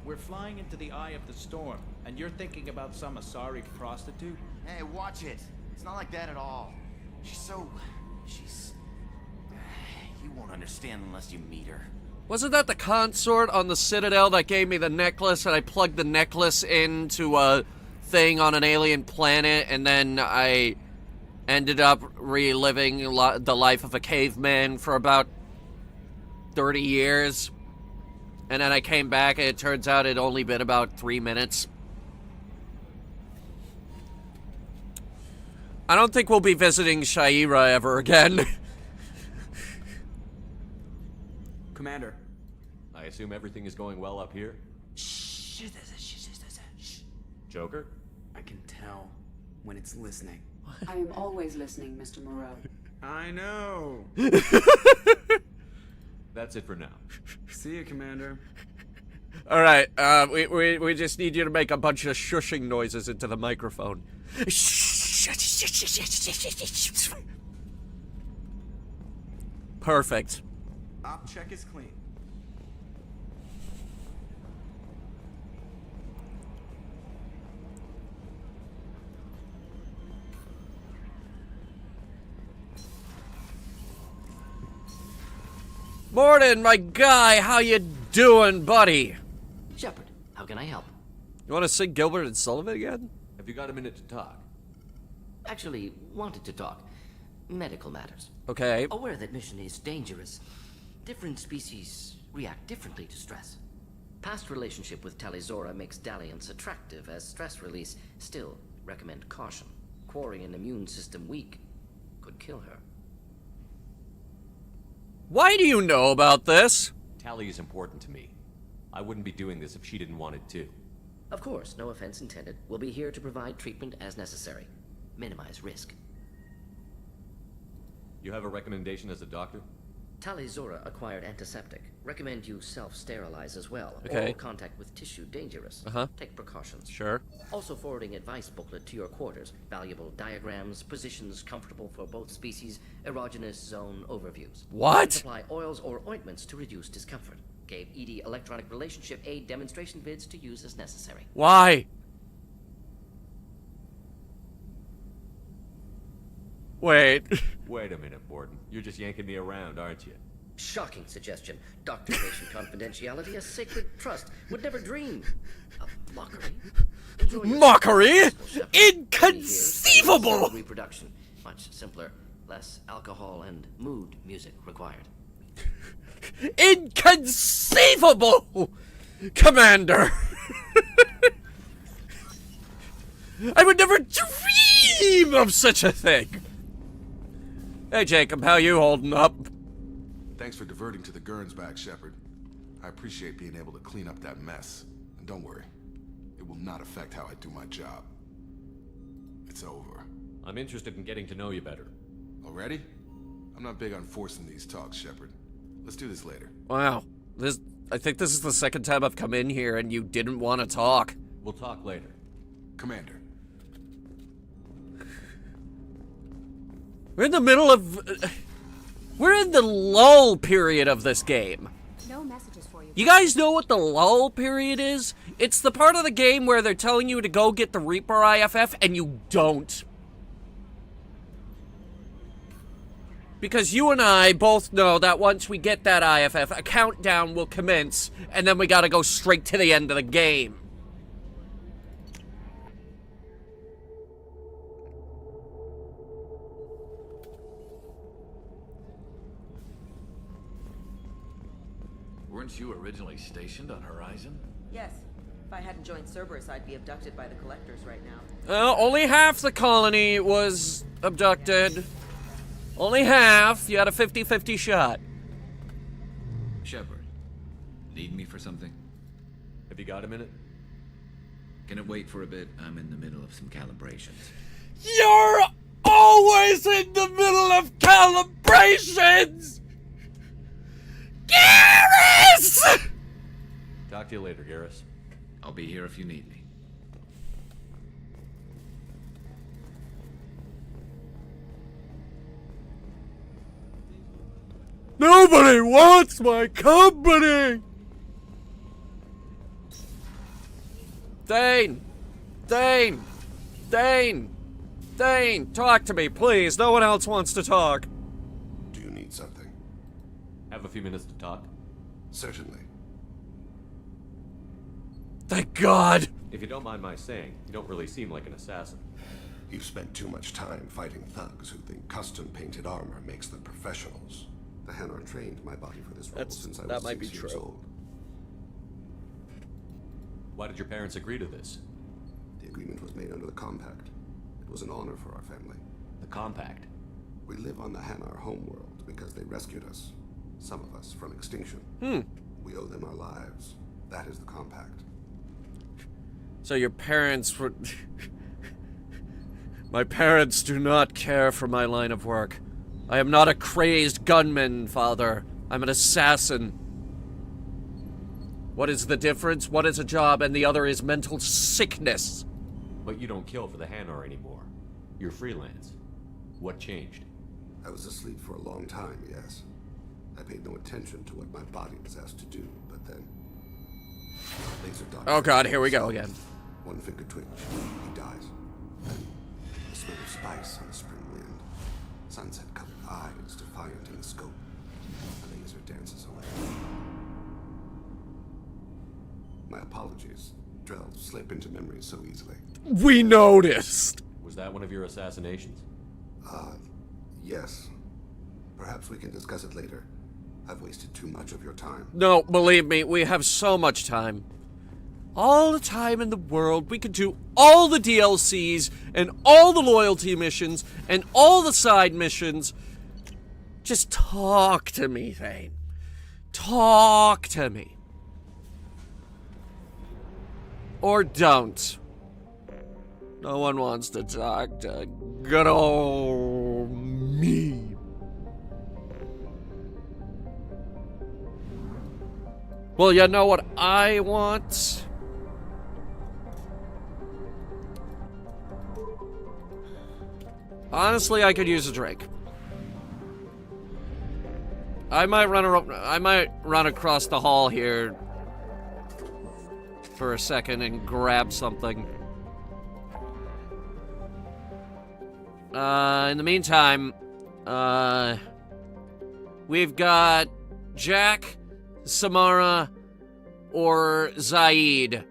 We're flying into the eye of the storm, and you're thinking about some Asari prostitute? Hey, watch it. It's not like that at all. She's... You won't understand unless you meet her. Wasn't that the consort on the Citadel that gave me the necklace, and I plugged the necklace into a thing on an alien planet, and then I ended up reliving the life of a caveman for about 30 years? And then I came back, and it turns out it'd only been about 3 minutes. I don't think we'll be visiting Shaira ever again. Commander. I assume everything is going well up here? Joker? I can tell when it's listening. I am always listening, Mr. Moreau. I know. That's it for now. See you, Commander. All right, we just need you to make a bunch of shushing noises into the microphone. Perfect. Op check is clean. Morning, my guy. How you doing, buddy? Shepard, how can I help? You want to sing Gilbert and Sullivan again? Have you got a minute to talk? Actually, wanted to talk. Medical matters. Okay. Aware that mission is dangerous. Different species react differently to stress. Past relationship with Talizora makes dalliance attractive as stress release. Still, recommend caution. Quarian immune system weak. Could kill her. Why do you know about this? Tally is important to me. I wouldn't be doing this if she didn't want it to. Of course, no offense intended. We'll be here to provide treatment as necessary. Minimize risk. You have a recommendation as a doctor? Talizora acquired antiseptic. Recommend you self-sterilize as well. Okay. Oral contact with tissue dangerous. Take precautions. Sure. Also forwarding advice booklet to your quarters. Valuable diagrams, positions comfortable for both species, erogenous zone overviews. What? Supply oils or ointments to reduce discomfort. Gave ED electronic relationship aid demonstration vids to use as necessary. Why? Wait. Wait a minute, Borden. You're just yanking me around, aren't you? Shocking suggestion. Doctor-patient confidentiality, a sacred trust. Would never dream of mockery. Mockery? Inconceivable! Reproduction. Much simpler. Less alcohol and mood music required. Inconceivable! Commander! I would never dream of such a thing! Hey, Jacob, how you holding up? Thanks for diverting to the Gurns back, Shepard. I appreciate being able to clean up that mess. And don't worry, it will not affect how I do my job. It's over. I'm interested in getting to know you better. Already? I'm not big on forcing these talks, Shepard. Let's do this later. Wow. I think this is the second time I've come in here and you didn't want to talk. We'll talk later. Commander. We're in the middle of... we're in the lull period of this game. No messages for you. You guys know what the lull period is? It's the part of the game where they're telling you to go get the Reaper IFF and you don't. Because you and I both know that once we get that IFF, a countdown will commence, and then we gotta go straight to the end of the game. Weren't you originally stationed on Horizon? Yes. If I hadn't joined Cerberus, I'd be abducted by the Collectors right now. Only half the colony was abducted. Only half. You had a 50-50 shot. Shepard, need me for something? Have you got a minute? Can it wait for a bit? I'm in the middle of some calibrations. You're always in the middle of calibrations! Garrus! Talk to you later, Garrus. I'll be here if you need me. Nobody wants my company! Thane! Thane! Thane! Thane! Talk to me, please. No one else wants to talk. Do you need something? Have a few minutes to talk? Certainly. Thank God! If you don't mind my saying, you don't really seem like an assassin. You've spent too much time fighting thugs who think custom-painted armor makes them professionals. The Headhunter trained my body for this role since I was 6 years old. Why did your parents agree to this? The agreement was made under the Compact. It was an honor for our family. The Compact? We live on the Hanar homeworld because they rescued us. Some of us from extinction. We owe them our lives. That is the Compact. So your parents were... My parents do not care for my line of work. I am not a crazed gunman, Father. I'm an assassin. What is the difference? One is a job and the other is mental sickness. But you don't kill for the Hanar anymore. You're freelance. What changed? I was asleep for a long time, yes. I paid no attention to what my body was asked to do, but then... Laser dot. Oh God, here we go again. One finger twitch. He dies. Then the smell of spice on the spring wind. Sunset-colored eyes defiant in the scope. The laser dances away. My apologies. Drell slip into memory so easily. We noticed! Was that one of your assassinations? Yes. Perhaps we can discuss it later. I've wasted too much of your time. No, believe me, we have so much time. All the time in the world. We could do all the DLCs and all the loyalty missions and all the side missions. Just talk to me, Thane. Talk to me. Or don't. No one wants to talk to good old me. Well, you know what I want? Honestly, I could use a drink. I might run across the hall here for a second and grab something. In the meantime, we've got Jack, Samara, or Zaid.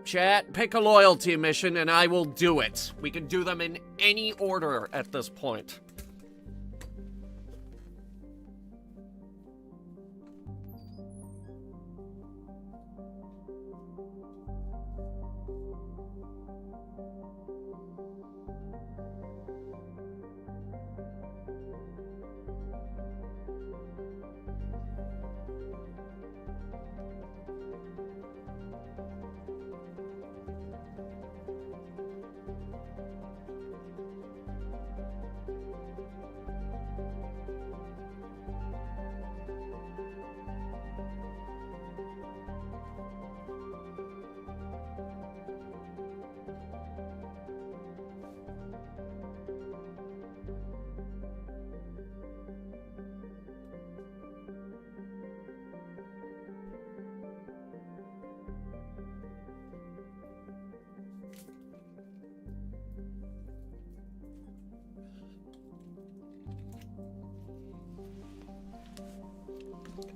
Chat, pick a loyalty mission and I will do it. We can do them in any order at this point.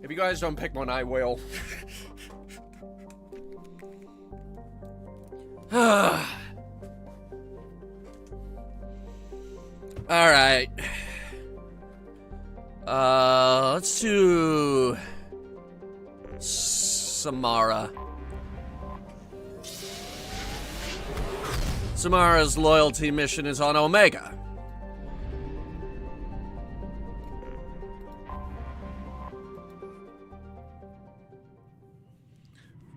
If you guys don't pick one, I will. Alright. Let's do Samara. Samara's loyalty mission is on Omega.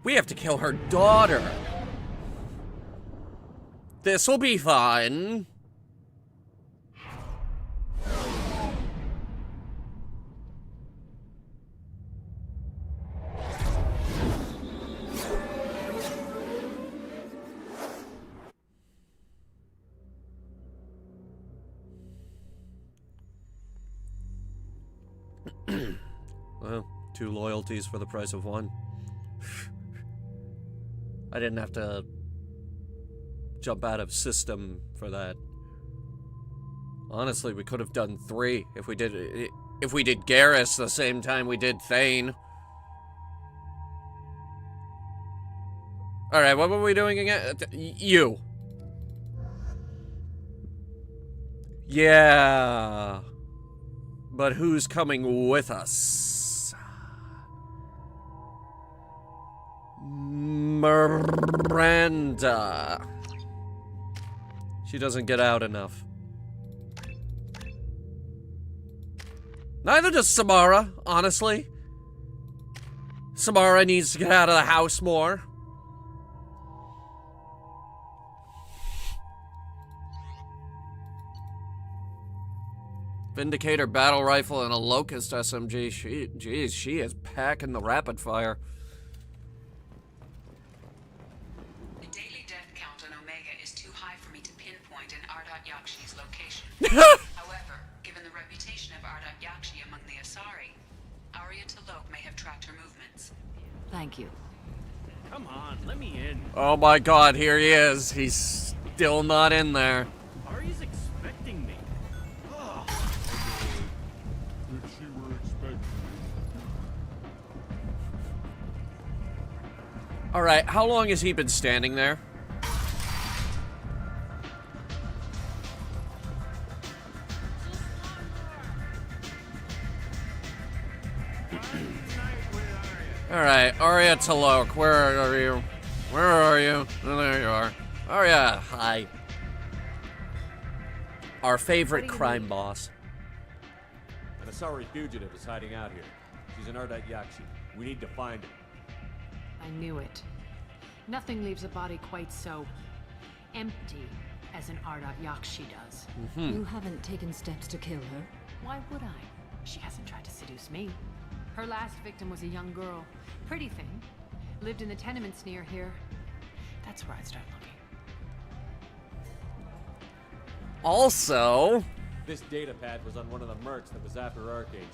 We have to kill her daughter. This'll be fun. Well, 2 loyalties for the price of 1. I didn't have to jump out of system for that. Honestly, we could have done 3 if we did Garrus the same time we did Thane. All right, what were we doing again? You. Yeah. But who's coming with us? Miranda. She doesn't get out enough. Neither does Samara, honestly. Samara needs to get out of the house more. Vindicator battle rifle and a Locust SMG. She is packing the rapid fire. The daily death count on Omega is too high for me to pinpoint in Ardat Yakshi's location. However, given the reputation of Ardat Yakshi among the Asari, Arya T'Loak may have tracked her movements. Thank you. Come on, let me in. Oh my god, here he is. He's still not in there. Arya's expecting me. Oh. If she were expecting me. Alright, how long has he been standing there? Alright, Arya T'Loak, where are you? Where are you? Oh, there you are. Arya, hi. Our favorite crime boss. An Asari fugitive is hiding out here. She's an Ardat Yakshi. We need to find her. I knew it. Nothing leaves a body quite so empty as an Ardat Yakshi does. You haven't taken steps to kill her? Why would I? She hasn't tried to seduce me. Her last victim was a young girl. Pretty thing. Lived in the tenements near here. That's where I'd start looking. Also... This data pad was on one of the mercs that was after Archangel.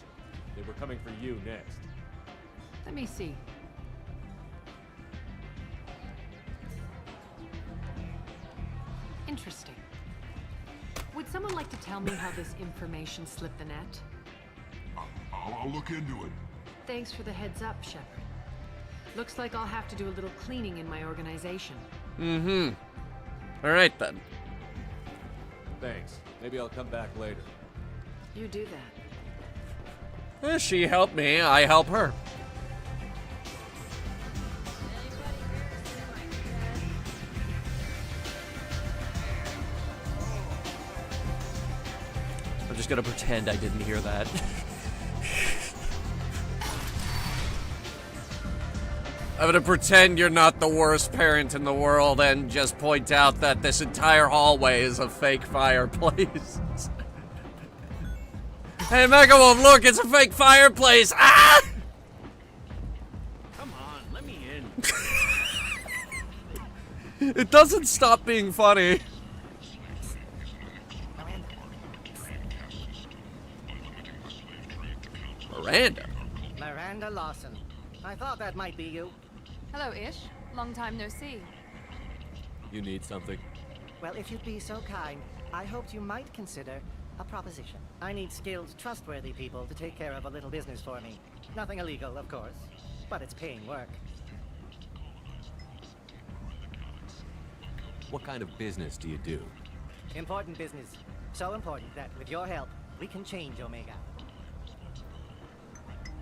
They were coming for you next. Let me see. Interesting. Would someone like to tell me how this information slipped the net? I'll look into it. Thanks for the heads up, Shepard. Looks like I'll have to do a little cleaning in my organization. Mm-hmm. Alright then. Thanks. Maybe I'll come back later. You do that. She helped me, I help her. I'm just gonna pretend I didn't hear that. I'm gonna pretend you're not the worst parent in the world and just point out that this entire hallway is a fake fireplace. Hey, Megawolf, look, it's a fake fireplace! Ah! Come on, let me in. It doesn't stop being funny. Miranda? Miranda Lawson. I thought that might be you. Hello, Ish. Long time no see. You need something? Well, if you'd be so kind, I hoped you might consider a proposition. I need skilled, trustworthy people to take care of a little business for me. Nothing illegal, of course, but it's paying work. What kind of business do you do? Important business. So important that, with your help, we can change Omega.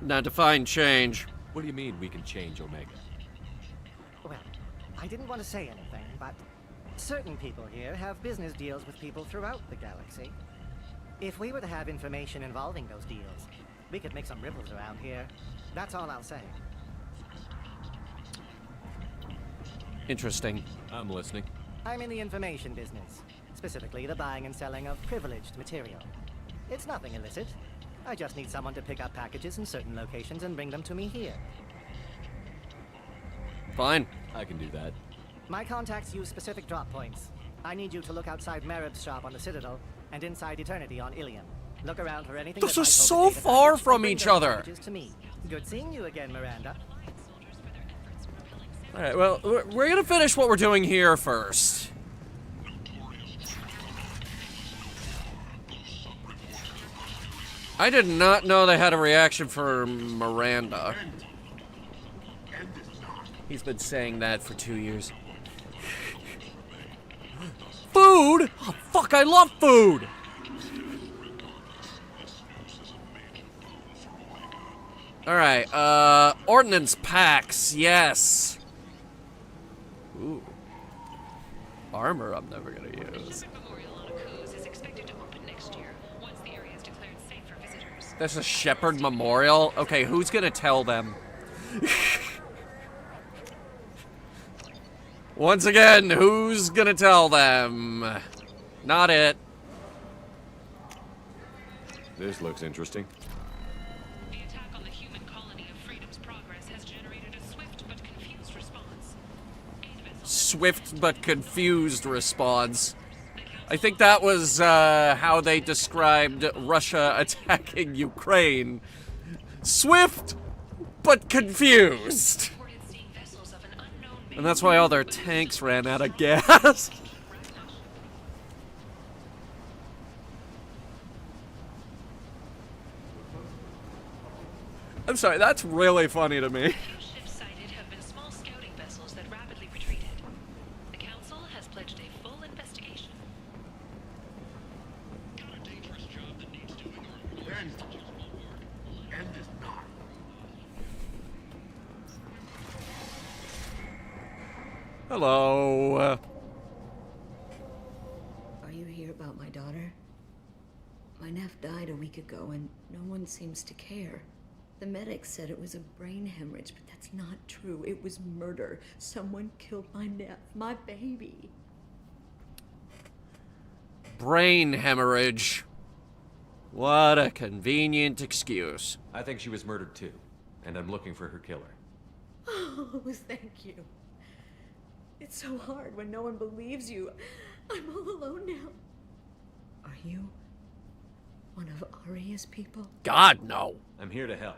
Now define change. What do you mean we can change Omega? Well, I didn't want to say anything, but certain people here have business deals with people throughout the galaxy. If we were to have information involving those deals, we could make some ripples around here. That's all I'll say. Interesting. I'm listening. I'm in the information business, specifically the buying and selling of privileged material. It's nothing illicit. I just need someone to pick up packages in certain locations and bring them to me here. Fine. I can do that. My contacts use specific drop points. I need you to look outside Merib's shop on the Citadel and inside Eternity on Ilium. Look around for anything. Those that are might so hold a data far package from and bring each those other. packages to me. Good seeing you again, Miranda. Alright, well, we're gonna finish what we're doing here first. I did not know they had a reaction for Miranda. He's been saying that for 2 years. Food? Oh, fuck, I love food! Alright, ordnance packs, yes. Ooh. Armor I'm never gonna use. There's a Shepherd Memorial? Okay, who's gonna tell them? Once again, who's gonna tell them? Not it. This looks interesting. The attack on the human colony of Freedom's Progress has generated a swift but confused response. Swift but confused response. I think that was how they described Russia attacking Ukraine. Swift but confused. And that's why all their tanks ran out of gas. I'm sorry, that's really funny to me. Ships sighted have been small scouting vessels that rapidly retreated. The Council has pledged a full investigation. Got a dangerous job that needs doing or end is not. Hello. Are you here about my daughter? My nephew died a week ago and no one seems to care. The medics said it was a brain hemorrhage, but that's not true. It was murder. Someone killed my nephew, my baby. Brain hemorrhage. What a convenient excuse. I think she was murdered too, and I'm looking for her killer. Oh, thank you. It's so hard when no one believes you. I'm all alone now. Are you one of Aria's people? God, no. I'm here to help.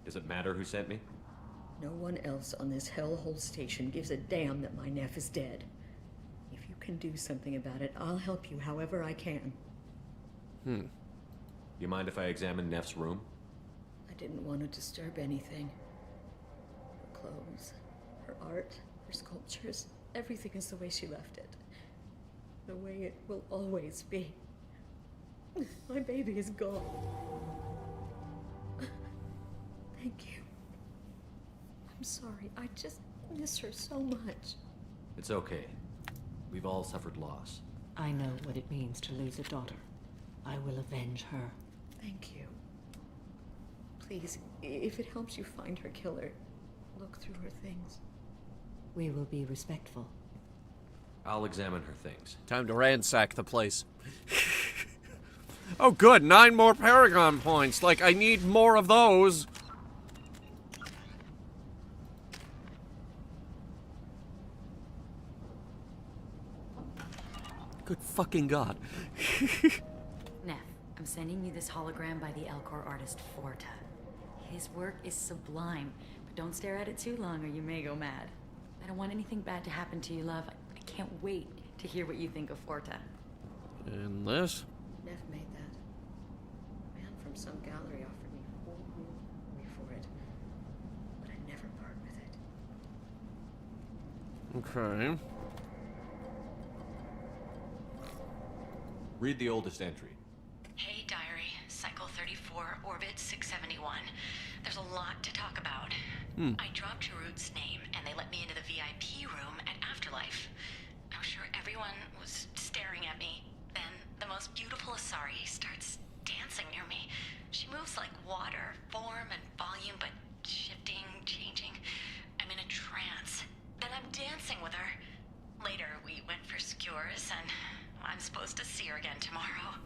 Does it matter who sent me? No one else on this hellhole station gives a damn that my nephew is dead. If you can do something about it, I'll help you however I can. You mind if I examine Neff's room? I didn't want to disturb anything. Her clothes, her art, her sculptures, everything is the way she left it. The way it will always be. My baby is gone. Thank you. I'm sorry. I just miss her so much. It's okay. We've all suffered loss. I know what it means to lose a daughter. I will avenge her. Thank you. Please, if it helps you find her killer, look through her things. We will be respectful. I'll examine her things. Time to ransack the place. Oh good, 9 more Paragon points. Like, I need more of those. Good fucking God. Neff, I'm sending you this hologram by the Elcor artist Forta. His work is sublime, but don't stare at it too long or you may go mad. I don't want anything bad to happen to you, love. I can't wait to hear what you think of Forta. And this? Neff made that. A man from some gallery offered me 4 money for it. Okay. Read the oldest entry. Hey, Diary. Cycle 34, Orbit 671. There's a lot to talk about. I dropped Jarut's name, and they let me into the VIP room at Afterlife. I'm sure everyone was staring at me. Then, the most beautiful Asari starts dancing near me. She moves like water, form and volume, but shifting, changing. I'm in a trance. Then I'm dancing with her. Later, we went for skewers, and I'm supposed to see her again tomorrow.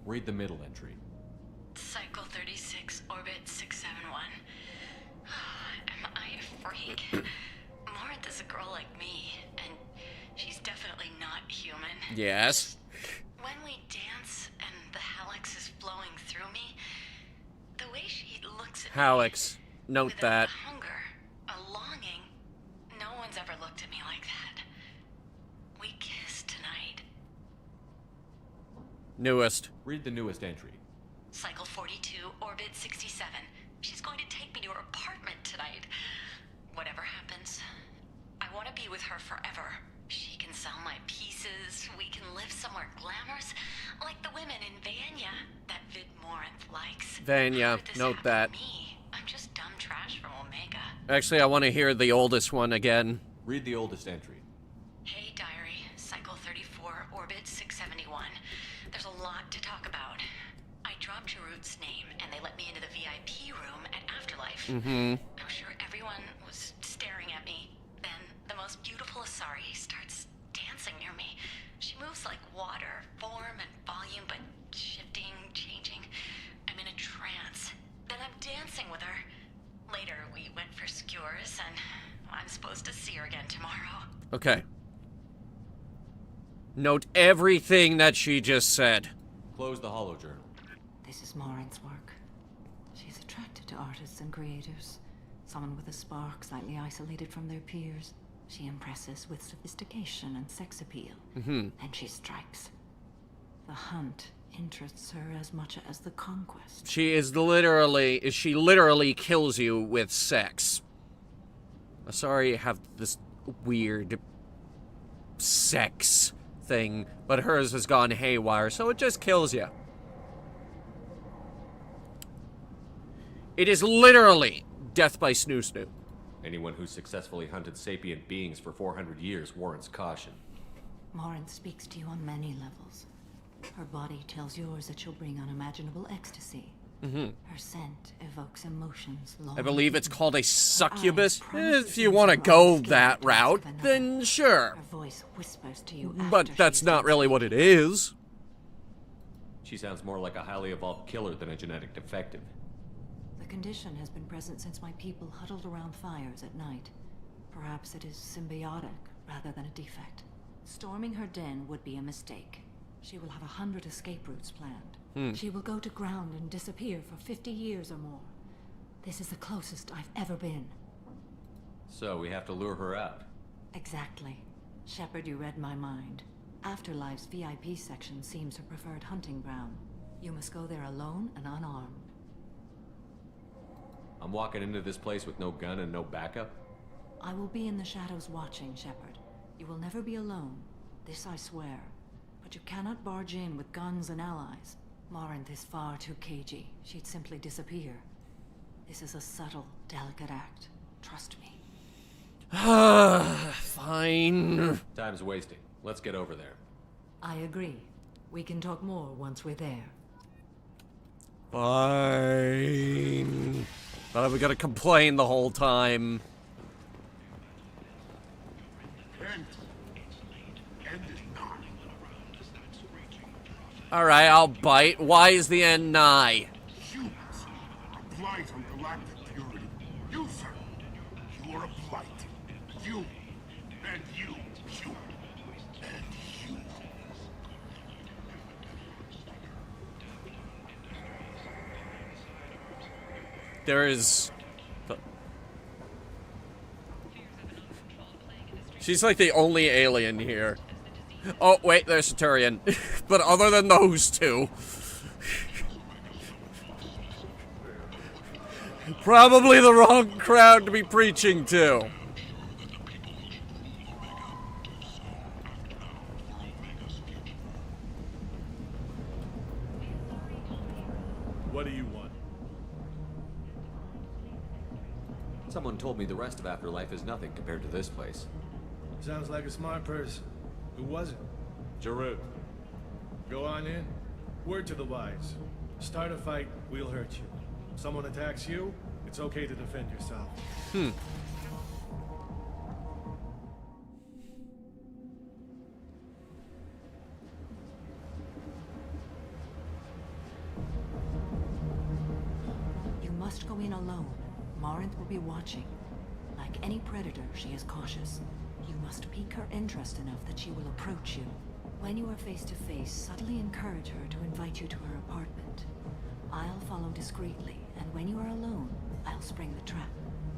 Read the middle entry. Cycle 36, Orbit 671. Am I a freak? Morinth is a girl like me, and she's definitely not human. Yes. When we dance and the Hallex is flowing through me, the way she looks at Hallex. Note that. a hunger, a longing, no one's ever looked at me like that. We kiss tonight. Newest. Read the newest entry. Cycle 42, Orbit 67. She's going to take me to her apartment tonight. Whatever happens, I want to be with her forever. She can sell my pieces. We can live somewhere glamorous, like the women in Vanya that Vid Morinth likes. Vanya. Note that. I'm just dumb trash from Omega. Actually, I want to hear the oldest one again. Read the oldest entry. Hey, Diary. Cycle 34, Orbit 671. There's a lot to talk about. I dropped Jarut's name, and they let me into the VIP room at Afterlife. I'm sure everyone was staring at me. Then the most beautiful Asari starts dancing near me. She moves like water, form and volume, but shifting, changing. I'm in a trance. Then I'm dancing with her. Later, we went for skewers, and I'm supposed to see her again tomorrow. Okay. Note everything that she just said. Close the holo journal. This is Morinth's work. She's attracted to artists and creators. Someone with a spark, slightly isolated from their peers. She impresses with sophistication and sex appeal. And she strikes. The hunt interests her as much as the conquest. She literally kills you with sex. Sorry, have this weird sex thing, but hers has gone haywire, so it just kills you. It is literally death by snoo-snoo. Anyone who successfully hunted sapient beings for 400 years warrants caution. Morinth speaks to you on many levels. Her body tells yours that she'll bring unimaginable ecstasy. Her scent evokes emotions. I believe it's called a succubus. If you want to go that route, then sure. Her voice whispers to you But that's not really what it is. She sounds more like a highly evolved killer than a genetic defective. The condition has been present since my people huddled around fires at night. Perhaps it is symbiotic rather than a defect. Storming her den would be a mistake. She will have 100 escape routes planned. She will go to ground and disappear for 50 years or more. This is the closest I've ever been. So we have to lure her out. Exactly. Shepard, you read my mind. Afterlife's VIP section seems her preferred hunting ground. You must go there alone and unarmed. I'm walking into this place with no gun and no backup? I will be in the shadows watching, Shepard. You will never be alone. This I swear. But you cannot barge in with guns and allies. Morinth is far too cagey. She'd simply disappear. This is a subtle, delicate act. Trust me. Fine. Time's wasting. Let's get over there. I agree. We can talk more once we're there. Fine. But we gotta complain the whole time. Alright, I'll bite. Why is the end nigh? Humans, a blight on galactic purity. You, sir, you are a blight. You, and you, you, and you. There is... She's like the only alien here. Oh, wait, there's Centurion. But other than those two... Probably the wrong crowd to be preaching to. What do you want? Someone told me the rest of Afterlife is nothing compared to this place. Sounds like a smart person. Who was it? Jarut. Go on in. Word to the wise. Start a fight, we'll hurt you. Someone attacks you, it's okay to defend yourself. You must go in alone. Morinth will be watching. Like any predator, she is cautious. You must pique her interest enough that she will approach you. When you are face to face, subtly encourage her to invite you to her apartment. I'll follow discreetly, and when you are alone, I'll spring the trap.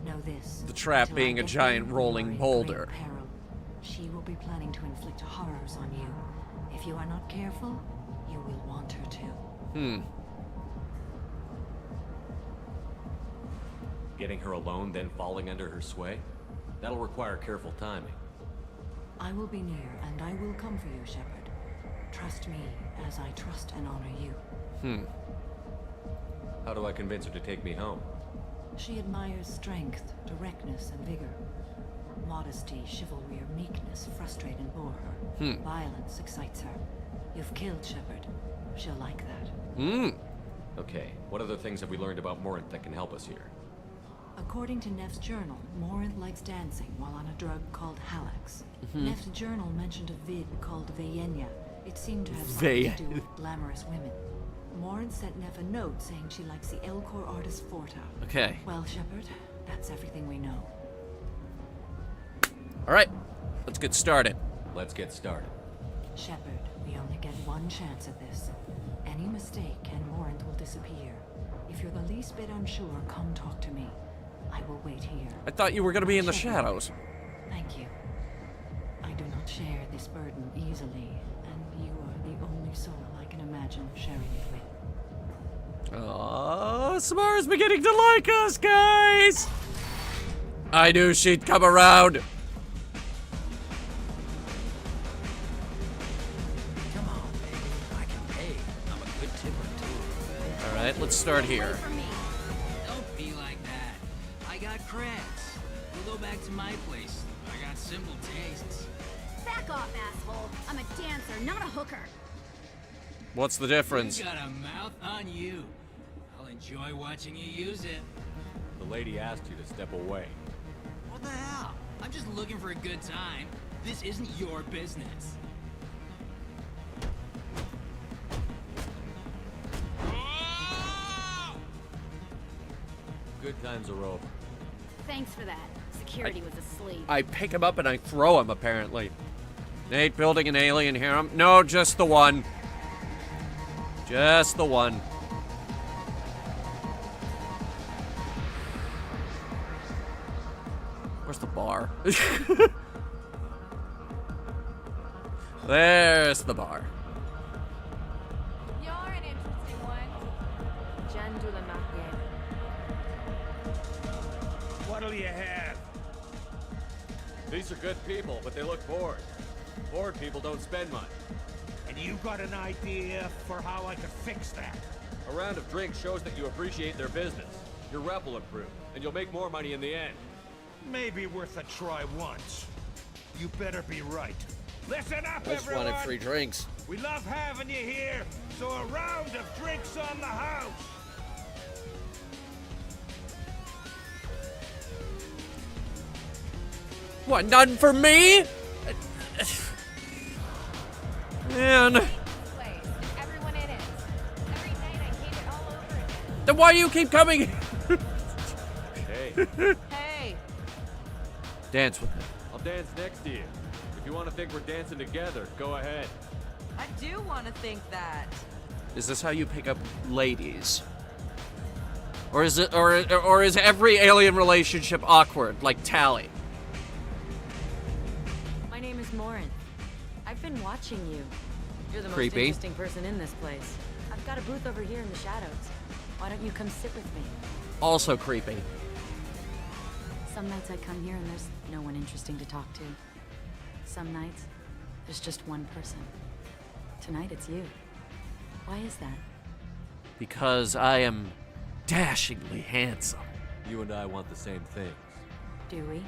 Know this. The trap until being I a get giant there, rolling you are in boulder. great peril. She will be planning to inflict horrors on you. If you are not careful, you will want her to. Getting her alone, then falling under her sway? That'll require careful timing. I will be near, and I will come for you, Shepard. Trust me, as I trust and honor you. How do I convince her to take me home? She admires strength, directness, and vigor. Modesty, chivalry, or meekness frustrate and bore her. Violence excites her. You've killed Shepard. She'll like that. Okay, what other things have we learned about Morinth that can help us here? According to Neff's journal, Morinth likes dancing while on a drug called Halax. Neff's journal mentioned a vid called Vayenya. It seemed to have something to do with glamorous women. Morinth sent Neff a note saying she likes the Elcor artist Forta. Okay. Well, Shepard, that's everything we know. All right, let's get started. Let's get started. Shepard, we only get one chance at this. Any mistake and Morinth will disappear. If you're the least bit unsure, come talk to me. I will wait here. I thought you were going to be in the Shepard, shadows. Thank you. I do not share this burden easily, and you are the only soul I can imagine sharing it with. Oh, Samara's beginning to like us, guys! I knew she'd come around. Come on, baby. I can pay. I'm a good tipper, too. All right, let's start here. Don't be like that. I got crabs. We'll go back to my place. I got simple tastes. Back off, asshole. I'm a dancer, not a hooker. What's the difference? You got a mouth on you. I'll enjoy watching you use it. The lady asked you to step away. What the hell? I'm just looking for a good time. This isn't your business. Good times are over. Thanks for that. Security was asleep. I pick him up and I throw him, apparently. Nate building an alien harem? No, just the one. Just the one. Where's the bar? There's the bar. You're an interesting one. Jandula What'll you have? These are good people, but they look bored. Bored people don't spend much. And you got an idea for how I could fix that? A round of drinks shows that you appreciate their business. Your rep will improve, and you'll make more money in the end. Maybe worth a try once. You better be right. Listen up, I just everyone! wanted free drinks. We love having you here, so a round of drinks on the house! What, none for me? Man. Everyone in it. Every night I hate it all over again. Then why do you keep coming? Hey. Hey. Dance with me. I'll dance next to you. If you want to think we're dancing together, go ahead. I do want to think that. Is this how you pick up ladies? Or is it, or is every alien relationship awkward, like Tally? My name is Morinth. I've been watching you. You're the most Creepy. interesting person in this place. I've got a booth over here in the shadows. Why don't you come sit with me? Also creepy. Some nights I come here and there's no one interesting to talk to. Some nights, there's just one person. Tonight it's you. Why is that? Because I am dashingly handsome. You and I want the same things. Do we?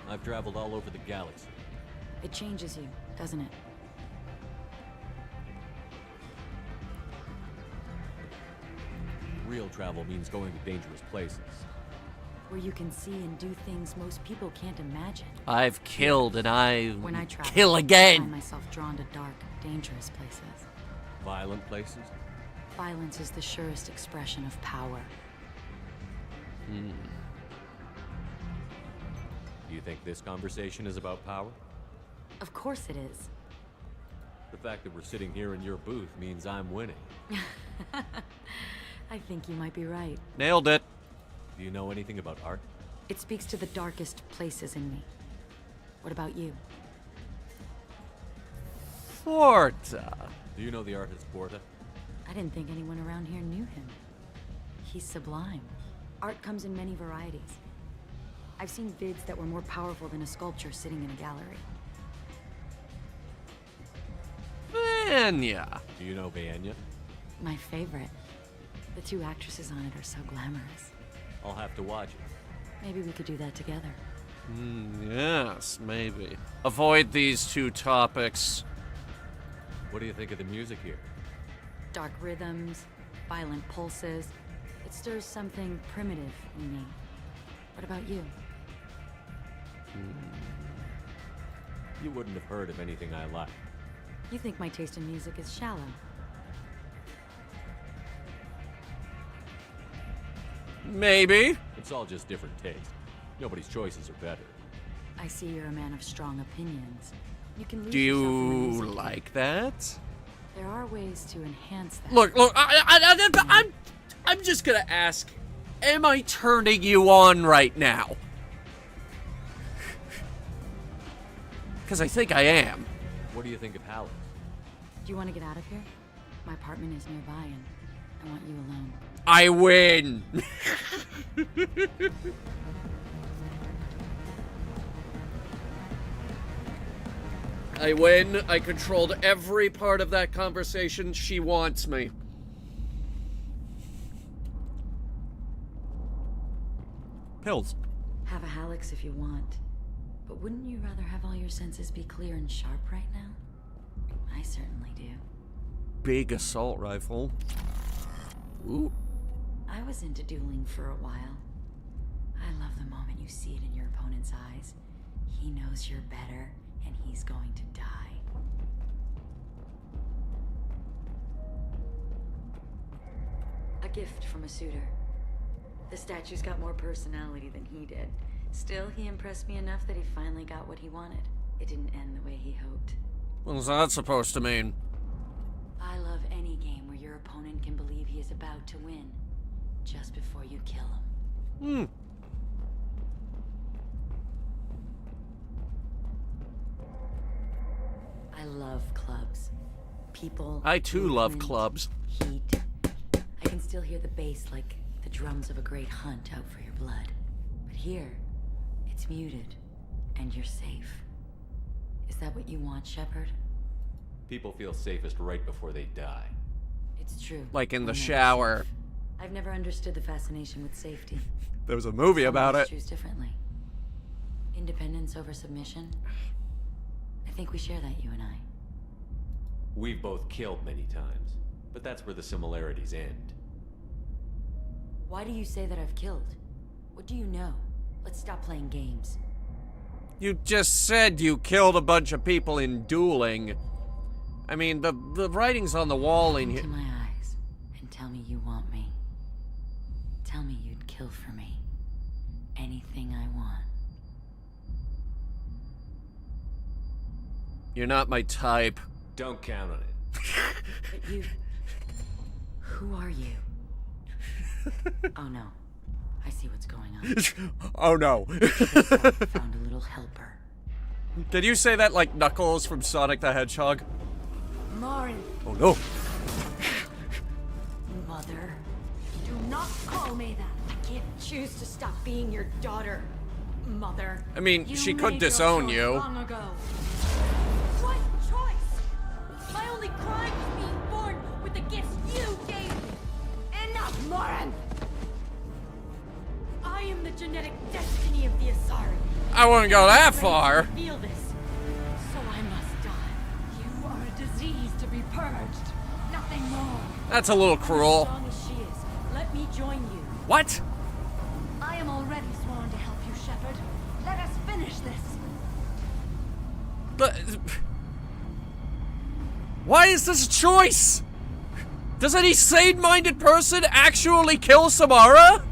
I've traveled all over the galaxy. It changes you, doesn't it? Real travel means going to dangerous places. Where you can see and do things most people can't imagine. I've killed and I When I travel, kill I again. find myself drawn to dark, dangerous places. Violent places? Violence is the surest expression of power. Do you think this conversation is about power? Of course it is. The fact that we're sitting here in your booth means I'm winning. I think you might be right. Nailed it. Do you know anything about art? It speaks to the darkest places in me. What about you? Forta. Do you know the artist Porta? I didn't think anyone around here knew him. He's sublime. Art comes in many varieties. I've seen vids that were more powerful than a sculpture sitting in a gallery. Vanya. Do you know Vanya? My favorite. The two actresses on it are so glamorous. I'll have to watch it. Maybe we could do that together. Yes, maybe. Avoid these two topics. What do you think of the music here? Dark rhythms, violent pulses. It stirs something primitive in me. What about you? You wouldn't have heard of anything I like. You think my taste in music is shallow. Maybe. It's all just different taste. Nobody's choices are better. I see you're a man of strong opinions. You can lose Do yourself in the you music. like that? There are ways to enhance that. Look, I'm just gonna ask, am I turning you on right now? Because I think I am. What do you think of Halleck? Do you want to get out of here? My apartment is nearby and I want you alone. I win! I win. I controlled every part of that conversation. She wants me. Pills. Have a Hallex if you want. But wouldn't you rather have all your senses be clear and sharp right now? I certainly do. Big assault rifle. Ooh. I was into dueling for a while. I love the moment you see it in your opponent's eyes. He knows you're better, and he's going to die. A gift from a suitor. The statue's got more personality than he did. Still, he impressed me enough that he finally got what he wanted. It didn't end the way he hoped. What's that supposed to mean? I love any game where your opponent can believe he is about to win, just before you kill him. I love clubs. People. I too love movement, clubs. Heat. I can still hear the bass like the drums of a great hunt out for your blood. But here, it's muted, and you're safe. Is that what you want, Shepard? People feel safest right before they die. It's true. Like in the I'm never shower. safe. I've never understood the fascination with safety. There was a movie Some about of us it. choose differently. Independence over submission. I think we share that, you and I. We've both killed many times, but that's where the similarities end. Why do you say that I've killed? What do you know? Let's stop playing games. You just said you killed a bunch of people in dueling. I mean, the writing's on the wall in here. Look into my eyes and tell me you want me. Tell me you'd kill for me. Anything I want. You're not my type. Don't count on it. But you... Who are you? Oh no. I see what's going on. Oh no. Found a little helper. Did you say that like Knuckles from Sonic the Hedgehog? Lauren. Oh no. Mother. Do not call me that. I can't choose to stop being your daughter. Mother. I mean, You she could made your disown choice you. long ago. What choice? only crime was being born with the gifts you gave me. Enough, Moran! I am the genetic destiny of the Asari. I wouldn't go that far. Feel this, so I must die. You are a disease to be purged. Nothing more. That's a little cruel. As strong as she is, let me join you. What? I am already sworn to help you, Shepard. Let us finish this. But why is this a choice? Does any sane-minded person actually kill Samara?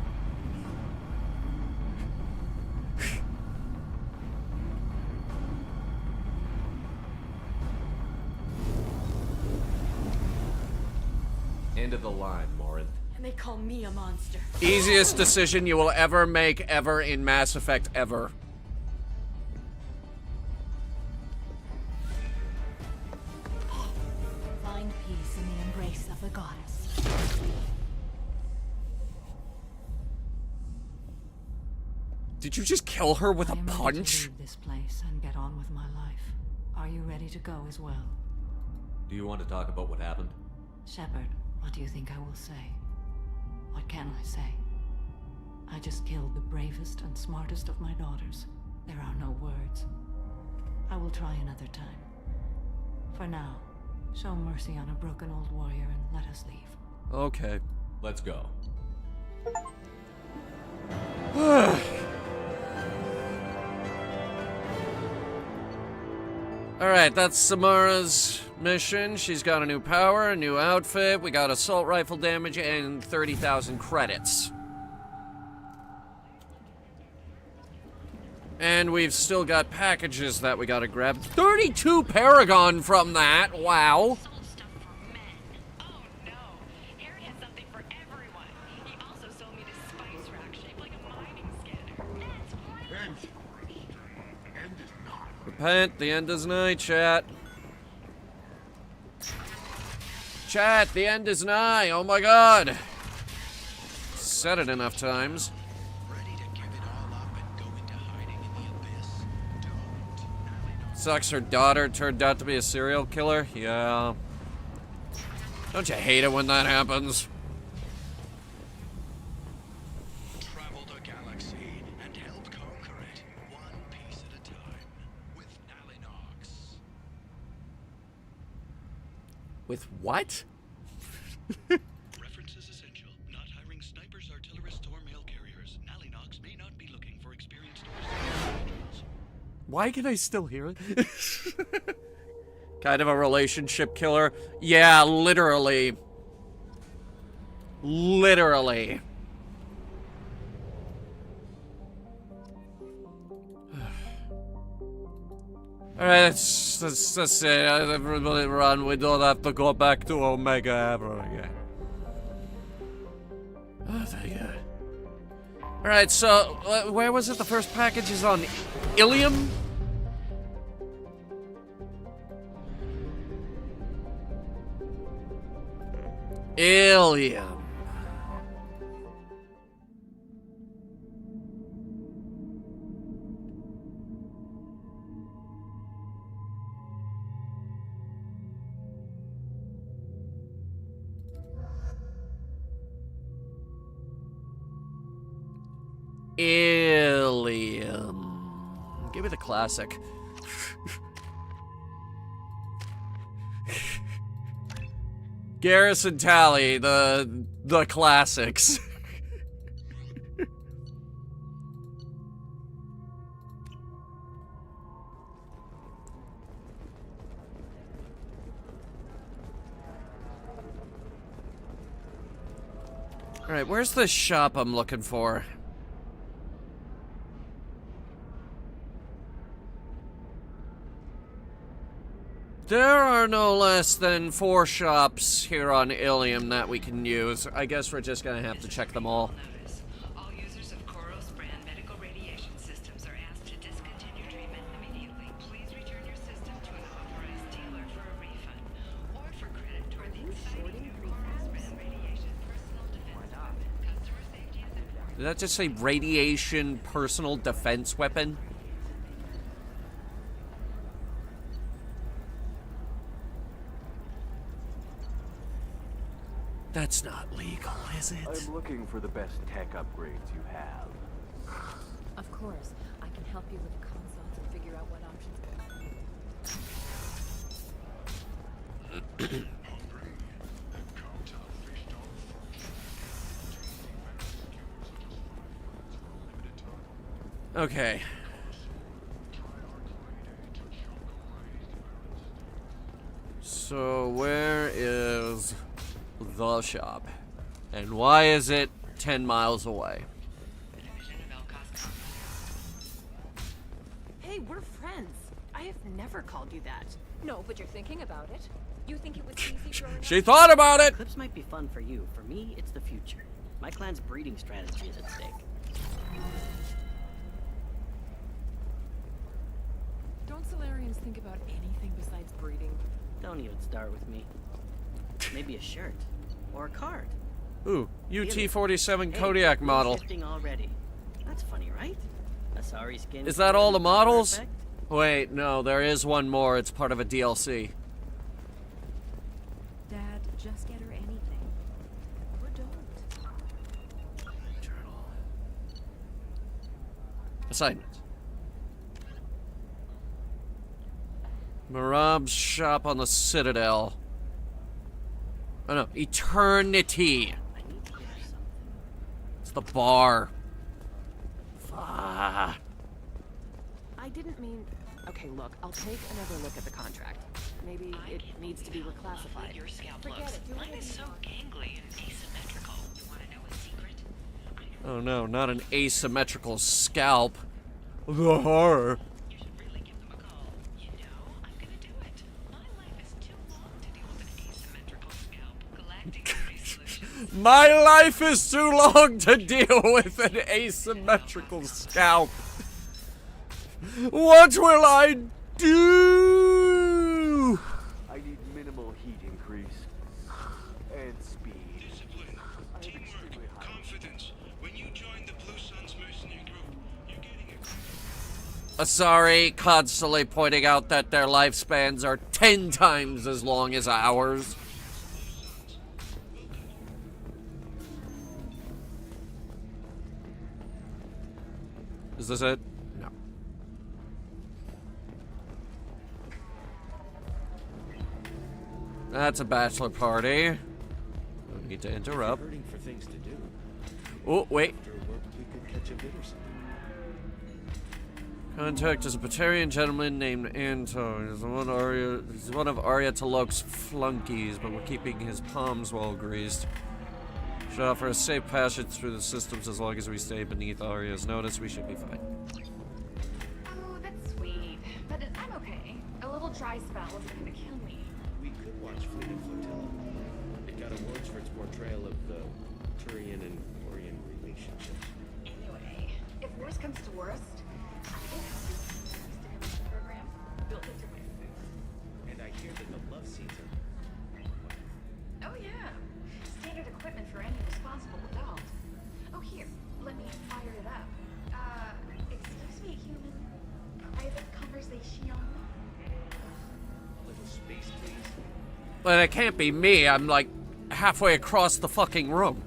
End of the line, Morin. And they call me a monster. Easiest decision you will ever make ever in Mass Effect ever. Find peace in the embrace of the goddess. Did you just kill her with a I am ready to punch? leave this place and get on with my life. Are you ready to go as well? Do you want to talk about what happened? Shepard, what do you think I will say? What can I say? I just killed the bravest and smartest of my daughters. There are no words. I will try another time. For now, show mercy on a broken old warrior and let us leave. Okay. Let's go. Alright, that's Samara's mission. She's got a new power, a new outfit. We got assault rifle damage and 30,000 credits. And we've still got packages that we gotta grab. 32 Paragon from that! Wow! Repent, the end is nigh, chat. Chat, the end is nigh, oh my god! Said it enough times. Sucks her daughter turned out to be a serial killer? Yeah. Don't you hate it when that happens? Travel the galaxy and help conquer it, one piece at a time, with Nalinox. With what? Reference is essential. Not hiring snipers, artillerists, or mail carriers. Nalinox may not be looking for experienced or individuals. Why can I still hear it? Kind of a relationship killer. Yeah, literally. Literally. Alright, that's it. Everybody run. We don't have to go back to Omega ever again. Oh, thank God. Alright, so, where was it? The first package is on Ilium? Ilium. Ilium. Give me the classic. Garrison Tally, the classics. All right, where's the shop I'm looking for? There are no less than 4 shops here on Ilium that we can use. I guess we're just gonna have to check them all. All users of Koros brand medical radiation systems are asked to discontinue treatment immediately. Please return your system to an authorized dealer for a refund or for credit toward the exciting new Koros brand radiation personal defense weapon. Customer safety is important. Did that just say radiation personal defense weapon? That's not legal, is it? I'm looking for the best tech upgrades you have. Of course. I can help you with the consults and figure out what options. Okay. So where is the shop? And why is it 10 miles away? Hey, we're friends. I have never called you that. No, but you're thinking about it. You think it was easy growing up? She thought about it! Clips might be fun for you. For me, it's the future. My clan's breeding strategy is at stake. Don't Solarians think about anything besides breeding? Don't even start with me. Maybe a shirt. Or a card. Ooh, UT-47 Hey, Kodiak model. shifting already. That's funny, right? A sorry skin. Is that all the models? Perfect. Wait, no, there is one more. It's part of a DLC. Dad, just get her anything. Or don't. Assignments. Marab's shop on the Citadel. Oh no, Eternity. It's the bar. Fuck. I didn't mean... Okay, look, I'll take another look at the contract. Maybe it needs to be reclassified. Your scalp Forget looks. it. Do Mine whatever is you so want. gangly and asymmetrical. You want to know a secret? Oh no, not an asymmetrical scalp. The horror. My life is too long to deal with an asymmetrical scalp. What will I do? I need minimal heat increase. And speed. Discipline, teamwork, confidence. When you join the Blue Suns mercenary group, you're getting a... Asari constantly pointing out that their lifespans are 10 times as long as ours. Is this it? No. That's a bachelor party. No need to interrupt. Hurting for things to do. Oh, wait. After work, we could catch a bit or something. Contact is a Batarian gentleman named Anton. He's one of Arya Talok's flunkies, but we're keeping his palms well greased. Should offer a safe passage through the systems as long as we stay beneath Arya's notice. We should be fine. Oh, that's sweet. But I'm okay. A little dry spell isn't gonna kill me. We could watch Fleet and Flotilla. It got awards for its portrayal of the Turian and Orion relationships. Anyway, if worst comes to worst, I think I'll do a stimulation program built into my food. And I hear that the love scenes are... Oh yeah. Standard equipment for any responsible adult. Oh here, let me fire it up. Excuse me, human. Private conversation. A little space, please. But it can't be me. I'm like halfway across the fucking room.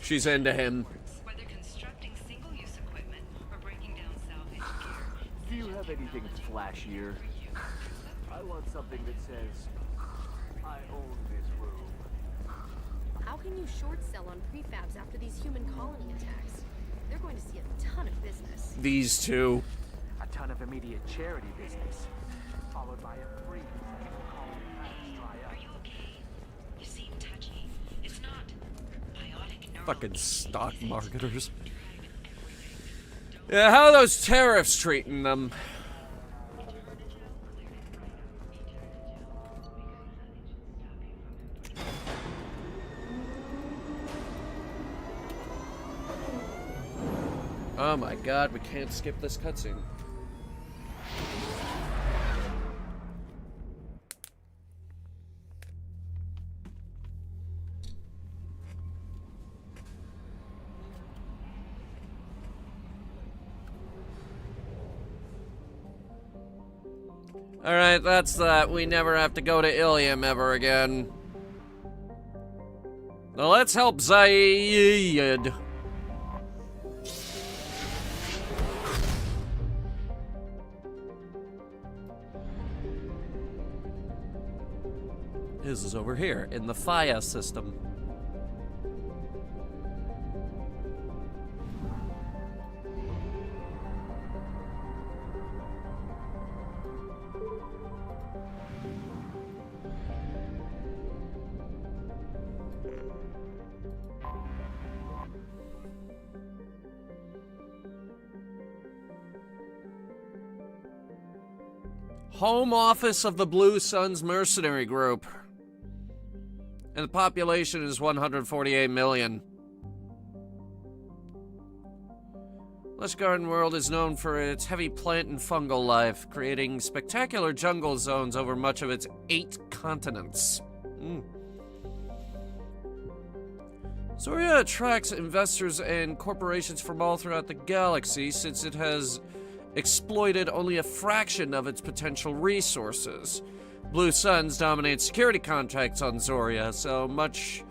She's into him. Whether constructing single-use equipment or breaking down salvage gear. Do you have anything flashier? I want something that says, I own this room. How can you short sell on prefabs after these human colony attacks? They're going to see a ton of business. These two. A ton of immediate charity business, followed by a free colony patch dry up. Are you okay? You seem touchy. It's not biotic neural. Fucking stock marketers. Yeah, how are those tariffs treating them? Oh my god, we can't skip this cutscene. Alright, that's that. We never have to go to Ilium ever again. Now let's help Zaid. His is over here, in the Faya system. Home office of the Blue Suns Mercenary Group. And the population is 148 million. Lush Garden World is known for its heavy plant and fungal life, creating spectacular jungle zones over much of its 8 continents. Zoria attracts investors and corporations from all throughout the galaxy since it has exploited only a fraction of its potential resources. Blue Suns dominate security contracts on Zoria, so much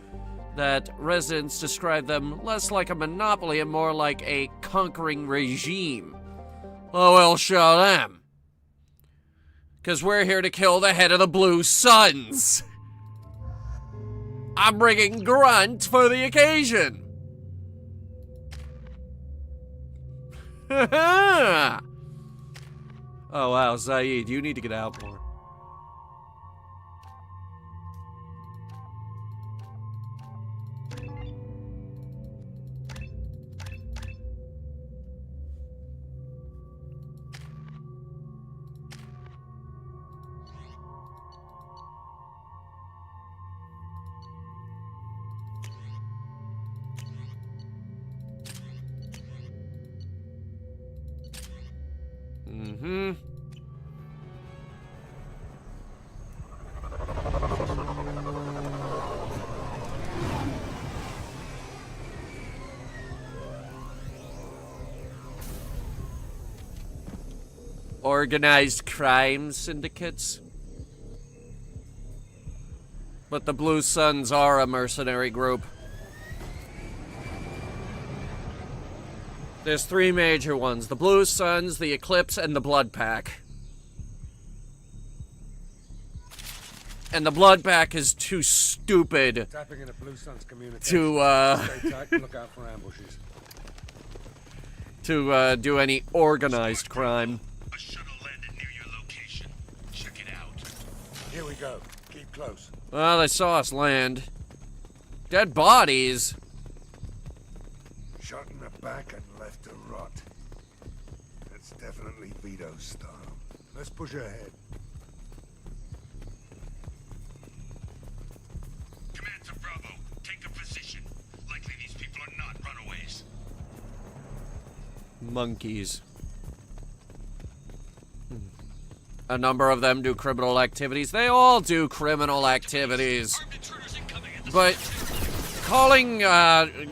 that residents describe them less like a monopoly and more like a conquering regime. Oh, we'll show them. 'Cause we're here to kill the head of the Blue Suns. I'm bringing Grunt for the occasion. Oh wow, Zaid, you need to get out more. Organized crime syndicates. But the Blue Suns are a mercenary group. There's 3 major ones. The Blue Suns, the Eclipse, and the Blood Pack. And the Blood Pack is too stupid Tapping into Blue Suns communication. to, Stay tight and look out for ambushes. to do any organized crime. Here we go. Keep close. Well, they saw us land. Dead bodies. Shot in the back and left to rot. That's definitely Vito's style. Let's push ahead. Command to Bravo. Take a position. Likely these people are not runaways. Monkeys. A number of them do criminal activities. They all do criminal activities. But calling the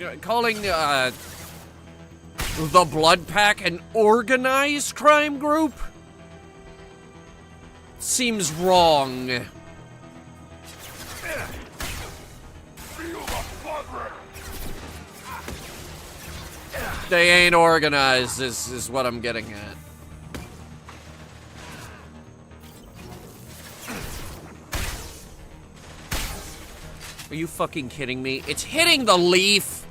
Blood Pack an organized crime group seems wrong. They ain't organized, is what I'm getting at. Are you fucking kidding me? It's hitting the leaf!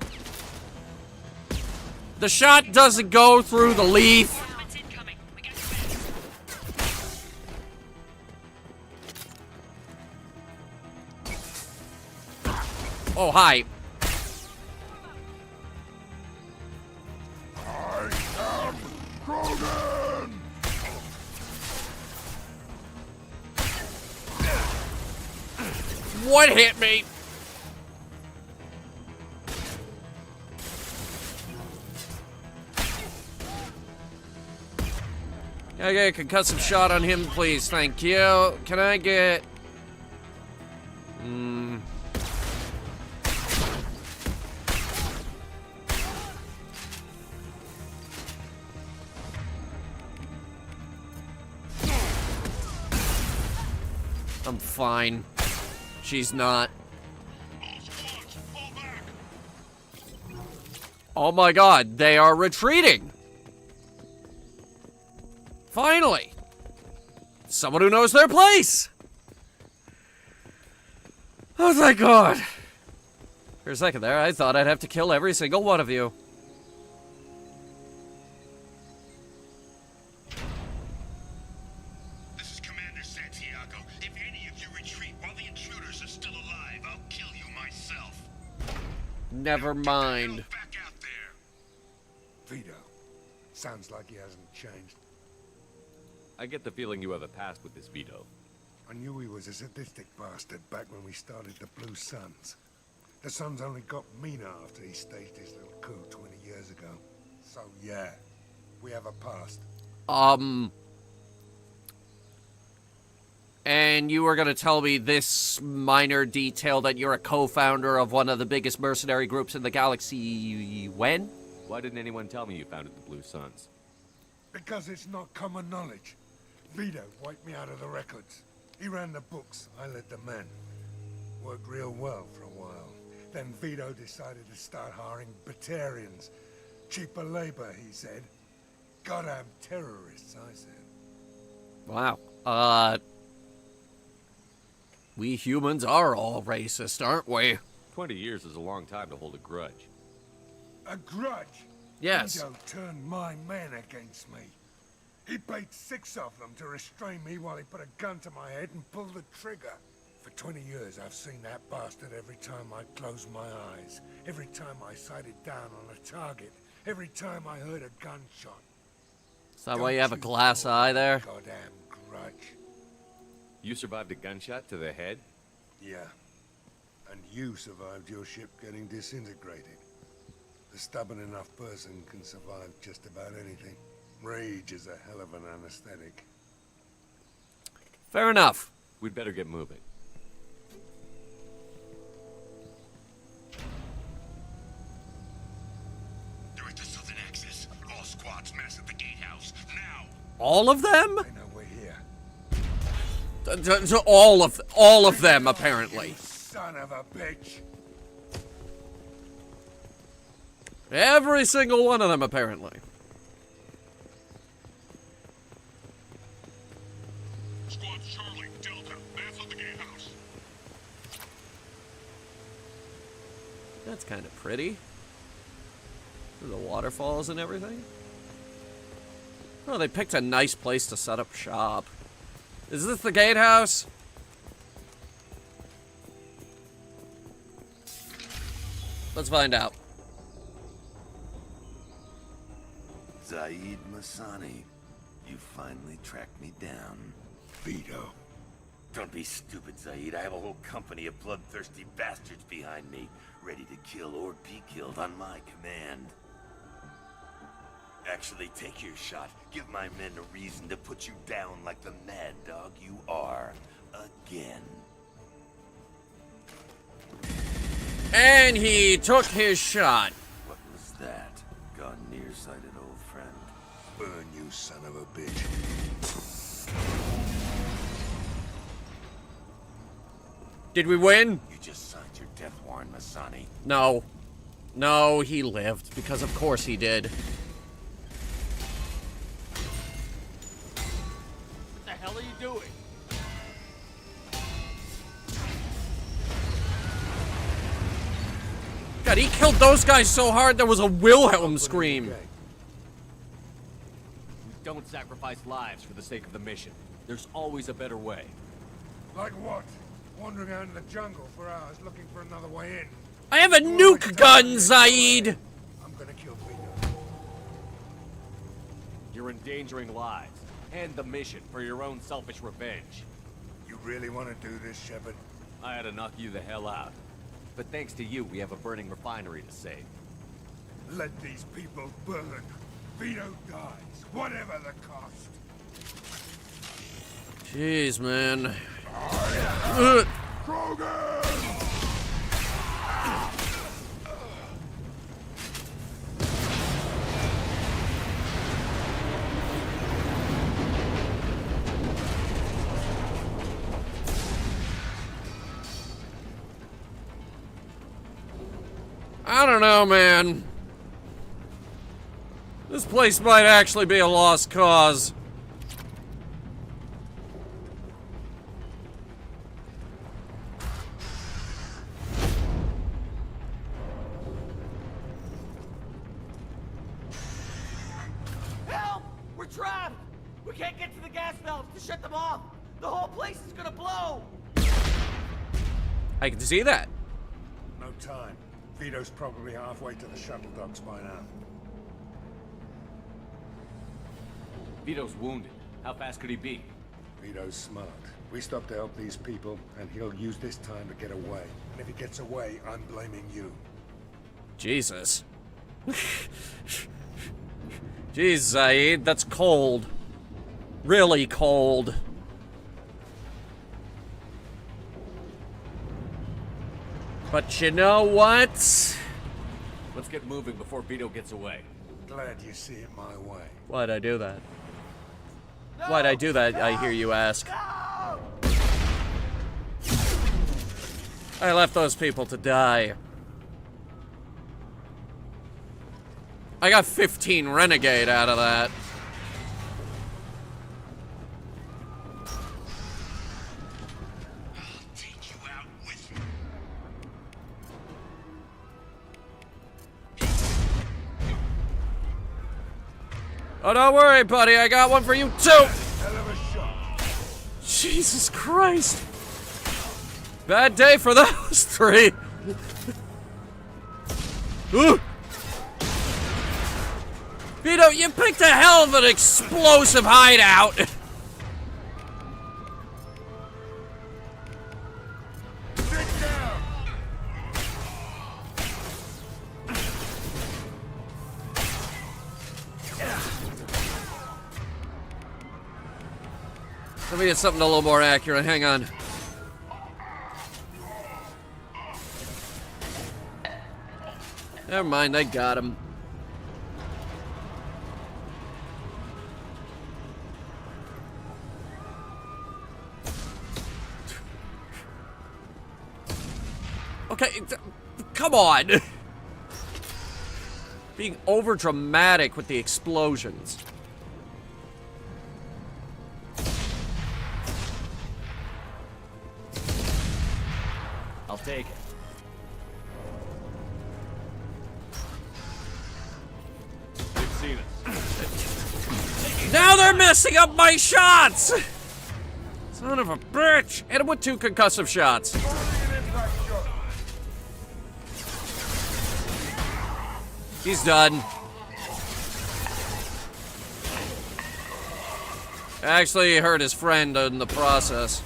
The shot doesn't go through the leaf! Oh, hi. What hit me? Can I get a concussive shot on him, please? Thank you. Can I get... I'm fine. She's not. Oh my god, they are retreating! Finally! Someone who knows their place! Oh, thank God! For a second there, I thought I'd have to kill every single one of you. This is Commander Santiago. If any of you retreat while the intruders are still alive, I'll kill you myself. Never mind. Vito. Sounds like he hasn't changed. I get the feeling you have a past with this Vito. I knew he was a sadistic bastard back when we started the Blue Suns. The Suns only got meaner after he staged his little coup 20 years ago. So yeah, we have a past. And you were gonna tell me this minor detail that you're a co-founder of one of the biggest mercenary groups in the galaxy when? Why didn't anyone tell me you founded the Blue Suns? Because it's not common knowledge. Vito wiped me out of the records. He ran the books, I led the men. Worked real well for a while. Then Vito decided to start hiring Batarians. Cheaper labor, he said. Goddamn terrorists, I said. Wow. We humans are all racist, aren't we? 20 years is a long time to hold a grudge. A grudge? Yes. Vito turned my men against me. He paid 6 of them to restrain me while he put a gun to my head and pulled the trigger. For 20 years, I've seen that bastard every time I closed my eyes. Every time I sighted down on a target. Every time I heard a gunshot. Is that why you have a glass eye there? Goddamn grudge. You survived a gunshot to the head? Yeah. And you survived your ship getting disintegrated. A stubborn enough person can survive just about anything. Rage is a hell of an anesthetic. Fair enough. We'd better get moving. They're at the southern axis. All squads mass at the gatehouse. Now! All of them? I know we're here. All of them, apparently. Son of a bitch! Every single one of them, apparently. Squad Charlie, Delta, mass at the gatehouse. That's kind of pretty. The waterfalls and everything. Oh, they picked a nice place to set up shop. Is this the gatehouse? Let's find out. Zaid Masani, you finally tracked me down. Vito. Don't be stupid, Zaid. I have a whole company of bloodthirsty bastards behind me, ready to kill or be killed on my command. Actually, take your shot. Give my men a reason to put you down like the mad dog you are. Again. And he took his shot. What was that? Gone nearsighted, old friend. Burn, you son of a bitch. Did we win? You just signed your death warrant, Masani. No. No, he lived, because of course he did. What the hell are you doing? God, he killed those guys so hard there was a Wilhelm scream. We don't sacrifice lives for the sake of the mission. There's always a better way. Like what? Wandering out in the jungle for hours looking for another way in. I have a nuke gun, Zaid! I'm gonna kill Vito. You're endangering lives and the mission for your own selfish revenge. You really want to do this, Shepard? I had to knock you the hell out. But thanks to you, we have a burning refinery to save. Let these people burn. Vito dies, whatever the cost. Jeez, man. Krogan! I don't know, man. This place might actually be a lost cause. Help! We're trapped! We can't get to the gas valves to shut them off! The whole place is gonna blow! I can see that. No time. Vito's probably halfway to the shuttle docks by now. Vito's wounded. How fast could he be? Vito's smart. We stop to help these people, and he'll use this time to get away. And if he gets away, I'm blaming you. Jesus. Jeez, Zaid, that's cold. Really cold. But you know what? Let's get moving before Vito gets away. Glad you see it my way. Why'd I do that? Why'd I do that, I hear you ask? I left those people to die. I got 15 Renegade out of that. Oh, don't worry, buddy. I got one for you, too. Hell of a shot. Jesus Christ. Bad day for those three. Ooh. Vito, you picked a hell of an explosive hideout. Let me get something a little more accurate. Hang on. Never mind, I got him. Okay, come on. Being over dramatic with the explosions. I'll take it. They've seen us. Now they're messing up my shots! Son of a bitch! Hit him with 2 concussive shots. He's done. Actually hurt his friend in the process.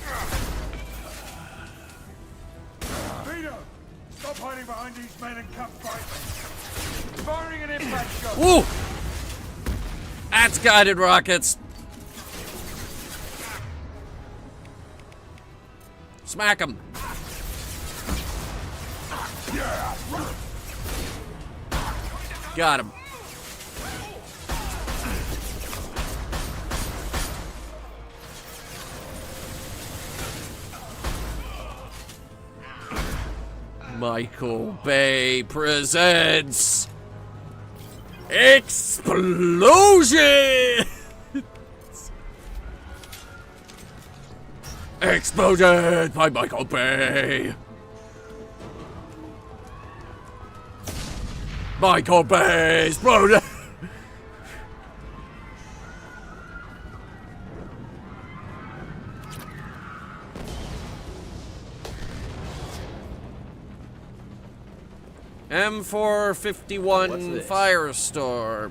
Vito, stop hiding behind these men and come fight me. Firing an impact shot. Woo! That's guided rockets. Smack him. Got him. Michael Bay presents Explosion! Explosion by Michael Bay! Michael Bay exploded! M451 Firestorm.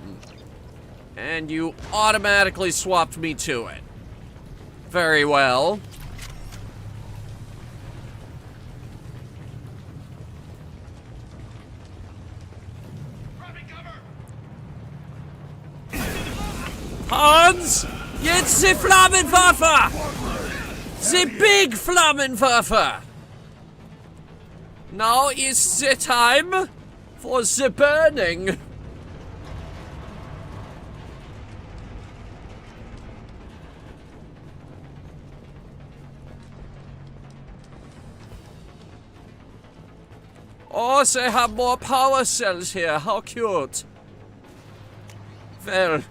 And you automatically swapped me to it. Very well. Hans, jetzt die Flammenwerfer! The big Flammenwerfer! Now is the time for the burning. Oh, they have more power cells here. How cute. Well,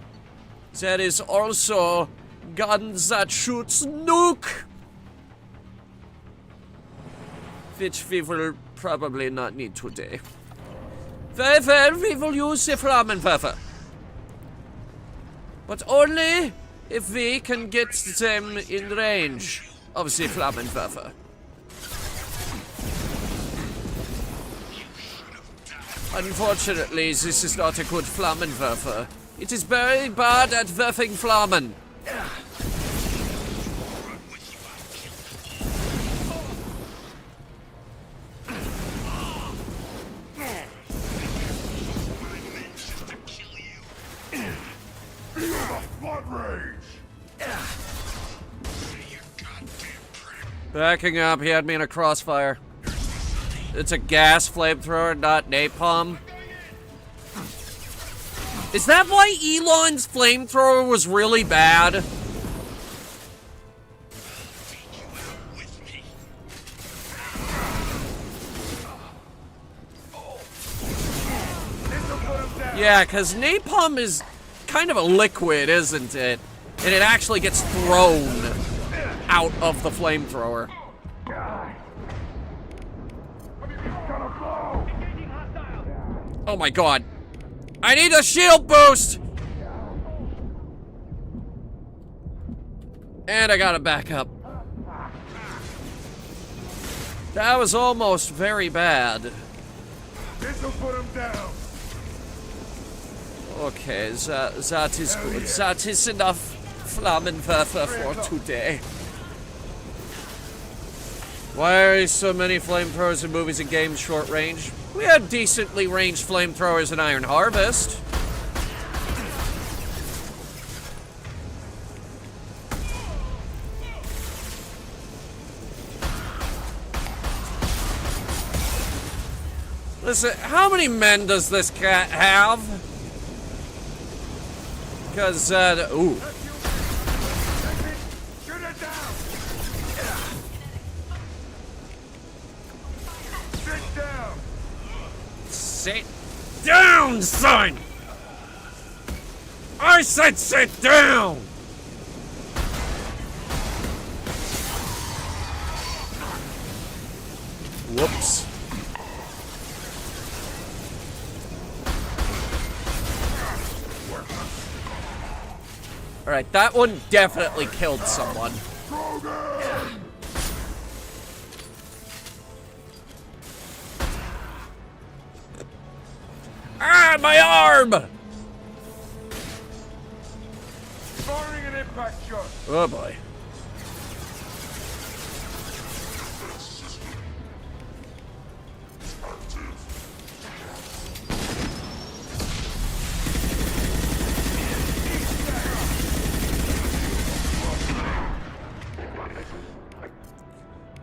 there is also guns that shoots nuke. Which we will probably not need today. Very well, we will use the Flammenwerfer. But only if we can get them in range of the Flammenwerfer. Unfortunately, this is not a good Flammenwerfer. It is very bad at werfing Flammen. Backing up, he had me in a crossfire. It's a gas flamethrower, not napalm. Is that why Elon's flamethrower was really bad? Yeah, because napalm is kind of a liquid, isn't it? And it actually gets thrown out of the flamethrower. Oh my god. I need a shield boost! And I gotta back up. That was almost very bad. This'll put him down. Okay, that is good. That is enough Flammenwerfer for today. Why are so many flamethrowers in movies and games short range? We had decently ranged flamethrowers in Iron Harvest. Listen, how many men does this cat have? Because, ooh. Sit down, son! I said sit down! Whoops. Alright, that one definitely killed someone. Ah, my arm! Firing an impact shot. Oh boy.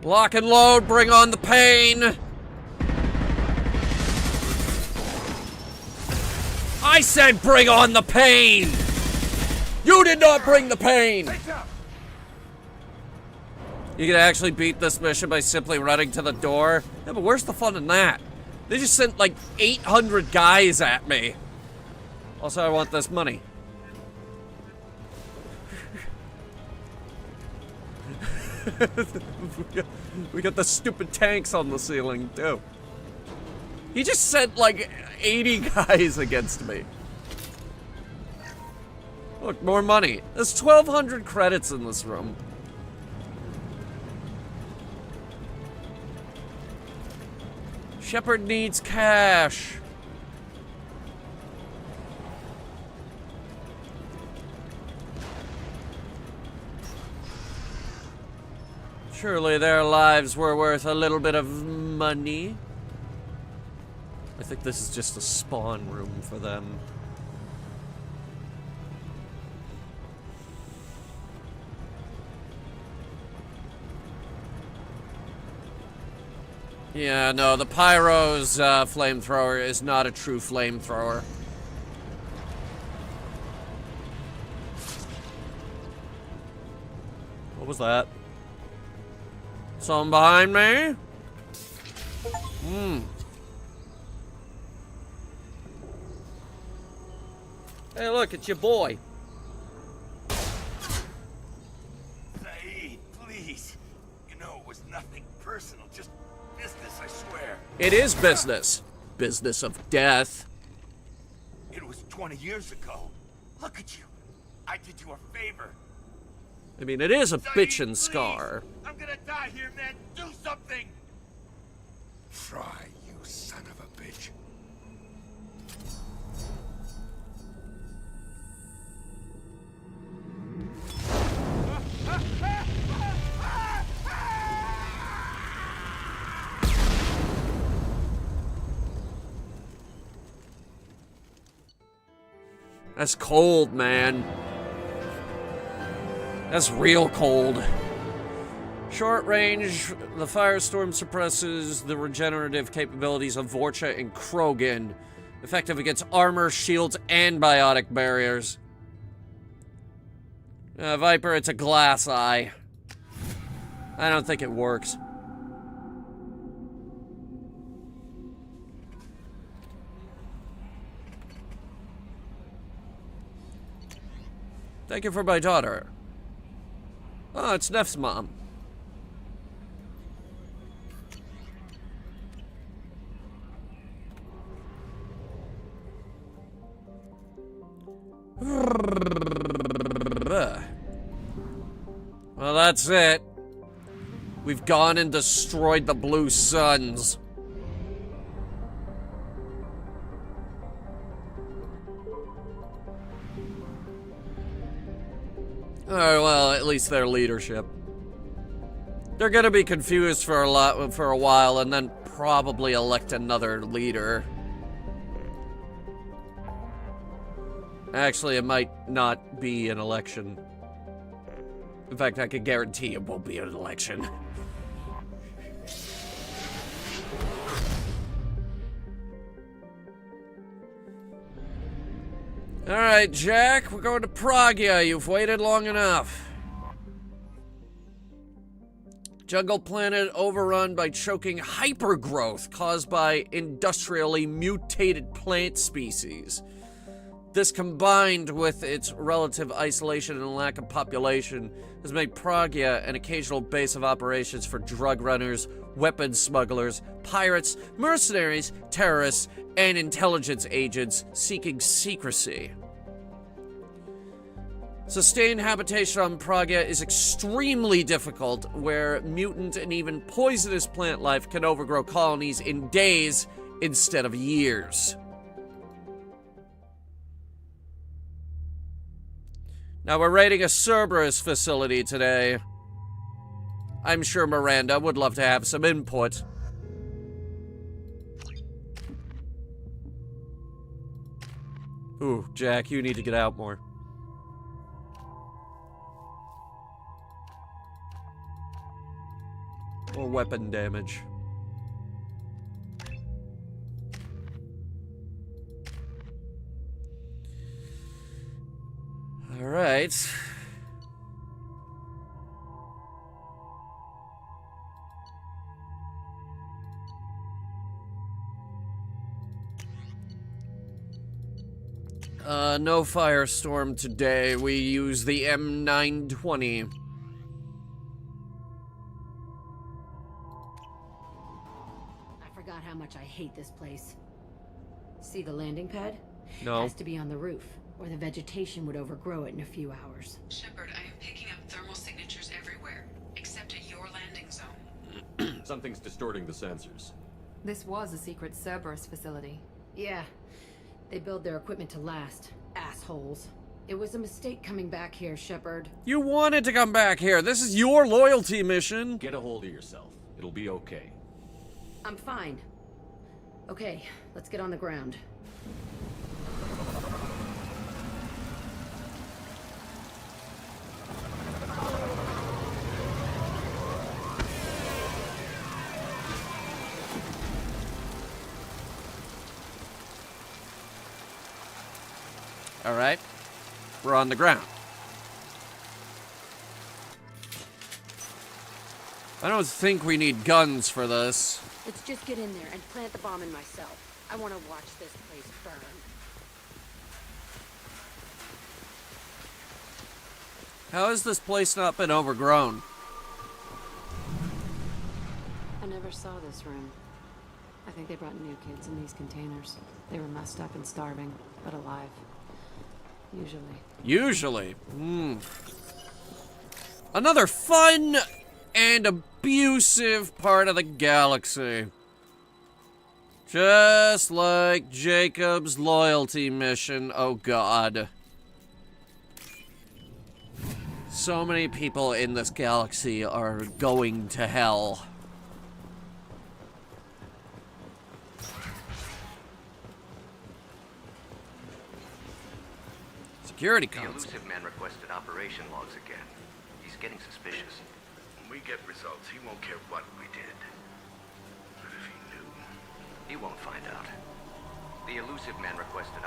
Lock and load, bring on the pain! I said bring on the pain! You did not bring the pain! You can actually beat this mission by simply running to the door? Yeah, but where's the fun in that? They just sent like 800 guys at me. Also, I want this money. We got the stupid tanks on the ceiling, too. He just sent like 80 guys against me. Look, more money. There's 1,200 credits in this room. Shepard needs cash. Surely their lives were worth a little bit of money. I think this is just a spawn room for them. Yeah, no, the Pyro's flamethrower is not a true flamethrower. What was that? Someone behind me? Hey, look, it's your boy. Saeed, please. You know it was nothing personal, just business, I swear. It is business. Business of death. It was 20 years ago. Look at you. I did you a favor. I mean, it is a Saeed, bitchin' please. scar. I'm gonna die here, man. Do something. Try, you son of a bitch. That's cold, man. That's real cold. Short range, the firestorm suppresses the regenerative capabilities of Vorcha and Krogan. Effective against armor, shields, and biotic barriers. Viper, it's a glass eye. I don't think it works. Thank you for my daughter. Oh, it's Neff's mom. Well, that's it. We've gone and destroyed the Blue Suns. Oh, well, at least their leadership. They're gonna be confused for a while and then probably elect another leader. Actually, it might not be an election. In fact, I can guarantee it won't be an election. Alright, Jack, we're going to Pragia. You've waited long enough. Jungle planet overrun by choking hypergrowth caused by industrially mutated plant species. This, combined with its relative isolation and lack of population, has made Pragia an occasional base of operations for drug runners, weapons smugglers, pirates, mercenaries, terrorists, and intelligence agents seeking secrecy. Sustained habitation on Pragia is extremely difficult, where mutant and even poisonous plant life can overgrow colonies in days instead of years. Now we're raiding a Cerberus facility today. I'm sure Miranda would love to have some input. Ooh, Jack, you need to get out more. Or weapon damage. All right. No firestorm today. We use the M920. I forgot how much I hate this place. See the landing pad? No. It has to be on the roof, or the vegetation would overgrow it in a few hours. Shepard, I am picking up thermal signatures everywhere, except at your landing zone. Something's distorting the sensors. This was a secret Cerberus facility. Yeah, they build their equipment to last. Assholes. It was a mistake coming back here, Shepard. You wanted to come back here. This is your loyalty mission. Get a hold of yourself. It'll be okay. I'm fine. Okay, let's get on the ground. All right. We're on the ground. I don't think we need guns for this. Let's just get in there and plant the bomb in myself. I want to watch this place burn. How has this place not been overgrown? I never saw this room. I think they brought new kids in these containers. They were messed up and starving, but alive. Usually. Another fun and abusive part of the galaxy. Just like Jacob's loyalty mission. Oh God. So many people in this galaxy are going to hell. Security The console. elusive man requested operation logs again. He's getting suspicious. When we get results, he won't care what we did. But if he knew... He won't find out. The elusive man requested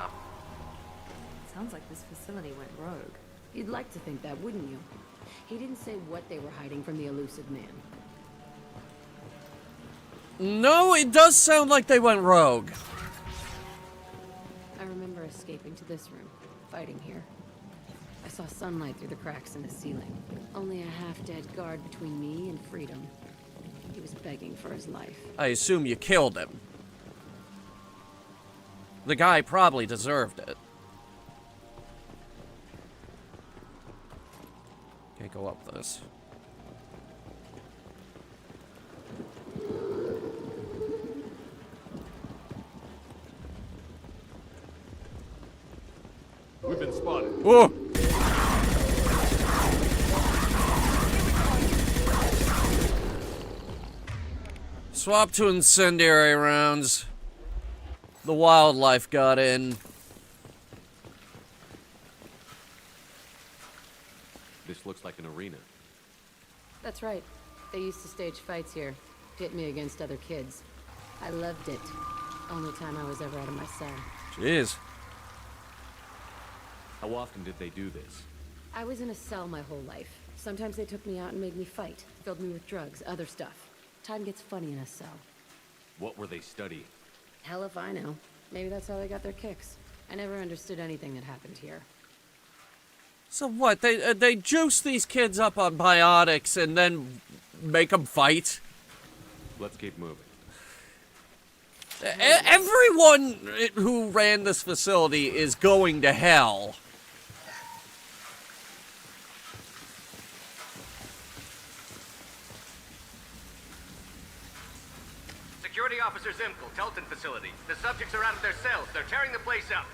Sounds like this facility went rogue. You'd like to think that, wouldn't you? He didn't say what they were hiding from the elusive man. No, it does sound like they went rogue. I remember escaping to this room, fighting here. I saw sunlight through the cracks in the ceiling. Only a half-dead guard between me and freedom. He was begging for his life. I assume you killed him. The guy probably deserved it. Can't go up this. We've been spotted. Whoa! Swap to incendiary rounds. The wildlife got in. This looks like an arena. That's right. They used to stage fights here. Pit me against other kids. I loved it. Only time I was ever out of my cell. Jeez. How often did they do this? I was in a cell my whole life. Sometimes they took me out and made me fight. Filled me with drugs, other stuff. Time gets funny in a cell. What were they studying? Hell if I know. Maybe that's how they got their kicks. I never understood anything that happened here. So what? They juice these kids up on biotics and then make them fight? Let's keep moving. Everyone who ran this facility is going to hell. Security Officer Zimkel, Telton facility. The subjects are out of their cells. They're tearing the place up.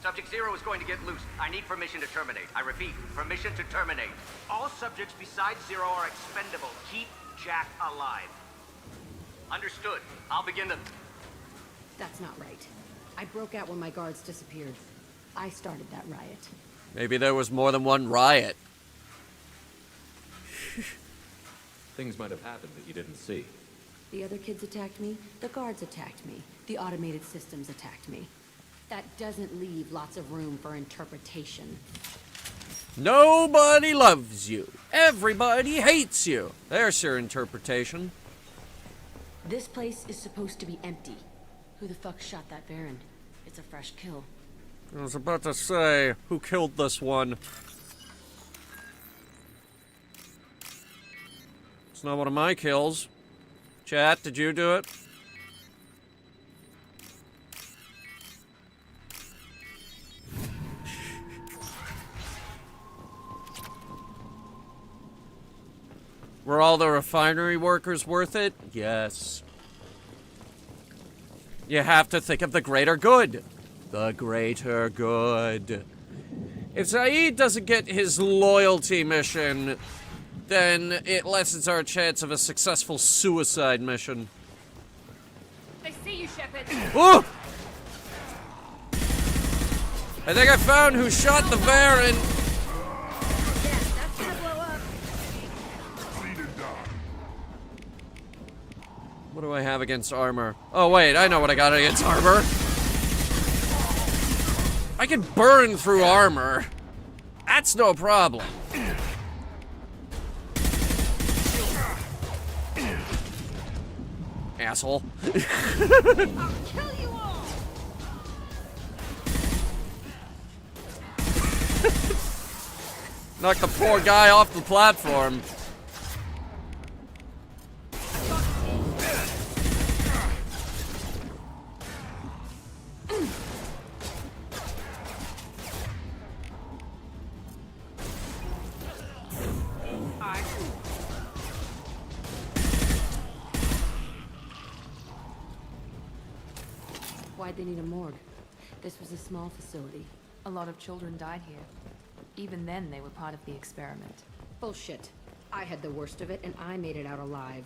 Subject 0 is going to get loose. I need permission to terminate. I repeat, permission to terminate. All subjects besides 0 are expendable. Keep Jack alive. Understood. I'll begin the... That's not right. I broke out when my guards disappeared. I started that riot. Maybe there was more than one riot. Things might have happened that you didn't see. The other kids attacked me. The guards attacked me. The automated systems attacked me. That doesn't leave lots of room for interpretation. Nobody loves you. Everybody hates you. There's your interpretation. This place is supposed to be empty. Who the fuck shot that Baron? It's a fresh kill. I was about to say, who killed this one? It's not one of my kills. Chat, did you do it? Were all the refinery workers worth it? Yes. You have to think of the greater good. The greater good. If Zaid doesn't get his loyalty mission, then it lessens our chance of a successful suicide mission. I see you, Shepard. Ooh! I think I found who shot the Baron. That's gonna blow up. What do I have against armor? Oh wait, I know what I got against armor. I can burn through armor. That's no problem. Asshole. I'll kill you all. Knock the poor guy off the platform. Why'd they need a morgue? This was a small facility. A lot of children died here. Even then, they were part of the experiment. Bullshit. I had the worst of it, and I made it out alive.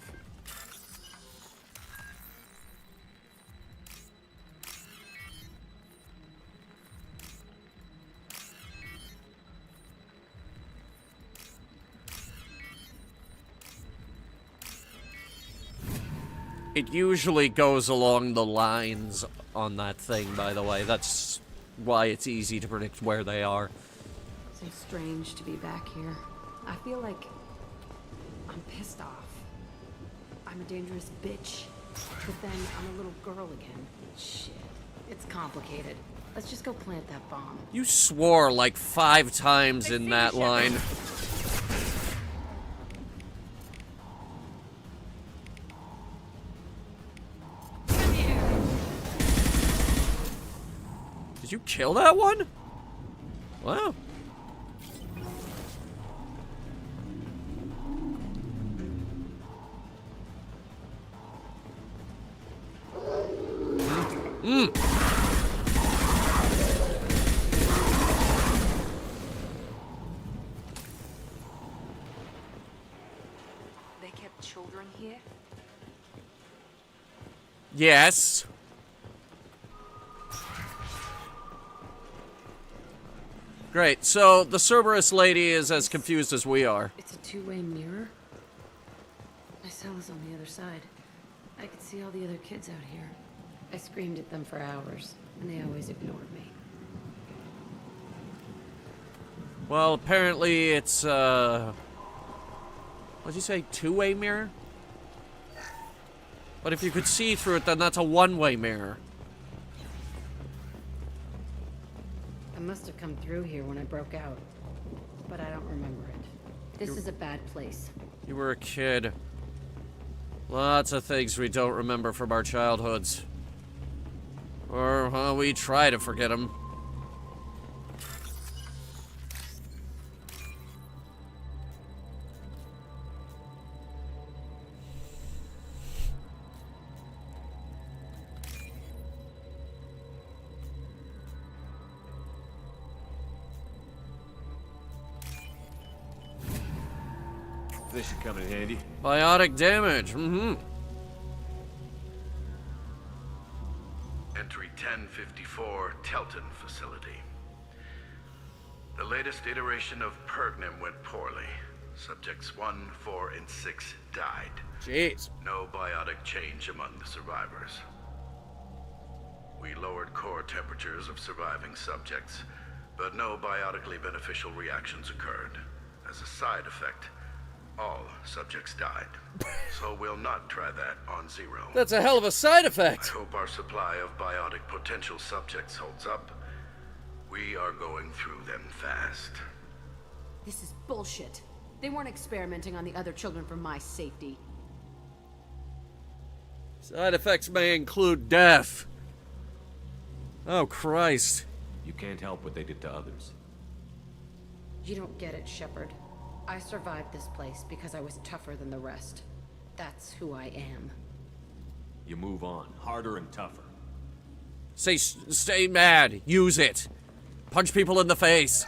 It usually goes along the lines on that thing, by the way. That's why it's easy to predict where they are. So strange to be back here. I feel like I'm pissed off. I'm a dangerous bitch. But then I'm a little girl again. Shit. It's complicated. Let's just go plant that bomb. You swore like 5 times in that line. Did you kill that one? Wow. They kept children here? Yes. Great, so the Cerberus lady is as confused as we are. It's a two-way mirror? My cell is on the other side. I could see all the other kids out here. I screamed at them for hours, and they always ignored me. Well, apparently it's, what'd you say, two-way mirror? But if you could see through it, then that's a one-way mirror. I must have come through here when I broke out, but I don't remember it. This is a bad place. You were a kid. Lots of things we don't remember from our childhoods. Or, well, we try to forget them. This should come in handy. Biotic damage. Mm-hmm. Entry 1054, Telton facility. The latest iteration of Pergnum went poorly. Subjects 1, 4, and 6 died. Jeez. No biotic change among the survivors. We lowered core temperatures of surviving subjects, but no biotically beneficial reactions occurred. As a side effect, all subjects died. So we'll not try that on Zero. That's a hell of a side effect. I hope our supply of biotic potential subjects holds up. We are going through them fast. This is bullshit. They weren't experimenting on the other children for my safety. Side effects may include death. Oh, Christ. You can't help what they did to others. You don't get it, Shepard. I survived this place because I was tougher than the rest. That's who I am. You move on, harder and tougher. Stay mad. Use it. Punch people in the face.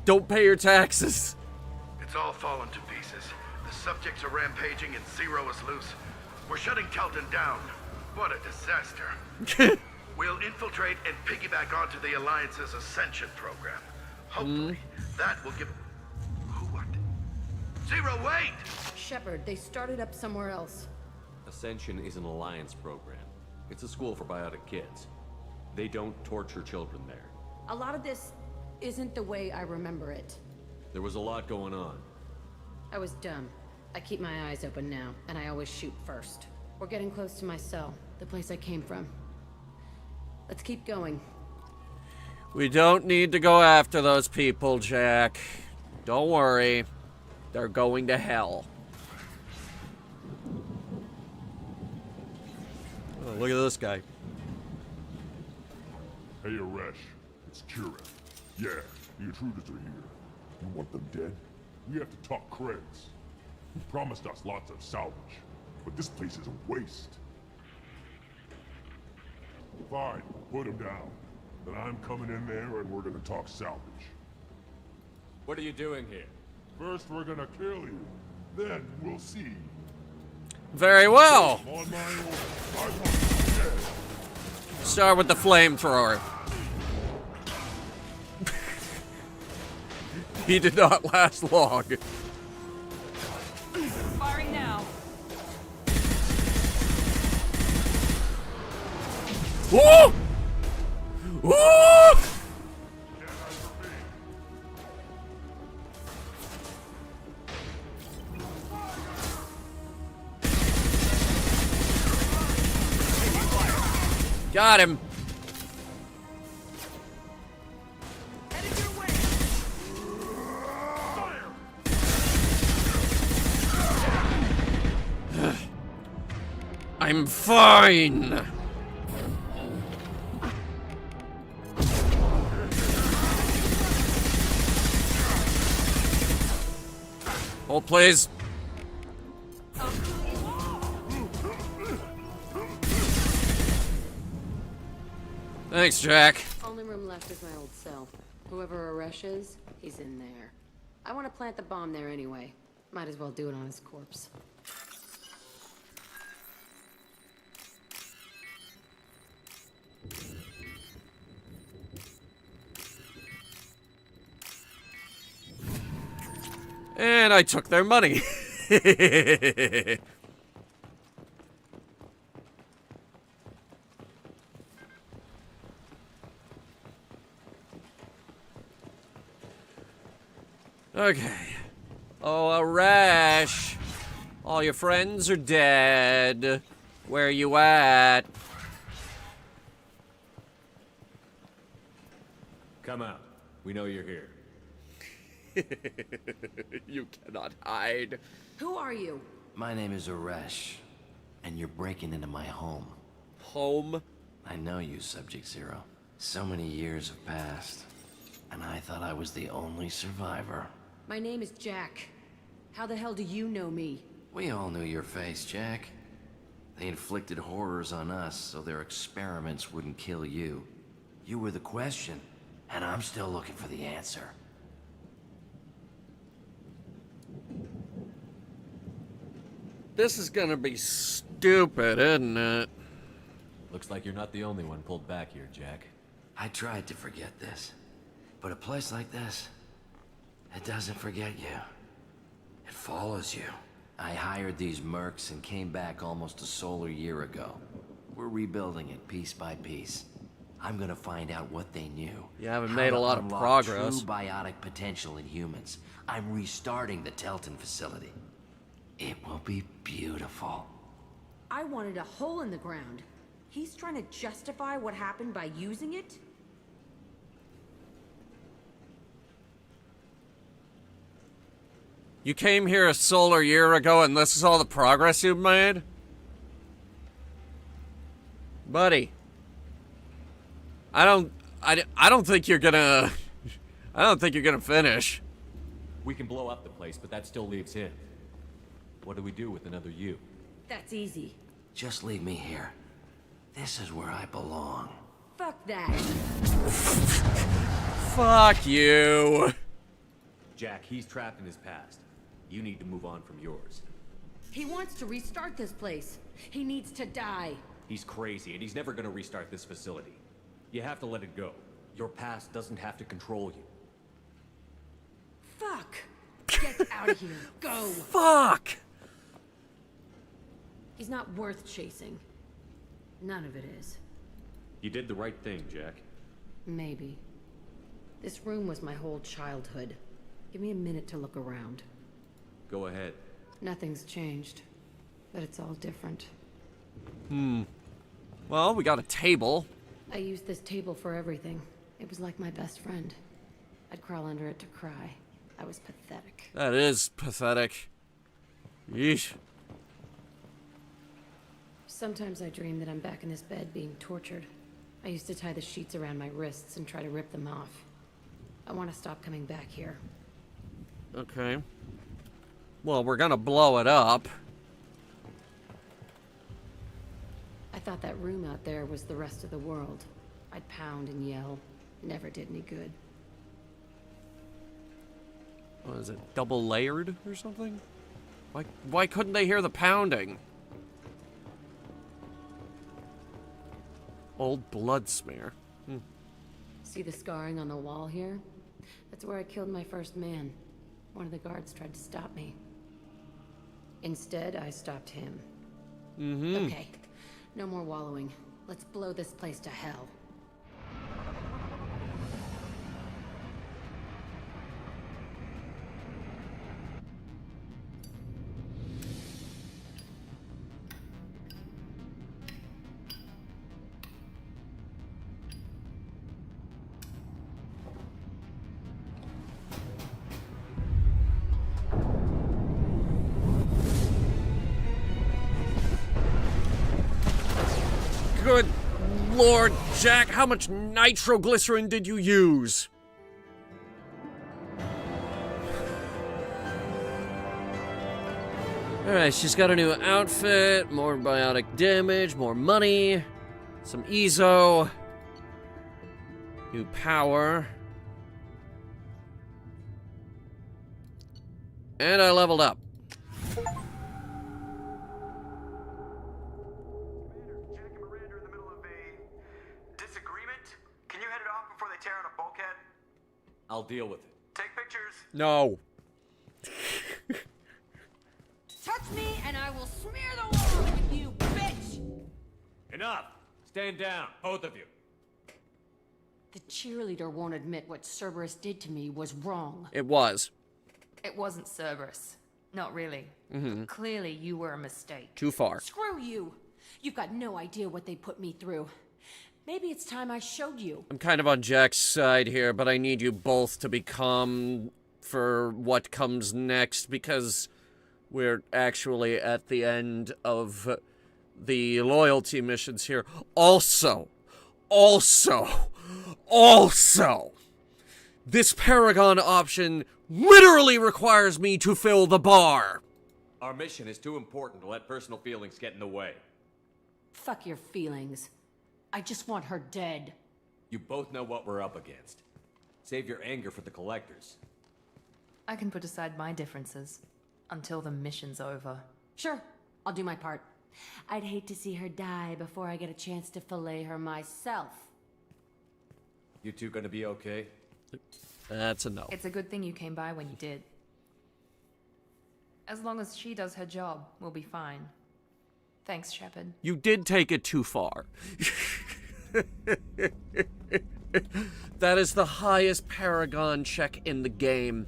Don't pay your taxes. It's all fallen to pieces. The subjects are rampaging and Zero is loose. We're shutting Telton down. What a disaster. We'll infiltrate and piggyback onto the Alliance's Ascension program. Hopefully, that will give... Who, what? Zero, wait! Shepard, they started up somewhere else. Ascension is an alliance program. It's a school for biotic kids. They don't torture children there. A lot of this isn't the way I remember it. There was a lot going on. I was dumb. I keep my eyes open now, and I always shoot first. We're getting close to my cell, the place I came from. Let's keep going. We don't need to go after those people, Jack. Don't worry. They're going to hell. Oh, look at this guy. Hey, Aresh. It's Kira. Yeah, the intruders are here. You want them dead? We have to talk creds. You promised us lots of salvage, but this place is a waste. Fine, put him down. Then I'm coming in there and we're gonna talk salvage. What are you doing here? First we're gonna kill you, then we'll see. Very well. On my order, I want you dead. Start with the flamethrower. He did not last long. Firing now. Woo! Woo! Got him. I'm fine. Hold, please. Thanks, Jack. Only room left is my old cell. Whoever Aresh is, he's in there. I want to plant the bomb there anyway. Might as well do it on his corpse. And I took their money. Okay. Oh, Aresh. All your friends are dead. Where you at? Come out. We know you're here. You cannot hide. Who are you? My name is Aresh, and you're breaking into my home. Home? I know you, Subject Zero. So many years have passed, and I thought I was the only survivor. My name is Jack. How the hell do you know me? We all knew your face, Jack. They inflicted horrors on us so their experiments wouldn't kill you. You were the question, and I'm still looking for the answer. This is gonna be stupid, isn't it? Looks like you're not the only one pulled back here, Jack. I tried to forget this, but a place like this, it doesn't forget you. It follows you. I hired these mercs and came back almost a solar year ago. We're rebuilding it piece by piece. I'm gonna find out what they knew. You haven't made a lot of progress. True biotic potential in humans. I'm restarting the Telton facility. It will be beautiful. I wanted a hole in the ground. He's trying to justify what happened by using it? You came here a solar year ago and this is all the progress you've made? Buddy. I don't think you're gonna... I don't think you're gonna finish. We can blow up the place, but that still leaves him. What do we do with another you? That's easy. Just leave me here. This is where I belong. Fuck that. Fuck you. Jack, he's trapped in his past. You need to move on from yours. He wants to restart this place. He needs to die. He's crazy, and he's never gonna restart this facility. You have to let it go. Your past doesn't have to control you. Fuck. Get out of here. Go. Fuck. He's not worth chasing. None of it is. You did the right thing, Jack. Maybe. This room was my whole childhood. Give me a minute to look around. Go ahead. Nothing's changed, but it's all different. Well, we got a table. I use this table for everything. It was like my best friend. I'd crawl under it to cry. I was pathetic. That is pathetic. Yeesh. Sometimes I dream that I'm back in this bed being tortured. I used to tie the sheets around my wrists and try to rip them off. I want to stop coming back here. Okay. Well, we're gonna blow it up. I thought that room out there was the rest of the world. I'd pound and yell. Never did any good. What is it, double layered or something? Why couldn't they hear the pounding? Old blood smear. See the scarring on the wall here? That's where I killed my first man. One of the guards tried to stop me. Instead, I stopped him. Okay, no more wallowing. Let's blow this place to hell. Good Lord, Jack, how much nitroglycerin did you use? Alright, she's got a new outfit, more biotic damage, more money, some ezo, new power. And I leveled up. I'll deal with it. Take pictures. No. Touch me and I will smear the wall with you, bitch! Enough! Stand down, both of you. The cheerleader won't admit what Cerberus did to me was wrong. It was. It wasn't Cerberus. Not really. Clearly, you were a mistake. Too far. Screw you! You've got no idea what they put me through. Maybe it's time I showed you. I'm kind of on Jack's side here, but I need you both to be calm for what comes next, because we're actually at the end of the loyalty missions here. Also, this Paragon option literally requires me to fill the bar. Our mission is too important to let personal feelings get in the way. Fuck your feelings. I just want her dead. You both know what we're up against. Save your anger for the collectors. I can put aside my differences until the mission's over. Sure, I'll do my part. I'd hate to see her die before I get a chance to fillet her myself. You two gonna be okay? That's a no. It's a good thing you came by when you did. As long as she does her job, we'll be fine. Thanks, Shepard. You did take it too far. That is the highest Paragon check in the game.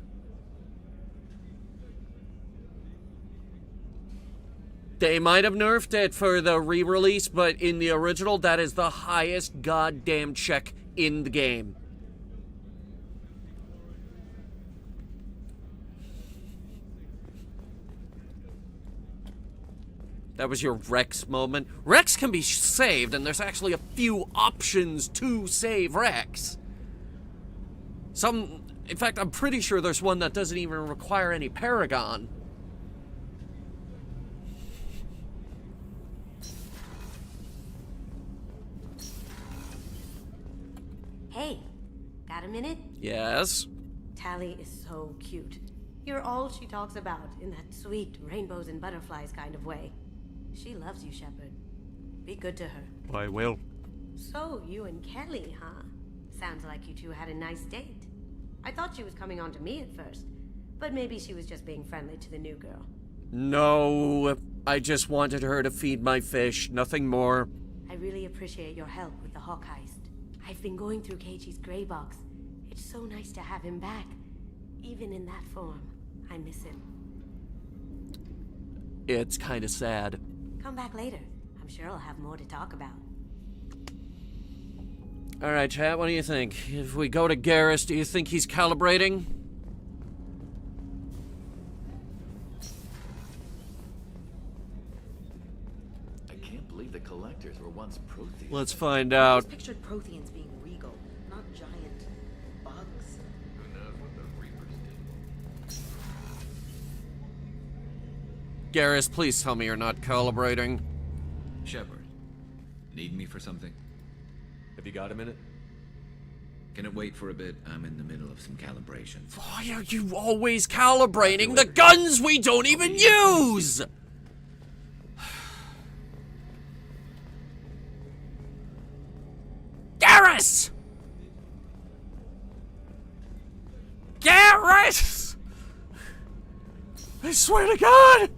They might have nerfed it for the re-release, but in the original, that is the highest goddamn check in the game. That was your Rex moment. Rex can be saved, and there's actually a few options to save Rex. In fact, I'm pretty sure there's one that doesn't even require any Paragon. Hey, got a minute? Yes? Tally is so cute. You're all she talks about in that sweet rainbows and butterflies kind of way. She loves you, Shepard. Be good to her. I will. So, you and Kelly, huh? Sounds like you two had a nice date. I thought she was coming on to me at first, but maybe she was just being friendly to the new girl. No, I just wanted her to feed my fish, nothing more. I really appreciate your help with the Hawk heist. I've been going through Keiichi's gray box. It's so nice to have him back. Even in that form, I miss him. It's kind of sad. Come back later. I'm sure I'll have more to talk about. Alright, chat, what do you think? If we go to Garrus, do you think he's calibrating? I can't believe the collectors were once Protheans. Let's find I out. always pictured Protheans being regal, not giant bugs. Who knows what the Reapers did? Garrus, please tell me you're not calibrating. Shepard, need me for something? Have you got a minute? Can it wait for a bit? I'm in the middle of some calibrations. Why are you always calibrating the guns we don't even use? Garrus! Garrus! I swear to God!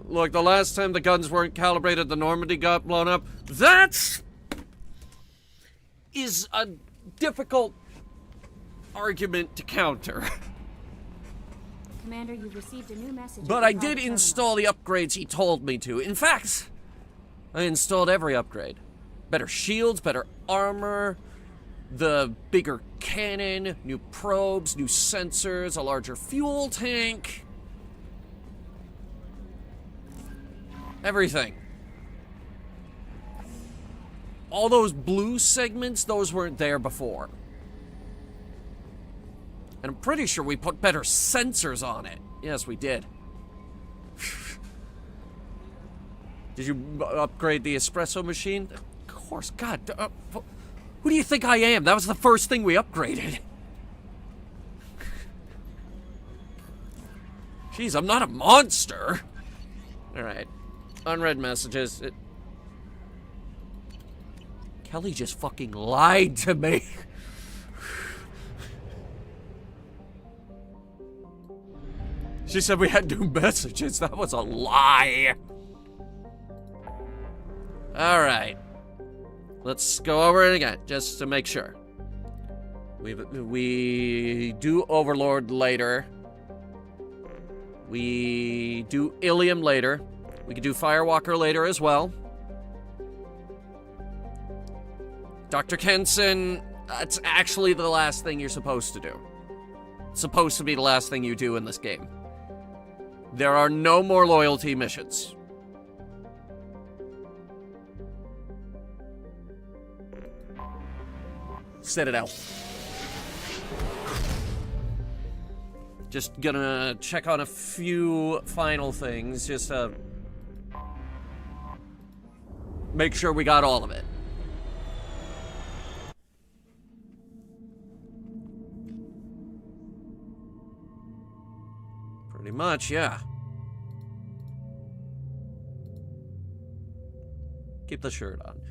Look, the last time the guns weren't calibrated, the Normandy got blown up. That is a difficult argument to counter. Commander, you've received a new message. But I did install the upgrades he told me to. In fact, I installed every upgrade. Better shields, better armor, the bigger cannon, new probes, new sensors, a larger fuel tank. Everything. All those blue segments, those weren't there before. And I'm pretty sure we put better sensors on it. Yes, we did. Did you upgrade the espresso machine? Of course. God, who do you think I am? That was the first thing we upgraded. Jeez, I'm not a monster. Alright. Unread messages. Kelly just fucking lied to me. She said we had new messages. That was a lie. Alright. Let's go over it again, just to make sure. We do Overlord later. We do Ilium later. We could do Firewalker later as well. Dr. Kenson, that's actually the last thing you're supposed to do. It's supposed to be the last thing you do in this game. There are no more loyalty missions. Set it out. Just gonna check on a few final things, just make sure we got all of it. Pretty much, yeah. Keep the shirt on.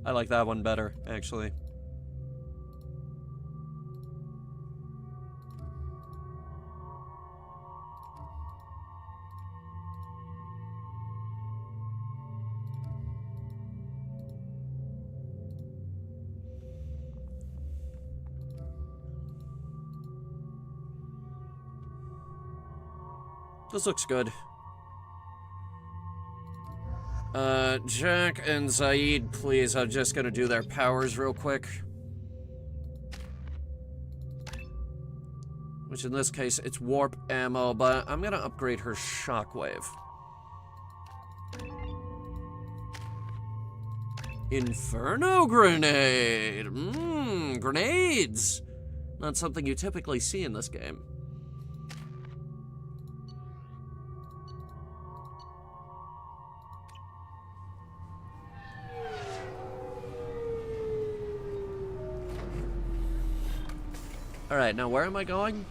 I like that one better, actually. This looks good. Jack and Zaid, please. I'm just gonna do their powers real quick. Which in this case, it's warp ammo, but I'm gonna upgrade her shockwave. Inferno grenade! Grenades! Not something you typically see in this game. Alright, now where am I going?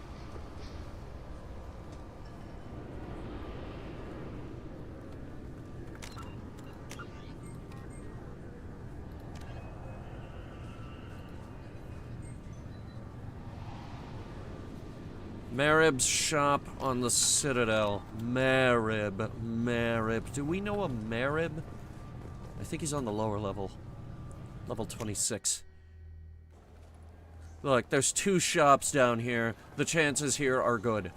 Marib's shop on the Citadel. Marib. Do we know a Marib? think he's on the lower level. Level 26. Look, there's 2 shops down here. The chances here are good.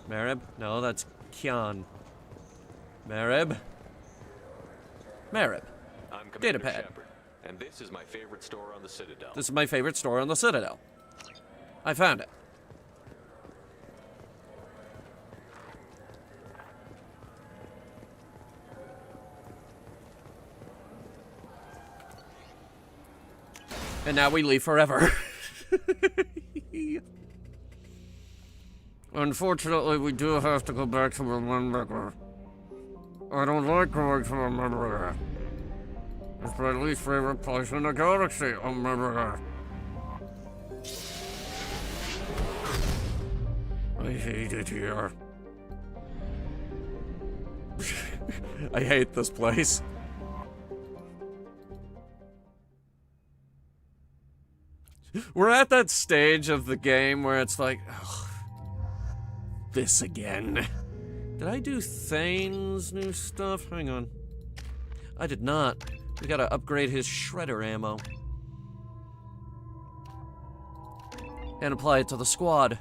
Marib? No, that's Kian. Marib? Marib. I'm Commander Datapad. Shepard, and this is my favorite store on the Citadel. This is my favorite store on the Citadel. I found it. And now we leave forever. Unfortunately, we do have to go back to Remember. I don't like going to Remember. It's my least favorite place in the galaxy, Remember. I hate it here. I hate this place. We're at that stage of the game where it's like, ugh, this again. Did I do Thane's new stuff? Hang on. I did not. We gotta upgrade his shredder ammo. And apply it to the squad.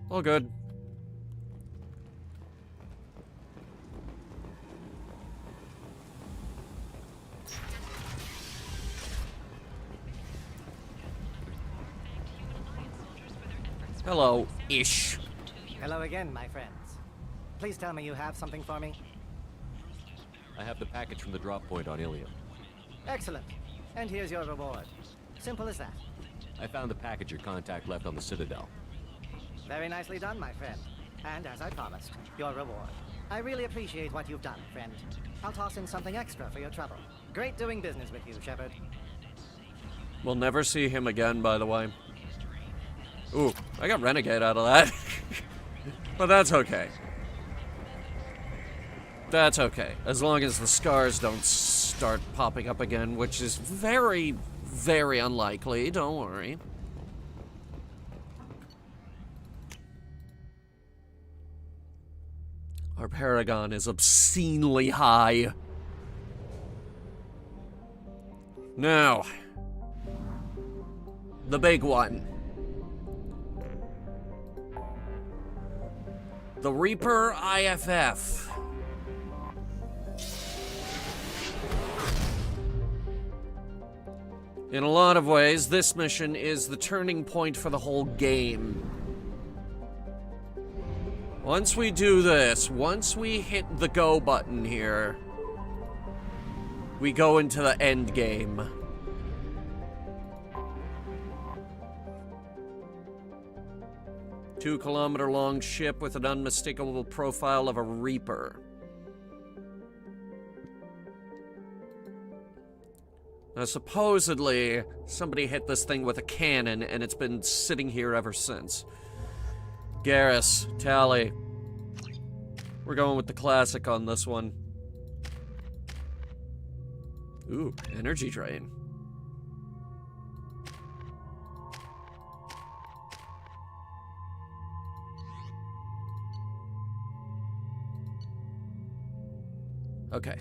All good. Hello, Ish. Hello again, my friends. Please tell me you have something for me. I have the package from the drop point on Ilium. Excellent. And here's your reward. Simple as that. I found the package your contact left on the Citadel. Very nicely done, my friend. And as I promised, your reward. I really appreciate what you've done, friend. I'll toss in something extra for your trouble. Great doing business with you, Shepard. We'll never see him again, by the way. Ooh, I got Renegade out of that. But that's okay. That's okay. As long as the scars don't start popping up again, which is very, very unlikely. Don't worry. Our Paragon is obscenely high. Now, the big one. The Reaper IFF. In a lot of ways, this mission is the turning point for the whole game. Once we do this, once we hit the go button here, we go into the end game. Two-kilometer-long ship with an unmistakable profile of a Reaper. Now, supposedly, somebody hit this thing with a cannon, and it's been sitting here ever since. Garrus, Tally. We're going with the classic on this one. Ooh, energy drain. Okay.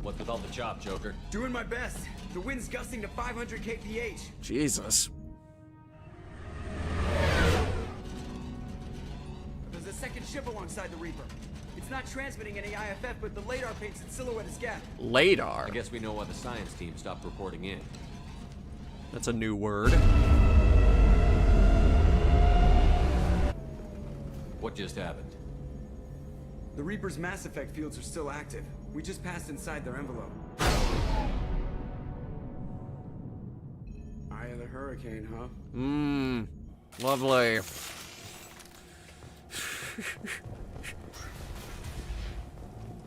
What's with all the chop, Joker? Doing my best. The wind's gusting to 500 kph. Jesus. There's a second ship alongside the Reaper. It's not transmitting any IFF, but the radar paints its silhouette as gap. Radar? I guess we know why the science team stopped reporting in. That's a new word. What just happened? The Reaper's mass effect fields are still active. We just passed inside their envelope. Eye of the hurricane, huh? Mmm. Lovely.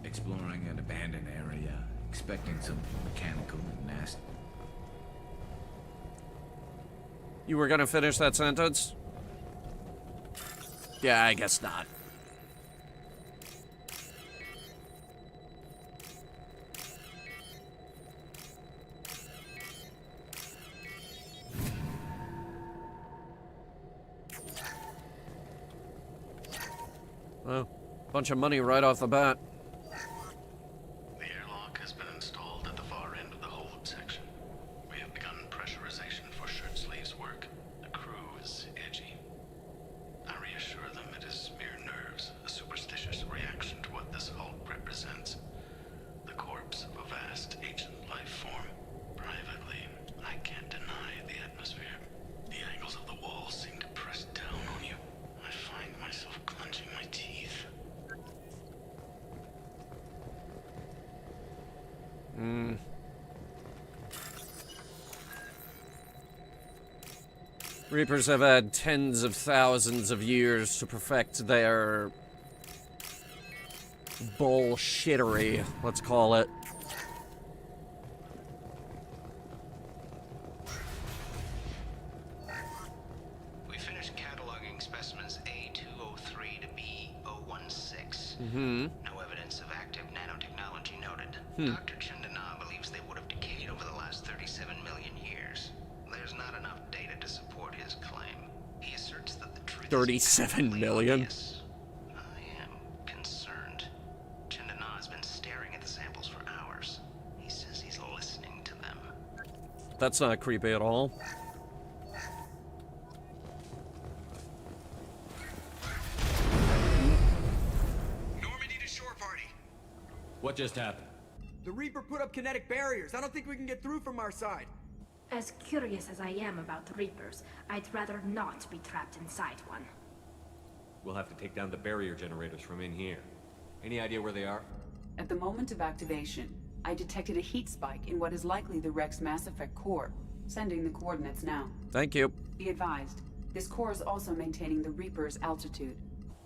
Exploring an abandoned area, expecting some mechanical nasty. You were gonna finish that sentence? Yeah, I guess not. Well, bunch of money right off the bat. The airlock has been installed at the far end of the hold section. We have begun pressurization for shirt sleeves work. The crew is edgy. I reassure them it is mere nerves, a superstitious reaction to what this hulk represents. The corpse of a vast ancient life form. Privately, I can't deny the atmosphere. The angles of the walls seem to press down on you. I find myself clenching my teeth. Reapers have had tens of thousands of years to perfect their bullshittery, let's call it. We finished cataloging specimens A203 to B016. No evidence of active nanotechnology noted. Dr. Chandana believes they would have decayed over the last 37 million years. There's not enough data to support his claim. He asserts that the truth 37 million? I am concerned. Chandana has been staring at the samples for hours. He says he's listening to them. That's not creepy at all. Normandy to shore party. What just happened? The Reaper put up kinetic barriers. I don't think we can get through from our side. As curious as I am about Reapers, I'd rather not be trapped inside one. We'll have to take down the barrier generators from in here. Any idea where they are? At the moment of activation, I detected a heat spike in what is likely the Rex Mass Effect core. Sending the coordinates now. Thank you. Be advised, this core is also maintaining the Reaper's altitude.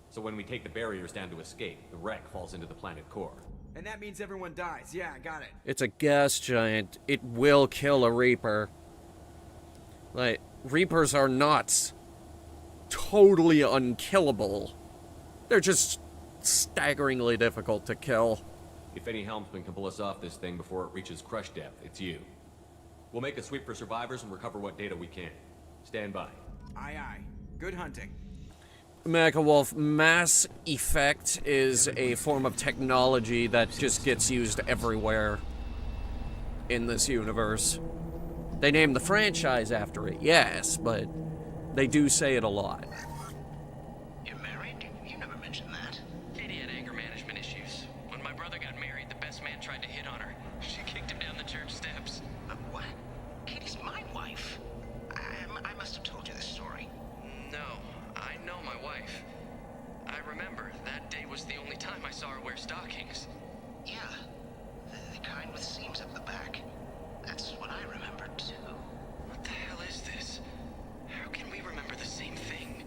So when we take the barriers down to escape, the wreck falls into the planet core. And that means everyone dies. Yeah, I got it. It's a gas giant. It will kill a Reaper. Like, Reapers are not totally unkillable. They're just staggeringly difficult to kill. If any helmsman can pull us off this thing before it reaches crush depth, it's you. We'll make a sweep for survivors and recover what data we can. Stand by. Aye, aye. Good hunting. Mecha Wolf, Mass Effect is a form of technology that just gets used everywhere in this universe. They named the franchise after it, yes, but they do say it a lot. You're married? You never mentioned that. Katie had anger management issues. When my brother got married, the best man tried to hit on her. She kicked him down the church steps. What? Katie's my wife. I must have told you this story. No, I know my wife. I remember that day was the only time I saw her wear stockings. Yeah, the kind with seams up the back. That's what I remember too. What the hell is this? How can we remember the same thing?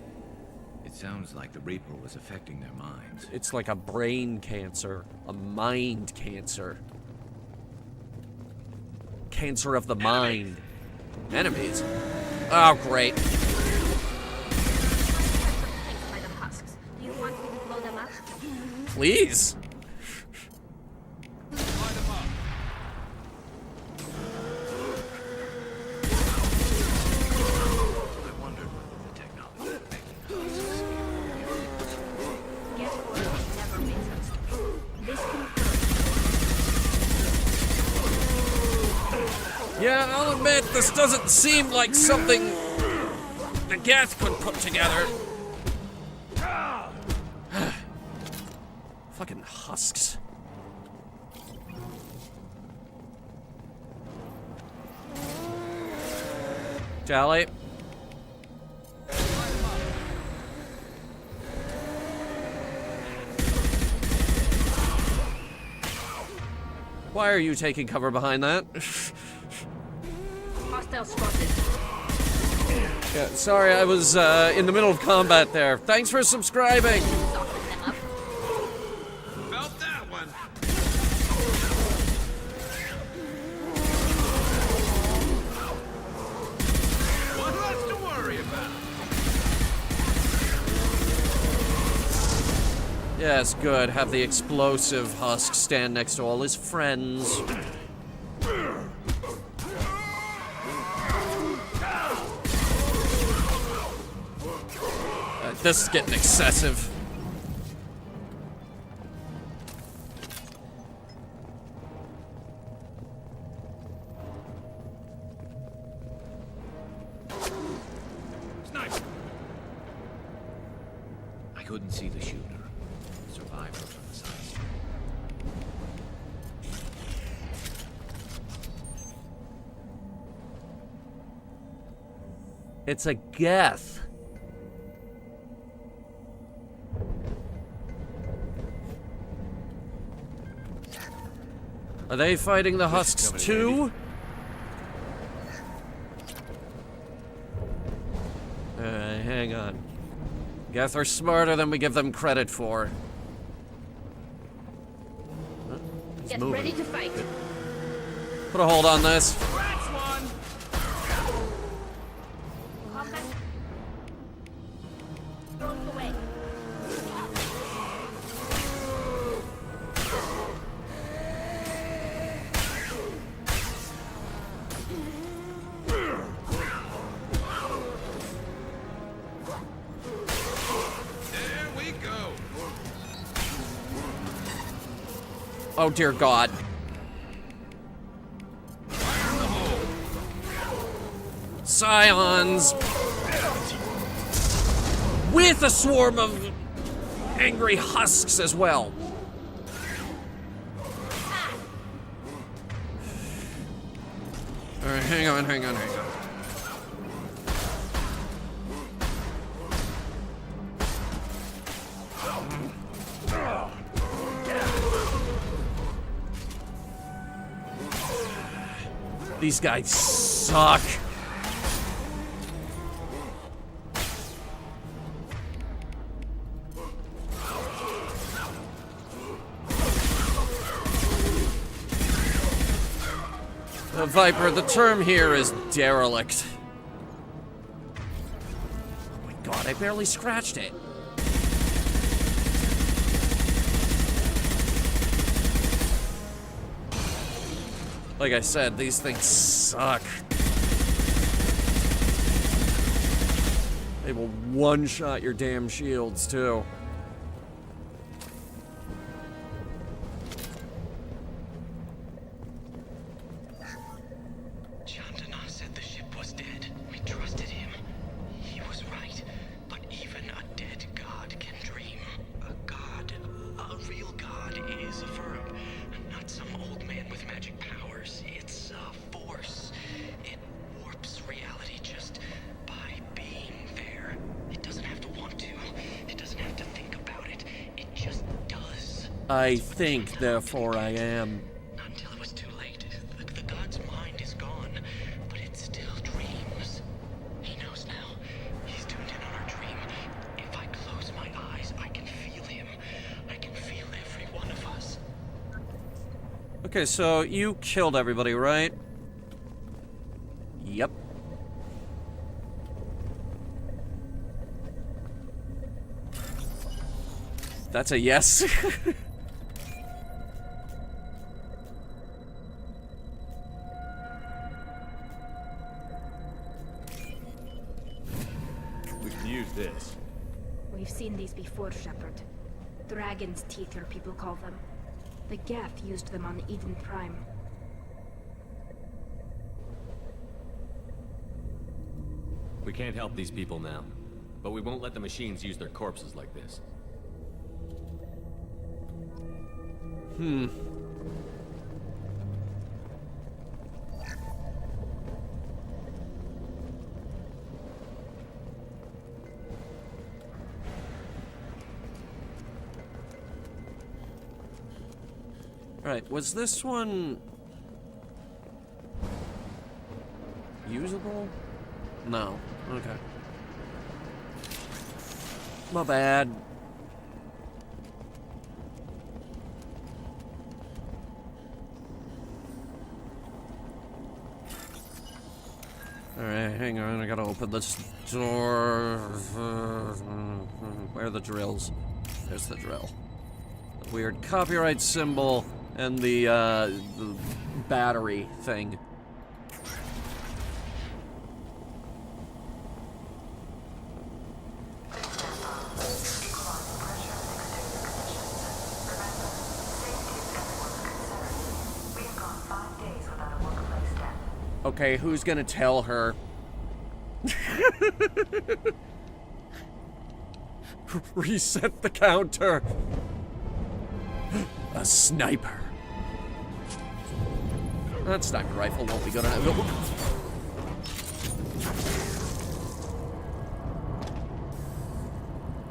It sounds like the Reaper was affecting their minds. It's like a brain cancer, a mind cancer. Cancer of the mind. Enemies? Oh, great. By the husks. Do you want me to blow them up? Please. Yeah, I'll admit, this doesn't seem like something the Geth could put together. Fucking husks. Jolly. Why are you taking cover behind that? Hostile spotted. Yeah, sorry, I was in the middle of combat there. Thanks for subscribing. Felt that one. One less to worry about. Yes, good. Have the explosive husk stand next to all his friends. This is getting excessive. Sniper! I couldn't see the shooter. Survivor from the side street. It's a Geth. Are they fighting the husks too? Hang on. Geth are smarter than we give them credit for. He's Get moving. ready to fight. Put a hold on this. Combat. Throw it away. There we go. Oh dear God. Scions with a swarm of angry husks as well. All right, hang on. These guys suck. Viper, the term here is derelict. Oh my God, I barely scratched it. Like I said, these things suck. They will one-shot your damn shields, too. I think, therefore I am. Not until it was too late. The god's mind is gone, but it still dreams. He knows now. He's tuned in on our dream. If I close my eyes, I can feel him. I can feel every one of us. Okay, so you killed everybody, right? Yep. That's a yes. Use this. We've seen these before, Shepard. Dragon's teeth, your people call them. The Geth used them on Eden Prime. We can't help these people now, but we won't let the machines use their corpses like this. Alright, was this one usable? No. Okay. My bad. Alright, hang on, I gotta open this door. Where are the drills? There's the drill. The weird copyright symbol and the battery thing. Okay, who's gonna tell her? Reset the counter. A sniper. That sniper rifle won't be good enough.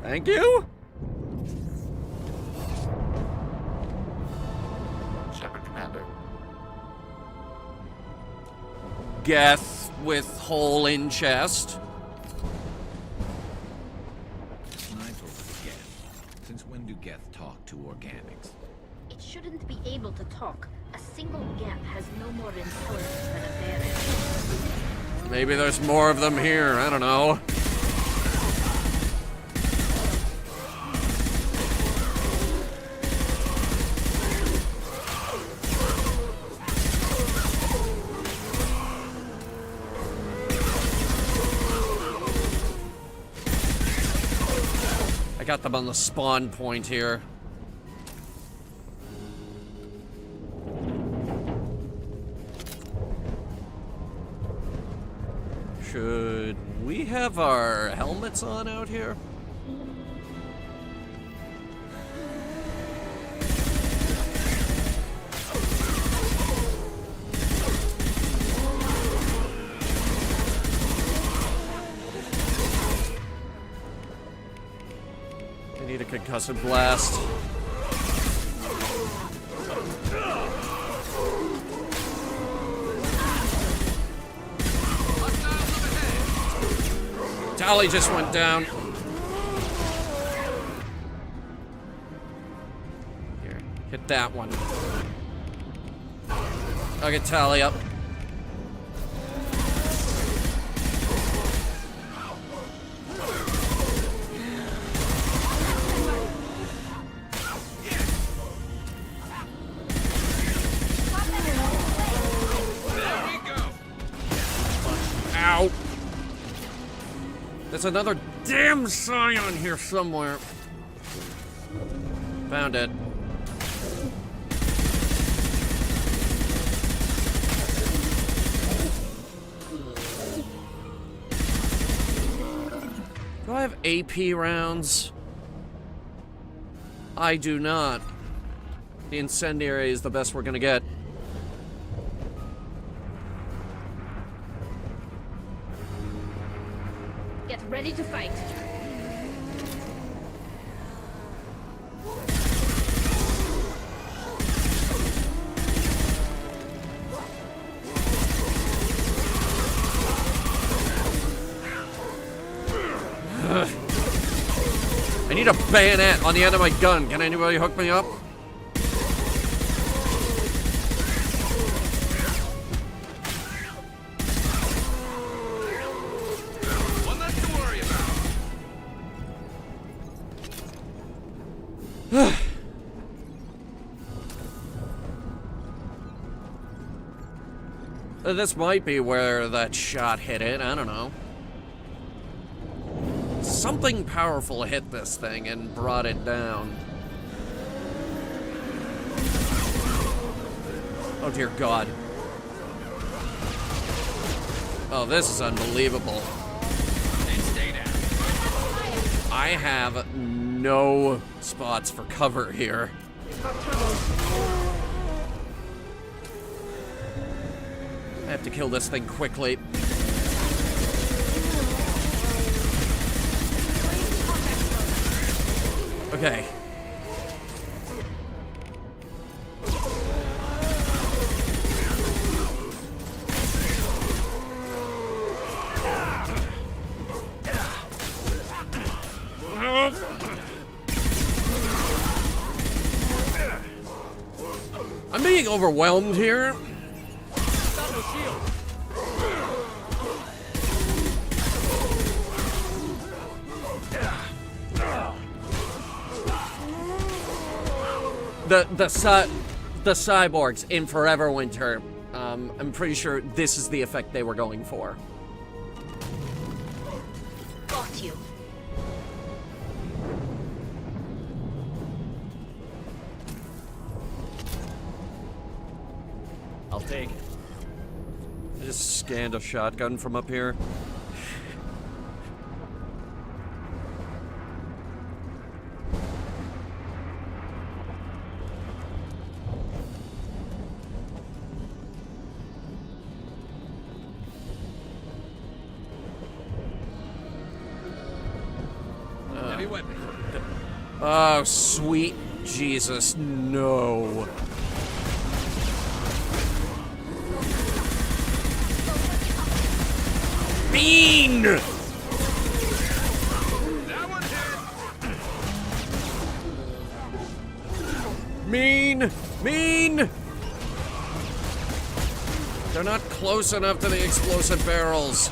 Thank you. Shepard, Commander. Geth with hole in chest. Sniper with Geth. Since when do Geth talk to organics? It shouldn't be able to talk. A single gap has no more intelligence than a bear. Maybe there's more of them here. I don't know. I got them on the spawn point here. Should we have our helmets on out here? I need a concussive blast. Tally just went down. Here, hit that one. I'll get Tally up. Ow. There's another damn scion here somewhere. Found it. Do I have AP rounds? I do not. The incendiary is the best we're gonna get. Get ready to fight. I need a bayonet on the end of my gun. Can anybody hook me up? This might be where that shot hit it. I don't know. Something powerful hit this thing and brought it down. Oh dear God. Oh, this is unbelievable. And stay down. I have no spots for cover here. I have to kill this thing quickly. Okay. I'm being overwhelmed here. The cyborgs in Forever Winter, I'm pretty sure this is the effect they were going for. Got you. I'll take it. I just scanned a shotgun from up here. Heavy weapon. Oh, sweet Jesus, no. Mean! That one hit. Mean! Mean! They're not close enough to the explosive barrels.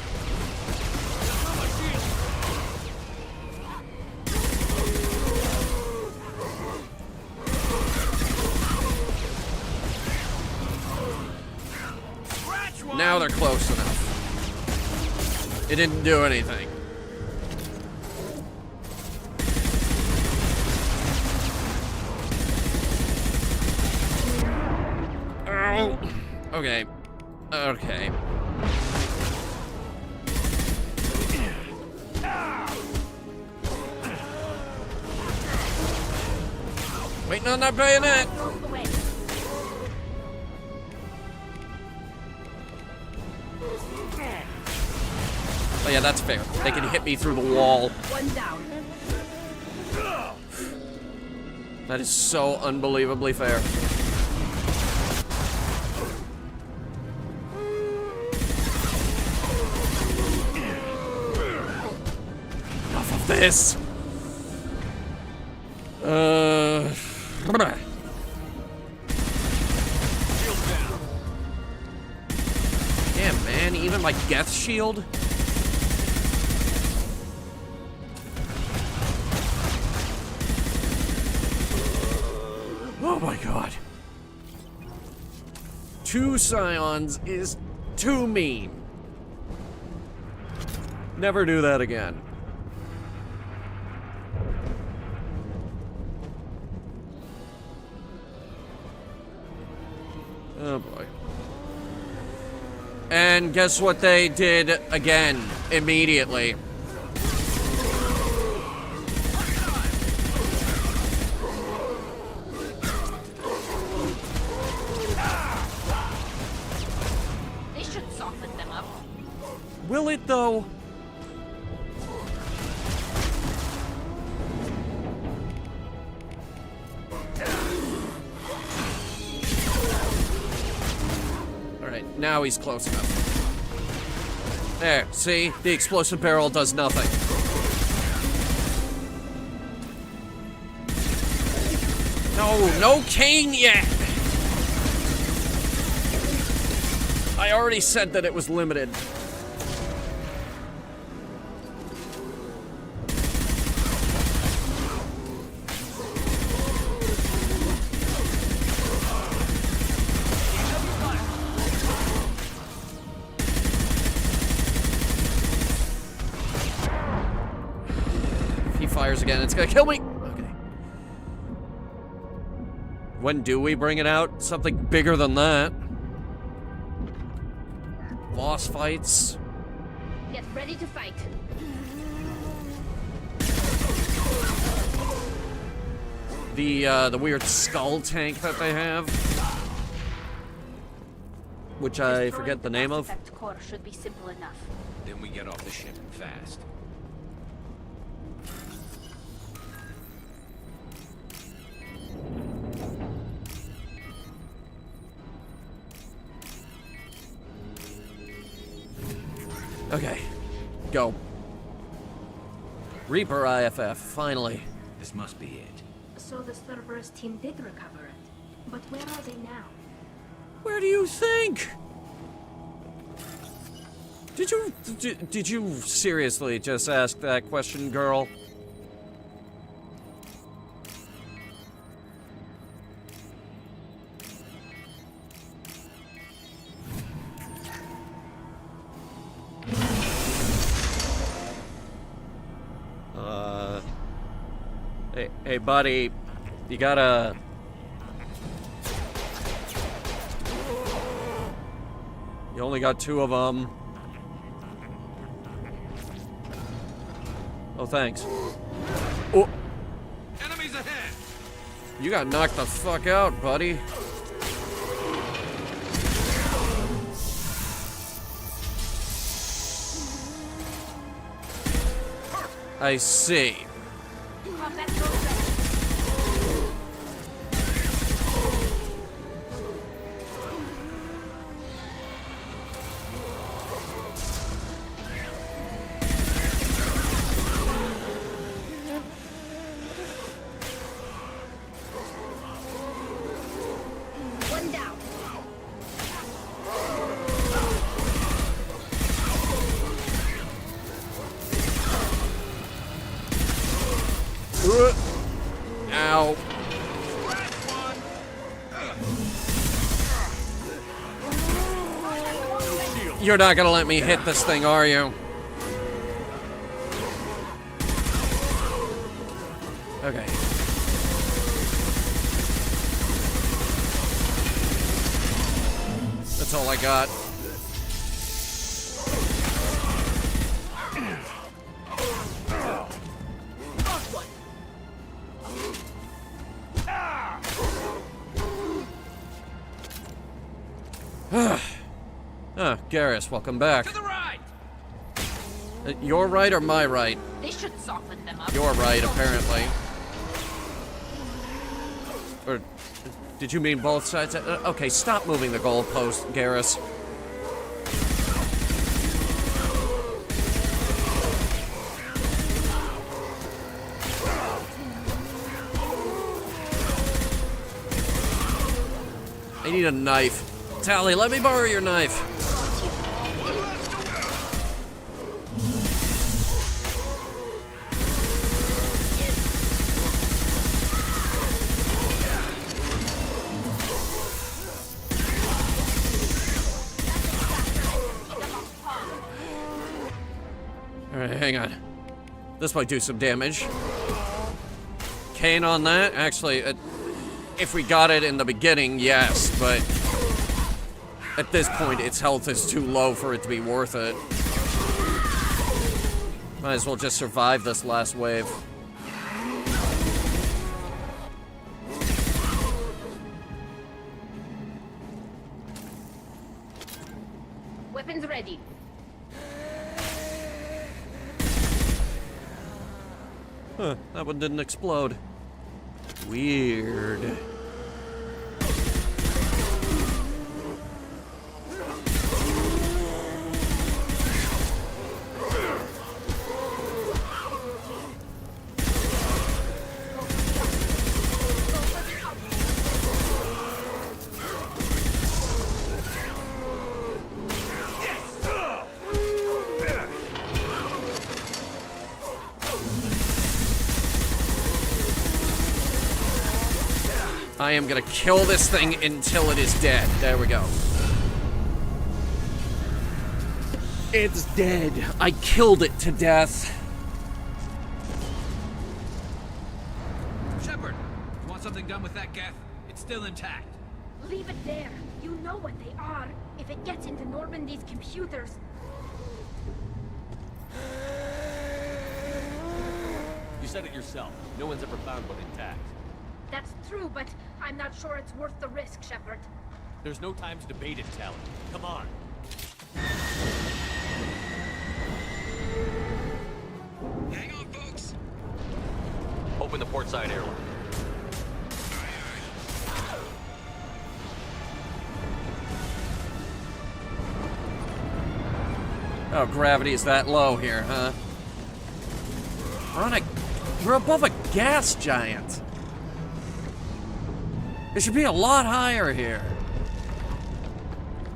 Now they're close enough. It didn't do anything. Oh. Okay. Okay. Waiting on that bayonet. Oh yeah, that's fair. They can hit me through the wall. One down. That is so unbelievably fair. Enough of this. Damn, man, even my Geth shield? Oh my god. 2 Scions is too mean. Never do that again. Oh boy. And guess what they did again immediately? They should soften them up. Will it though? Alright, now he's close enough. There, see? The explosive barrel does nothing. No cane yet! I already said that it was limited. If he fires again, it's gonna kill me! Okay. When do we bring it out? Something bigger than that. Boss fights. Get ready to fight. The weird skull tank that they have, which I forget the name of. Core should be simple enough. Then we get off the ship fast. Okay, go. Reaper IFF, finally. This must be it. So the Cerberus team did recover it. But where are they now? Where do you think? Did you seriously just ask that question, girl? Hey, buddy, you gotta... You only got 2 of them. Oh, thanks. Oh! Enemies ahead! You got knocked the fuck out, buddy. I see. stop that process. One down. Ow. You're not gonna let me hit this thing, are you? Okay. That's all I got. Garrus, welcome back. To the right. Your right or my right? They should soften them up. Your right, apparently. Or did you mean both sides? Okay, stop moving the goalpost, Garrus. I need a knife. Tally, let me borrow your knife. Alright, hang on. This might do some damage. Cane on that? Actually, if we got it in the beginning, yes, but at this point, its health is too low for it to be worth it. Might as well just survive this last wave. Weapons ready. Huh, that one didn't explode. Weird. I am gonna kill this thing until it is dead. There we go. It's dead. I killed it to death. Shepard, you want something done with that geth? It's still intact. Leave it there. You know what they are. If it gets into Normandy's computers. You said it yourself. No one's ever found one intact. That's true, but I'm not sure it's worth the risk, Shepard. There's no time to debate it, Tally. Come on. Hang on, folks. Open the port side airlock. Oh, gravity is that low here, huh? We're above a gas giant. It should be a lot higher here.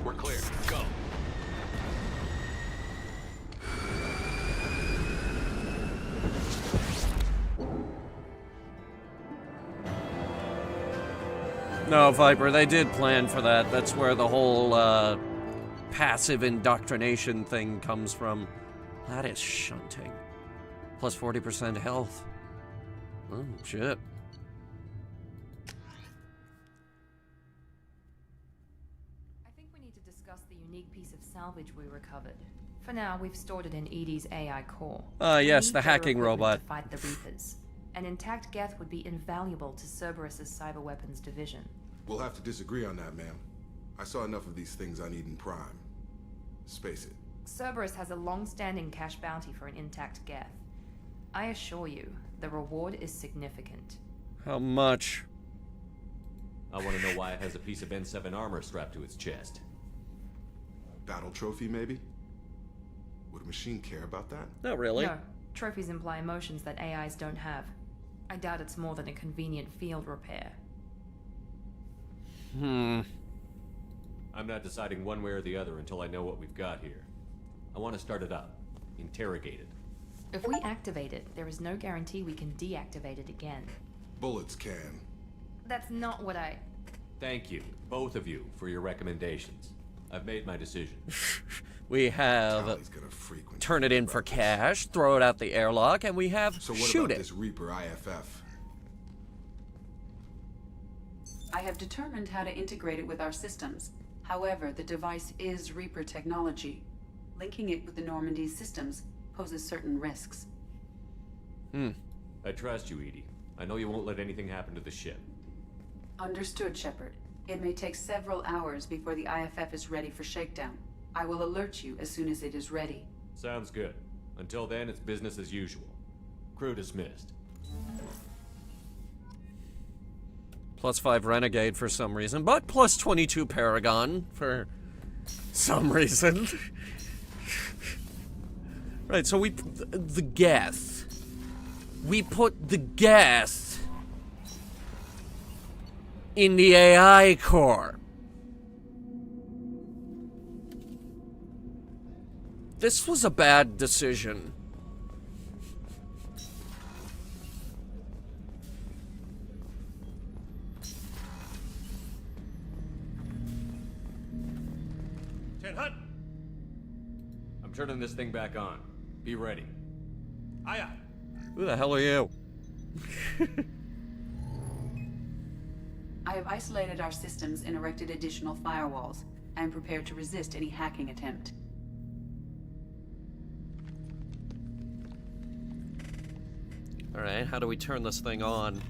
We're clear. Go. No, Viper, they did plan for that. That's where the whole passive indoctrination thing comes from. That is shunting. Plus 40% health. Oh, shit. I think we need to discuss the unique piece of salvage we recovered. For now, we've stored it in Edie's AI core. Yes, We the need hacking better equipment robot. to fight the Reapers. An intact geth would be invaluable to Cerberus's cyber weapons division. We'll have to disagree on that, ma'am. I saw enough of these things on Eden Prime. Space it. Cerberus has a long-standing cash bounty for an intact geth. I assure you, the reward is significant. How much? I want to know why it has a piece of N7 armor strapped to its chest. Battle trophy, maybe? Would a machine care about that? Not really. No, trophies imply emotions that AIs don't have. I doubt it's more than a convenient field repair. Hmm. I'm not deciding one way or the other until I know what we've got here. I want to start it up. Interrogate it. If we activate it, there is no guarantee we can deactivate it again. Bullets can. That's not what I... Thank you, both of you, for your recommendations. I've made my decision. We have turn it in for cash, throw it out the airlock, and we have so what shoot about it. this Reaper IFF? I have determined how to integrate it with our systems. However, the device is Reaper technology. Linking it with the Normandy's systems poses certain risks. I trust you, Edie. I know you won't let anything happen to the ship. Understood, Shepard. It may take several hours before the IFF is ready for shakedown. I will alert you as soon as it is ready. Sounds good. Until then, it's business as usual. Crew dismissed. +5 Renegade for some reason, but +22 Paragon for some reason. Right, so the Geth. We put the Geth in the AI core. This was a bad decision. I'm turning this thing back on. Be ready. Aye, aye. Who the hell are you? I have isolated our systems and erected additional firewalls. I am prepared to resist any hacking attempt. Alright, how do we turn this thing on?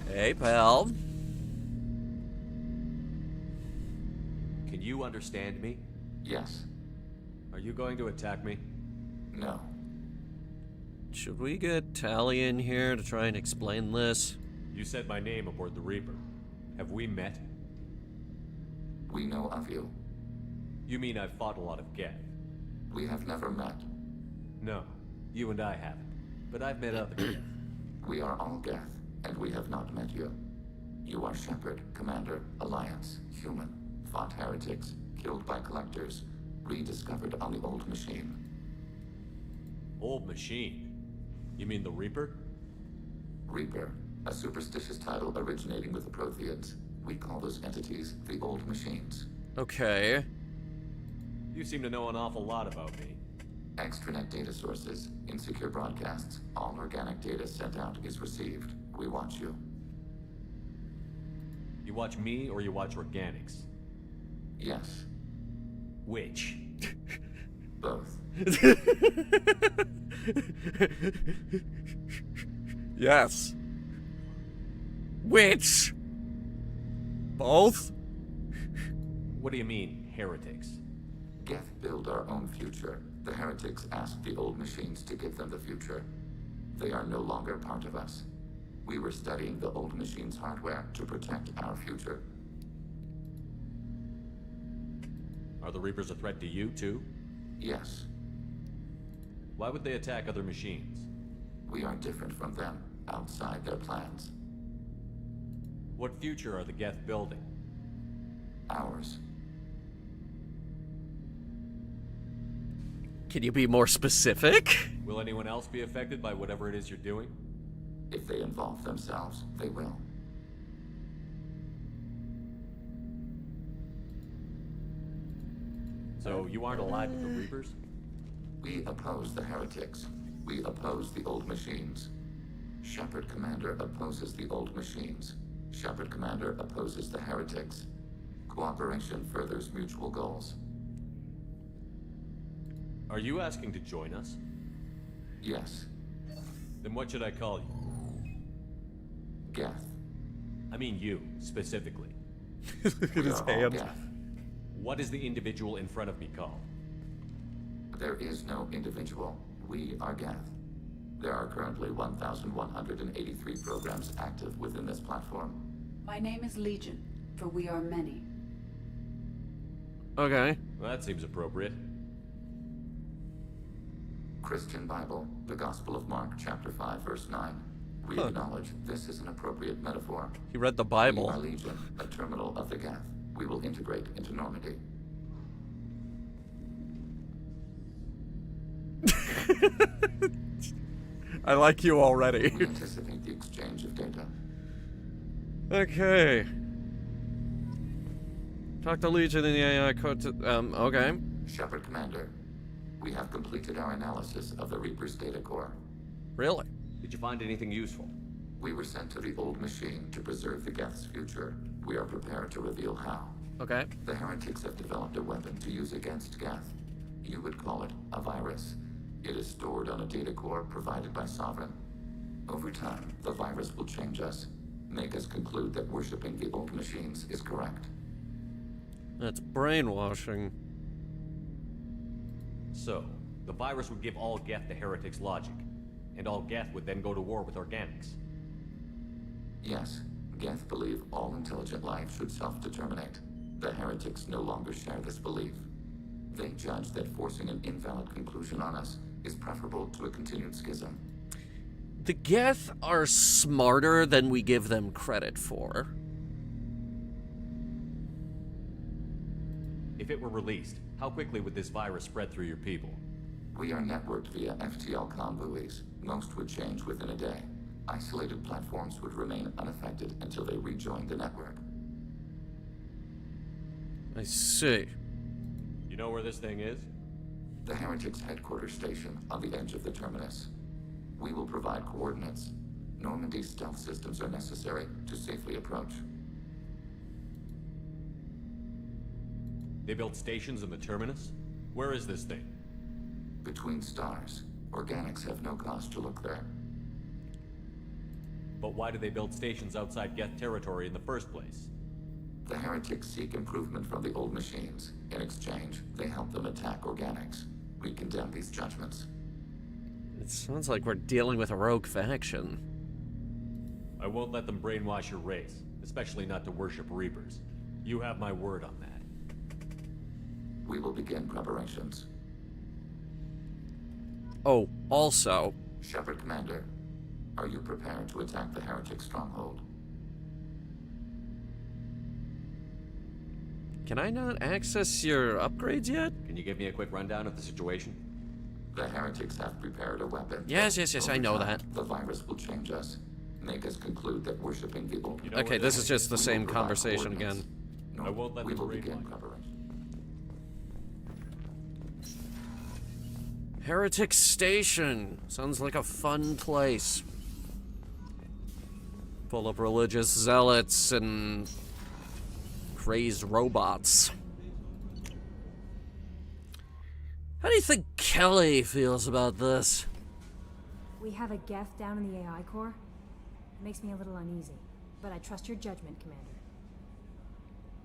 Hey, pal. Can you understand me? Yes. Are you going to attack me? No. Should we get Tally in here to try and explain this? You said my name aboard the Reaper. Have we met? We know of you. You mean I've fought a lot of Geth? We have never met. No, you and I haven't. But I've met others. We are all Geth, and we have not met you. You are Shepard, Commander, Alliance, human, fought heretics, killed by collectors, rediscovered on the old machine. Old machine? You mean the Reaper? Reaper, a superstitious title originating with the Protheans. We call those entities the old machines. Okay. You seem to know an awful lot about me. Extranet data sources, insecure broadcasts, all organic data sent out is received. We watch you. You watch me or you watch organics? Yes. Which? Both. Yes. Which? Both? What do you mean, heretics? Geth build our own future. The heretics asked the old machines to give them the future. They are no longer part of us. We were studying the old machines' hardware to protect our future. Are the Reapers a threat to you, too? Yes. Why would they attack other machines? We are different from them, outside their plans. What future are the Geth building? Ours. Can you be more specific? Will anyone else be affected by whatever it is you're doing? If they involve themselves, they will. So you aren't allied with the Reapers? We oppose the heretics. We oppose the old machines. Shepard Shepard Commander opposes the old machines. Shepard Commander opposes the heretics. Cooperation furthers mutual goals. Are you asking to join us? Yes. Then what should I call you? Geth. I mean you, specifically. Look at his hand. What is the individual in front of me called? There is no individual. We are Geth. There are currently 1,183 programs active within this platform. My name is Legion, for we are many. Okay. Well, that seems appropriate. Christian Bible, the Gospel of Mark, chapter 5, verse 9. We acknowledge this is an appropriate metaphor. He read the Bible. We are Legion, a terminal of the Geth. We will integrate into Normandy. I like you already. We anticipate the exchange of data. Okay. Talk to Legion in the AI code to, okay. Shepard Commander, we have completed our analysis of the Reaper's data core. Really? Did you find anything useful? We were sent to the old machine to preserve the Geth's future. We are prepared to reveal how. Okay. The heretics have developed a weapon to use against Geth. You would call it a virus. It is stored on a data core provided by Sovereign. Over time, the virus will change us, make us conclude that worshipping the old machines is correct. That's brainwashing. So, the virus would give all Geth the heretics' logic, and all Geth would then go to war with organics. Yes, Geth believe all intelligent life should self-determinate. The heretics no longer share this belief. They judge that forcing an invalid conclusion on us is preferable to a continued schism. The Geth are smarter than we give them credit for. If it were released, how quickly would this virus spread through your people? We are networked via FTL comm buoys. Most would change within a day. Isolated platforms would remain unaffected until they rejoin the network. I see. You know where this thing is? The heretics' headquarters station on the edge of the terminus. We will provide coordinates. Normandy's stealth systems are necessary to safely approach. They built stations in the terminus? Where is this thing? Between stars. Organics have no cause to look there. But why do they build stations outside Geth territory in the first place? The heretics seek improvement from the old machines. In exchange, they help them attack organics. We condemn these judgments. It sounds like we're dealing with a rogue faction. I won't let them brainwash your race, especially not to worship Reapers. You have my word on that. We will begin preparations. Oh, also... Shepard Commander, are you prepared to attack the heretic stronghold? Can I not access your upgrades yet? Can you give me a quick rundown of the situation? The heretics have prepared a weapon. Yes, I know that. The virus will change us. Make us conclude that worshipping the old... Okay, this is just the same conversation again. I won't let we them will begin preparation. Heretic Station. Sounds like a fun place. Full of religious zealots and crazed robots. How do you think Kelly feels about this? We have a Geth down in the AI core. It makes me a little uneasy, but I trust your judgment, Commander.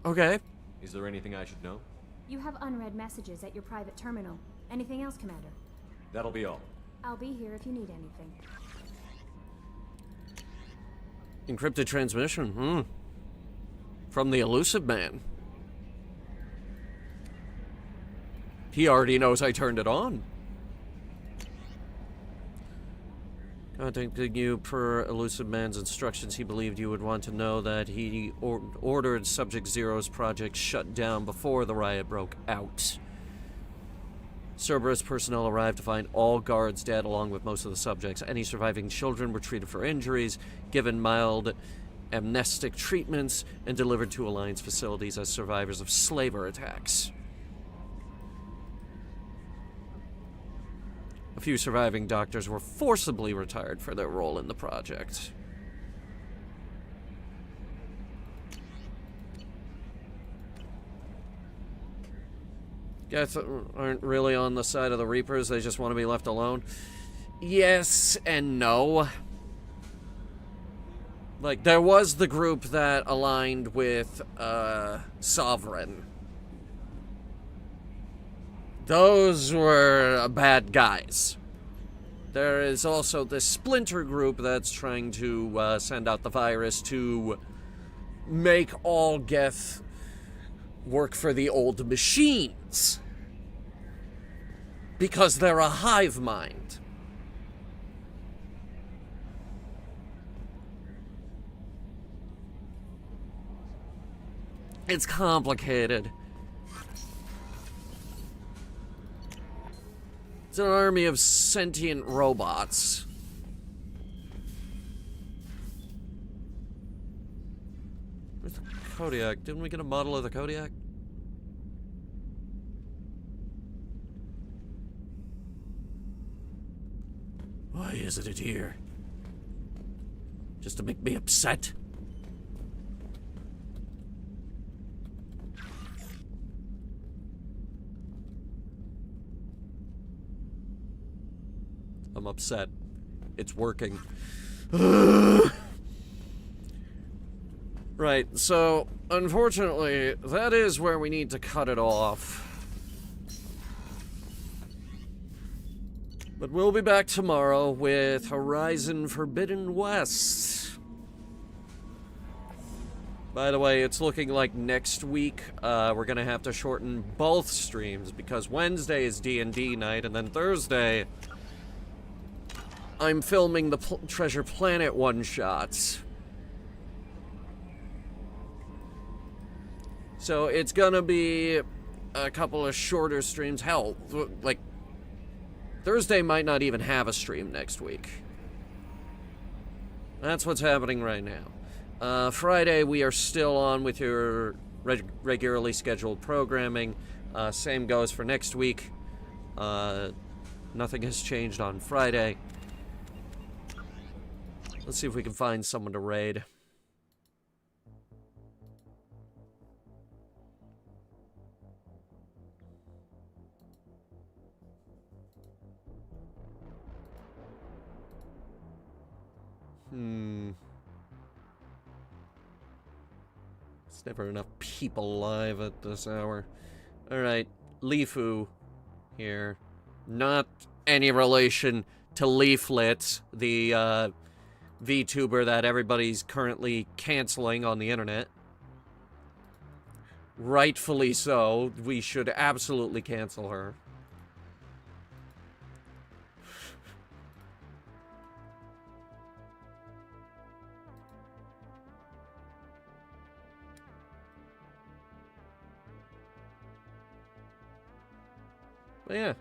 Okay. Is there anything I should know? You have unread messages at your private terminal. Anything else, Commander? That'll be all. I'll be here if you need anything. Encrypted transmission, From the elusive man. He already knows I turned it on. Contacting you per elusive man's instructions, he believed you would want to know that he ordered Subject Zero's project shut down before the riot broke out. Cerberus personnel arrived to find all guards dead along with most of the subjects. Any surviving children were treated for injuries, given mild amnestic treatments, and delivered to Alliance facilities as survivors of slaver attacks. A few surviving doctors were forcibly retired for their role in the project. Geth aren't really on the side of the Reapers, they just want to be left alone. Yes and no. Like, there was the group that aligned with, Sovereign. Those were bad guys. There is also this splinter group that's trying to, send out the virus to make all Geth work for the old machines. Because they're a hive mind. It's complicated. It's an army of sentient robots. Where's the Kodiak? Didn't we get a model of the Kodiak? Why isn't it here? Just to make me upset? I'm upset. It's working. Right, so, unfortunately, that is where we need to cut it off. But we'll be back tomorrow with Horizon Forbidden West. By the way, it's looking like next week we're gonna have to shorten both streams because Wednesday is D&D night, and then Thursday I'm filming the Treasure Planet one-shots. So it's gonna be a couple of shorter streams. Hell, like, Thursday might not even have a stream next week. That's what's happening right now. Friday, we are still on with your regularly scheduled programming. Same goes for next week. Nothing has changed on Friday. Let's see if we can find someone to raid. There's never enough people alive at this hour. Alright, Leafu here. Not any relation to Leaflet, the VTuber that everybody's currently canceling on the internet. Rightfully so. We should absolutely cancel her. But yeah,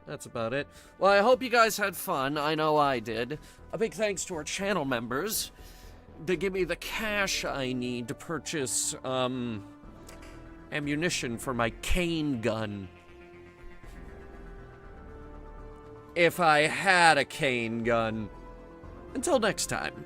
that's about it. Well, I hope you guys had fun. I know I did. A big thanks to our channel members to give me the cash I need to purchase, ammunition for my cane gun. If I had a cane gun. Until next time.